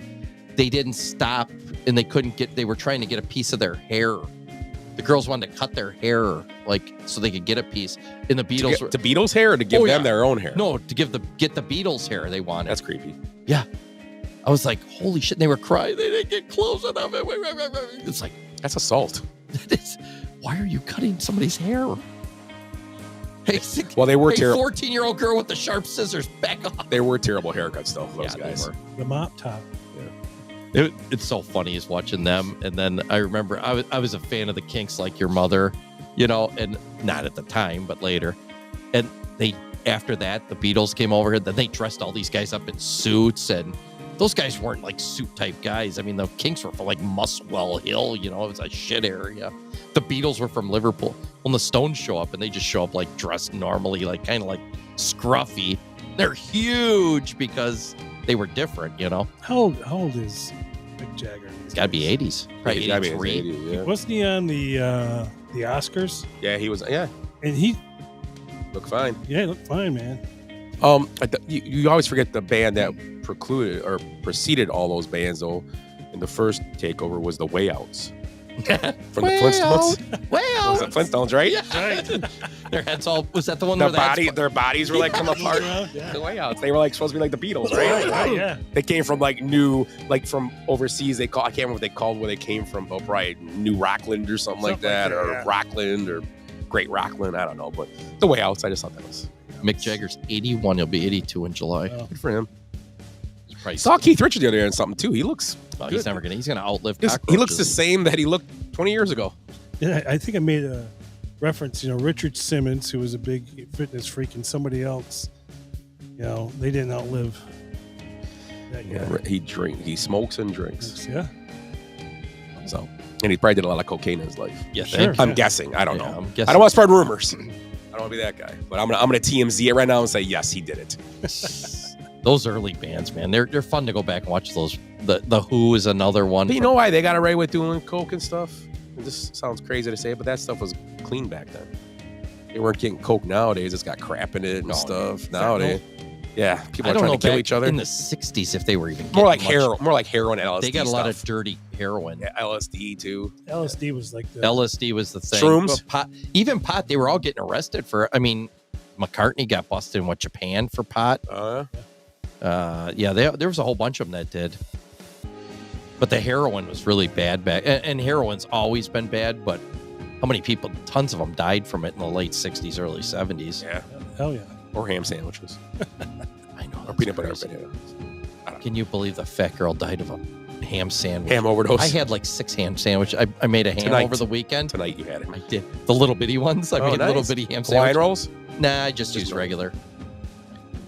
they didn't stop and they were trying to get a piece of their hair. The girls wanted to cut their hair like so they could get a piece. And the Beatles to Beatles hair or to give them their own hair? No, to get the Beatles hair they wanted. That's creepy. Yeah. I was like, holy shit, and they were crying. They didn't get close enough. It's like, that's assault. Why are you cutting somebody's hair? Hey, well, they were terrible. 14-year-old girl with the sharp scissors, back off. They were terrible haircuts, though, those guys. The mop top. It's so funny is watching them. And then I remember I was a fan of the Kinks like your mother, you know, and not at the time, but later. And after that, the Beatles came over and then they dressed all these guys up in suits. And those guys weren't like suit type guys. I mean, the Kinks were from like Muswell Hill, you know, it was a shit area. The Beatles were from Liverpool. When the Stones show up and they just show up like dressed normally, like kind of like scruffy. They're huge because they were different, you know. How old is Mick Jagger? It's got to be 80s. Probably 83. Wasn't he on the Oscars? Yeah, he was. Yeah, and he looked fine. Yeah, he looked fine, man. You always forget the band that preceded all those bands though. And the first takeover was the Way Outs. From the Flintstones. Well, was the Flintstones, right? Right. Their heads all was that the one their bodies were like come apart. The Way Outs. They were like supposed to be like the Beatles, right? Yeah. They came from from overseas. I can't remember what they called where they came from, but probably New Rockland or something like that, or Rockland or Great Rockland. I don't know, but the Way Outs. I just thought that was Mick Jagger's 81. He'll be 82 in July. Good for him. Saw Keith Richards the other day in something too. He looks. He's gonna outlive. He looks the same that he looked 20 years ago. Yeah, I think I made a reference. You know, Richard Simmons, who was a big fitness freak, and somebody else. You know, they didn't outlive that guy. He smokes and drinks. Yeah. So, and he probably did a lot of cocaine in his life. Yeah, sure. I'm guessing. I don't know. I'm guessing. I don't want to spread rumors. I don't want to be that guy. But I'm gonna TMZ it right now and say yes, he did it. Those early bands, man, they're fun to go back and watch those. The Who is another one. But you know why they got away with doing coke and stuff? This sounds crazy to say, but that stuff was clean back then. They weren't getting coke nowadays. It's got crap in it and stuff. Nowadays, yeah, people are trying to kill each other. In the 60s, if they were even more like heroin and LSD. They got a lot stuff. of dirty heroin. Yeah, LSD too. LSD was like LSD was the thing. Shrooms, pot, even pot. They were all getting arrested for. I mean, McCartney got busted in Japan for pot. There was a whole bunch of them that did. But the heroin was really bad back. And heroin's always been bad, but how many people, tons of them died from it in the late 60s, early 70s. Yeah. Hell yeah. Or ham sandwiches. I know. Or peanut butter potatoes. Can you believe the fat girl died of a ham sandwich? Ham overdose. I had like 6 ham sandwiches. I made a ham over the weekend. Tonight you had it. I did. The little bitty ones. I made little bitty ham Hawaiian sandwiches. rolls? Nah, I just used regular.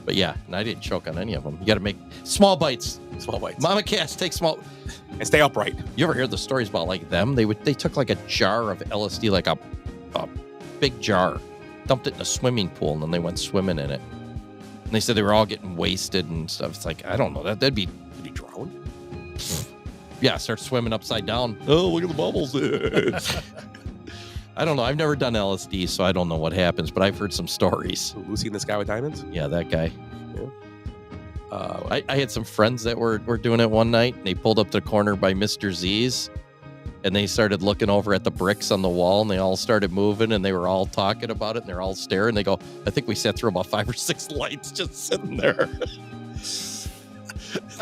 But yeah, and I didn't choke on any of them. You got to make small bites. Small bites. Mama Cass, take small. And stay upright. You ever hear the stories about like them? They took like a jar of LSD, like a big jar, dumped it in a swimming pool, and then they went swimming in it. And they said they were all getting wasted and stuff. It's like, I don't know. That'd be drowned. Yeah, start swimming upside down. Oh, look at the bubbles. I don't know. I've never done LSD, so I don't know what happens, but I've heard some stories. Lucy and the Sky with Diamonds? Yeah, that guy. Yeah. I had some friends that were doing it one night, and they pulled up to the corner by Mr. Z's, and they started looking over at the bricks on the wall, and they all started moving, and they were all talking about it, and they're all staring. They go, I think we sat through about 5 or 6 lights just sitting there.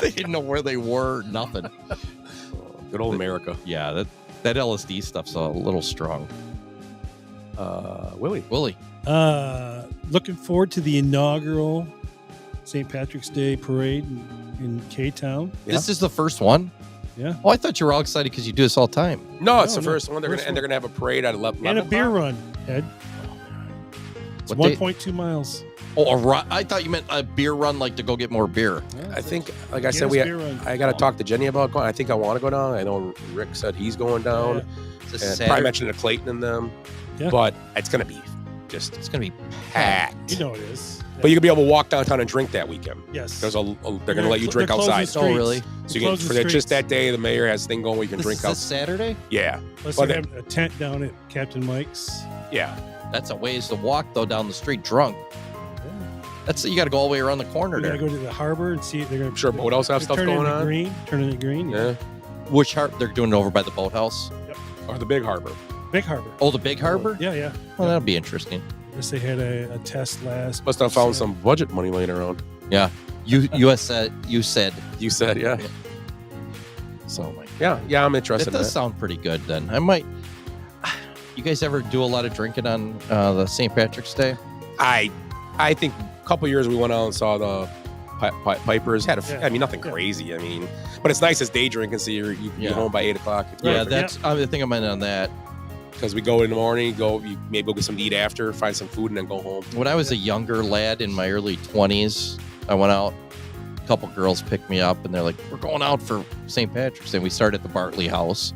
They didn't know where they were, nothing. Good old America. Yeah, that LSD stuff's a little strong. Willie. Looking forward to the inaugural St. Patrick's Day parade in K-Town. Yeah. This is the first one? Yeah. Oh, I thought you were all excited because you do this all the time. No, it's the first one. They're gonna have a parade at 11 and a beer run, Ed. It's 1.2 miles. Oh, I thought you meant a beer run, like to go get more beer. I think, like I said, I got to talk to Jenny about going. I think I want to go down. I know Rick said he's going down. Yeah. And probably mentioned to Clayton and them. Yeah. But it's going to be it's going to be packed. You know it is. But you're gonna be able to walk downtown and drink that weekend. Yes. They're gonna let you drink They're closing outside. streets. Oh, really? So you can, for that, just that day, the mayor has a thing going where you can drink This out. Saturday? Yeah. Plus, But they have a tent down at Captain Mike's. yeah. That's a ways to walk though down the street drunk. That's you got to go all the way around the corner We're there. gonna go to the harbor and see. They're gonna Sure, but what else have stuff turn it going into on? Green, turn it into green. Yeah. Which harbor? They're doing it over by the boathouse. Or the big harbor. Big harbor. Oh, the big harbor? Yeah, yeah. Well, that'll be interesting. I guess they had a test last. Must have found some budget money laying around. Yeah. You said. Yeah. So yeah, I'm interested. That does sound pretty good. Then I might. You guys ever do a lot of drinking on the St. Patrick's Day? I think a couple years we went out and saw the Pipers. I mean, nothing crazy. I mean, but it's nice as day drinking, so you can be home by 8 o'clock. It's Yeah, perfect. that's. I think I'm in on that. Because we go in the morning, maybe go get something to eat after, find some food, and then go home. When I was a younger lad in my early 20s, I went out. A couple girls picked me up, and they're like, "We're going out for St. Patrick's Day." We started at the Bartley House.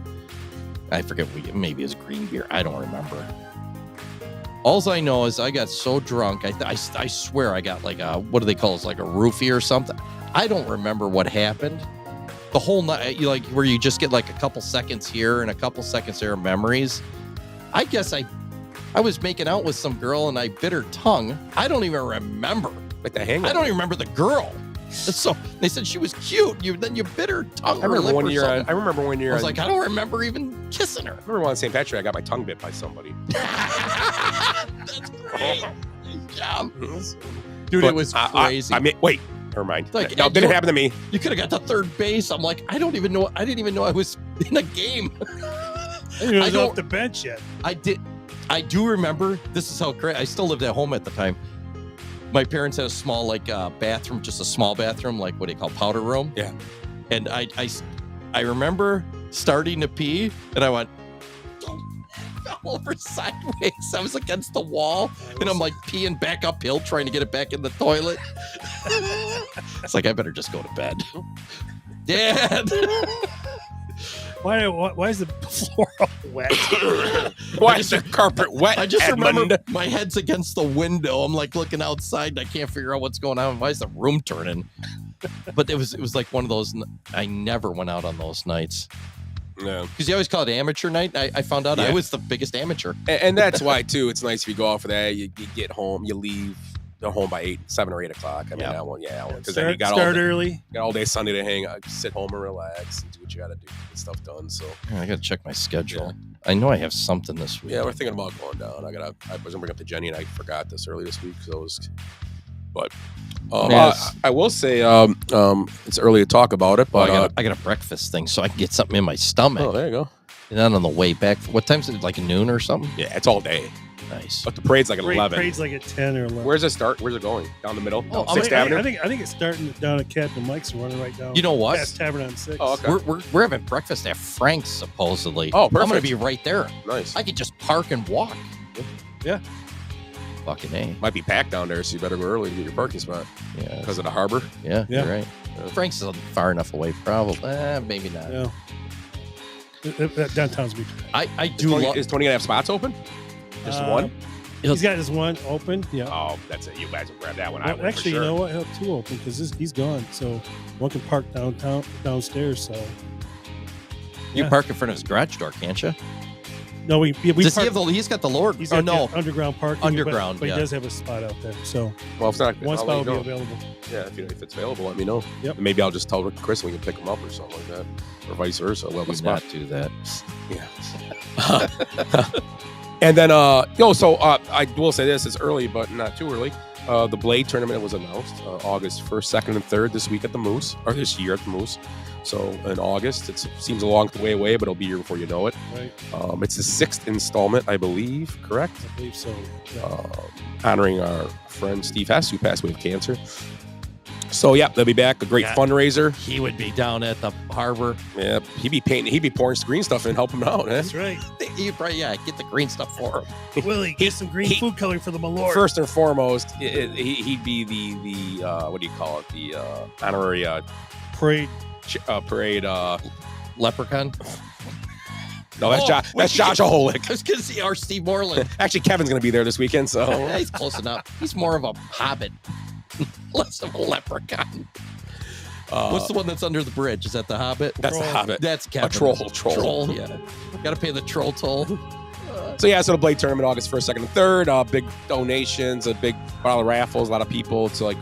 I forget. Maybe it was green beer. I don't remember. All I know is I got so drunk. I swear I got like a, what do they call it? Like a roofie or something. I don't remember what happened. The whole night, you like where you just get like a couple seconds here and a couple seconds there of memories. I guess I was making out with some girl and I bit her tongue. I don't even remember. Like the hangover. I don't even remember the girl. So they said she was cute. Then you bit her tongue. I remember one year. I was like, I don't remember even kissing her. I remember on St. Patrick, I got my tongue bit by somebody. That's great. Yeah. Dude, But it was crazy. I mean, wait, never mind. Like, No, it didn't happen to me. You could have got to third base. I'm like, I didn't even know I was in a game. I didn't even off the bench yet. I do remember. This is how crazy. I still lived at home at the time. My parents had a small bathroom, just a small bathroom, like what do you call powder room? Yeah. And I remember starting to pee, and I went fell over sideways. I was against the wall, and I'm like peeing back uphill, trying to get it back in the toilet. It's like I better just go to bed. Dad. Why is the floor all wet? Why is the carpet wet? I just Edmund? remember my head's against the window. I'm like looking outside and I can't figure out what's going on. Why is the room turning? But it was like one of those. I never went out on those nights. No, because you always call it amateur night. I found out Yeah. I was the biggest amateur. And that's why too. It's nice if you go out for that. You get home, you leave. You're home by 7 or 8 o'clock. I mean, that one, because then you got Start early. Got all day Sunday to hang out, sit home and relax and do what you got to do, get stuff done. So I got to check my schedule. I know I have something this week. yeah, we're thinking about going down. I was gonna bring up to Jenny and I forgot this early this week. But I will say it's early to talk about it. But I got a breakfast thing, so I can get something in my stomach. Oh, there you go. And then on the way back, what time is it? Like noon or something? Yeah, it's all day. Nice. But the parade's like at 11. Parade's like at 10 or 11. Where's it start? Where's it going? Down the middle? Oh, Down 6th Avenue? I think it's starting down at Captain Mike's and running right down. You know what? Past Tavern on 6. Oh, okay. We're having breakfast at Frank's supposedly. Oh, I'm gonna perfect. be right there. Nice. I could just park and walk. Yeah. Fucking A. Might be packed down there, so you better go early to get your parking spot. Yeah. Because of the harbor. Yeah, Yeah. you're right. Frank's is far enough away, probably. Maybe not. Yeah. That downtown's be. I do love. Is Tony gonna have spots open? Just one? He's got his one open. Yeah. Oh, that's it. You guys will grab that one. Well, actually, you know what? He'll have two open because he's gone. So one can park downstairs. So You park in front of his garage door, can't you? no, we Does he park, have the? He's got the lower. he's Oh got no, the underground parking. Underground, but yeah. he does have a spot out there. So Well, if not, one I'll spot let will you be know. available. Yeah, if it's available, let me know. Yep. And maybe I'll just tell Chris we can pick him up or something like that, or vice versa. We'll have a do spot. not do that. Yeah. And then, so I will say this: it's early, but not too early. The Blade tournament was announced August 1st, 2nd, and 3rd this week at the Moose, or this year at the Moose. So in August, it seems a long way away, but it'll be here before you know it. Right. It's the 6th installment, I believe. Correct? I believe so. Yeah. Honoring our friend Steve Hess, who passed away with cancer. So yeah, they'll be back. A great fundraiser. He would be down at the harbor. Yeah, he'd be painting. He'd be pouring green stuff in and help him out. Eh? That's right. He'd probably get the green stuff for him. Willie, get some green food coloring for the Malort. First and foremost, he'd be the what do you call it? The honorary parade parade leprechaun. No, that's Josh Aholik. I was going to see our Steve Moreland. Actually, Kevin's going to be there this weekend, so. Yeah, he's close enough. He's more of a hobbit, less of a leprechaun. What's the one that's under the bridge? Is that the Hobbit? That's the Hobbit. That's Kevin. A troll. Yeah. Got to pay the troll toll. So the Blade tournament, August 1st, 2nd, and 3rd. Big donations, a big pile of raffles, a lot of people. It's like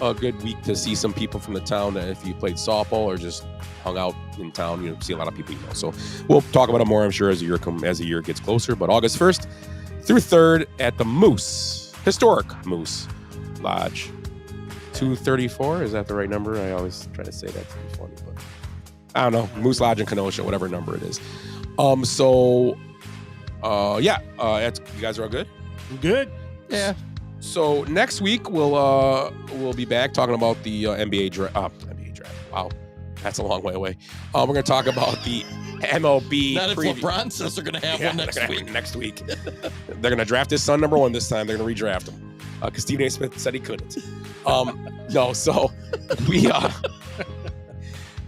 a good week to see some people from the town. If you played softball or just hung out in town, you see a lot of people you know. So we'll talk about it more, I'm sure, as the year gets closer. But August 1st through 3rd at the Historic Moose Lodge. 234, is that the right number? I always try to say that to be funny, but I don't know. Moose Lodge in Kenosha, whatever number it is. You guys are all good? I'm good. Yeah. So next week we'll be back talking about the NBA draft. Wow, that's a long way away. We're going to talk about the MLB. Not if LeBron says they're going to have one next week. Next week, they're going to draft his son number 1 this time. They're going to redraft him because Stephen A. Smith said he couldn't. So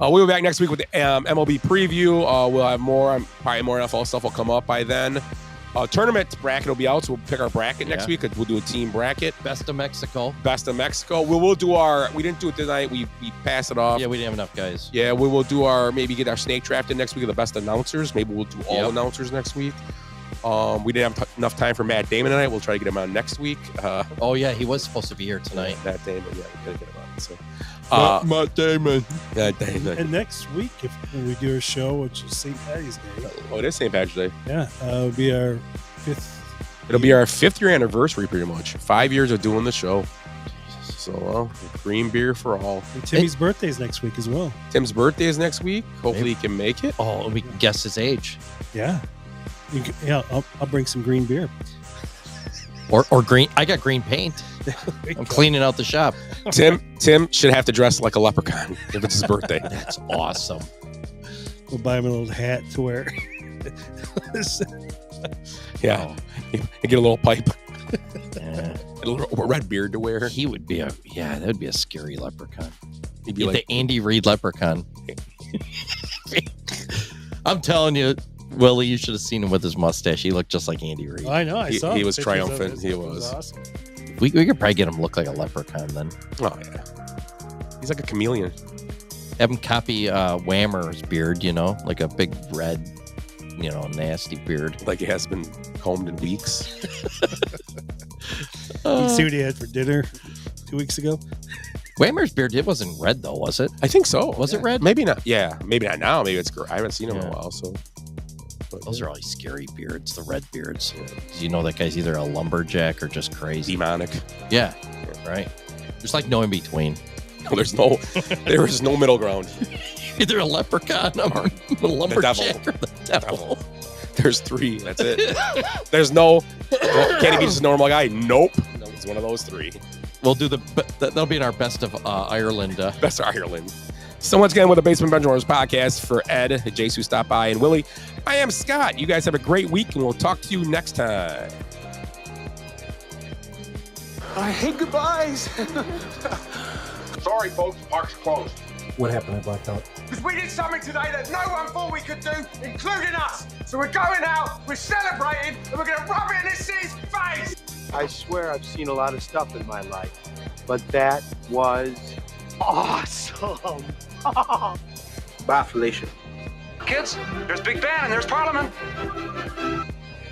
we'll be back next week with the MLB preview. We'll have more. Probably more NFL stuff will come up by then. Tournament bracket will be out, so we'll pick our bracket next week. We'll do a team bracket. Best of Mexico. We'll do we didn't do it tonight. We passed it off. Yeah, we didn't have enough guys. Yeah, we will do maybe get our snake drafted next week of the best announcers. Maybe we'll do all announcers next week. We didn't have enough time for Matt Damon tonight. We'll try to get him on next week. He was supposed to be here tonight. Matt Damon, we gotta get him on. So. Matt Damon. And next week, when we do our show, which is St. Patty's Day. Oh, it is St. Patrick's Day. Yeah, it'll be our 5th. It'll be our 5th year anniversary, pretty much. 5 years of doing the show. So, green beer for all. And Timmy's birthday is next week as well. Tim's birthday is next week. Hopefully he can make it. Oh, and we can guess his age. Yeah. I'll bring some green beer. Or green. I got green paint. I'm cleaning out the shop. Tim should have to dress like a leprechaun if it's his birthday. That's awesome. We'll buy him a little hat to wear. Yeah. And get a little pipe. A little red beard to wear. He would be that would be a scary leprechaun. He'd be like the Andy Reid leprechaun. I'm telling you, Willie, you should have seen him with his mustache. He looked just like Andy Reid. I know. I saw. He was triumphant. He was awesome. We could probably get him to look like a leprechaun then. Oh yeah. He's like a chameleon. Have him copy Whammer's beard, like a big red, nasty beard. Like it has been combed in weeks. You see what he had for dinner 2 weeks ago? Whammer's beard, it wasn't red though, was it? I think so. Was it red? Maybe not. Yeah, maybe not now. Maybe it's. I haven't seen him in a while. So those are always scary beards, the red beards. You know that guy's either a lumberjack or just crazy. Demonic. Yeah, right. There's like no in between. No, there is no middle ground. Either a leprechaun or a lumberjack or the devil. There's 3. That's it. There's no. Can he be just a normal guy? Nope. It's one of those 3. We'll do that'll be in our best of Ireland. Best of Ireland. So once again with the Basement Benchwarmers podcast for Ed, Jace who stopped by, and Willie, I am Scott. You guys have a great week, and we'll talk to you next time. I hate goodbyes. Sorry, folks. Park's closed. What happened? I blacked out. Because we did something today that no one thought we could do, including us. So we're going out, we're celebrating, and we're going to rub it in this city's face. I swear I've seen a lot of stuff in my life, but that was awesome. Bye, Felicia. Kids, there's Big Ben and there's Parliament.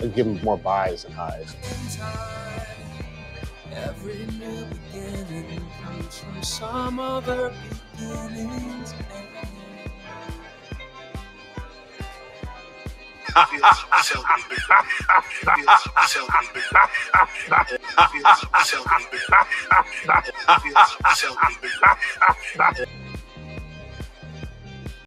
I'd give him more buys than highs. Every new beginning comes from some other beginnings. Feels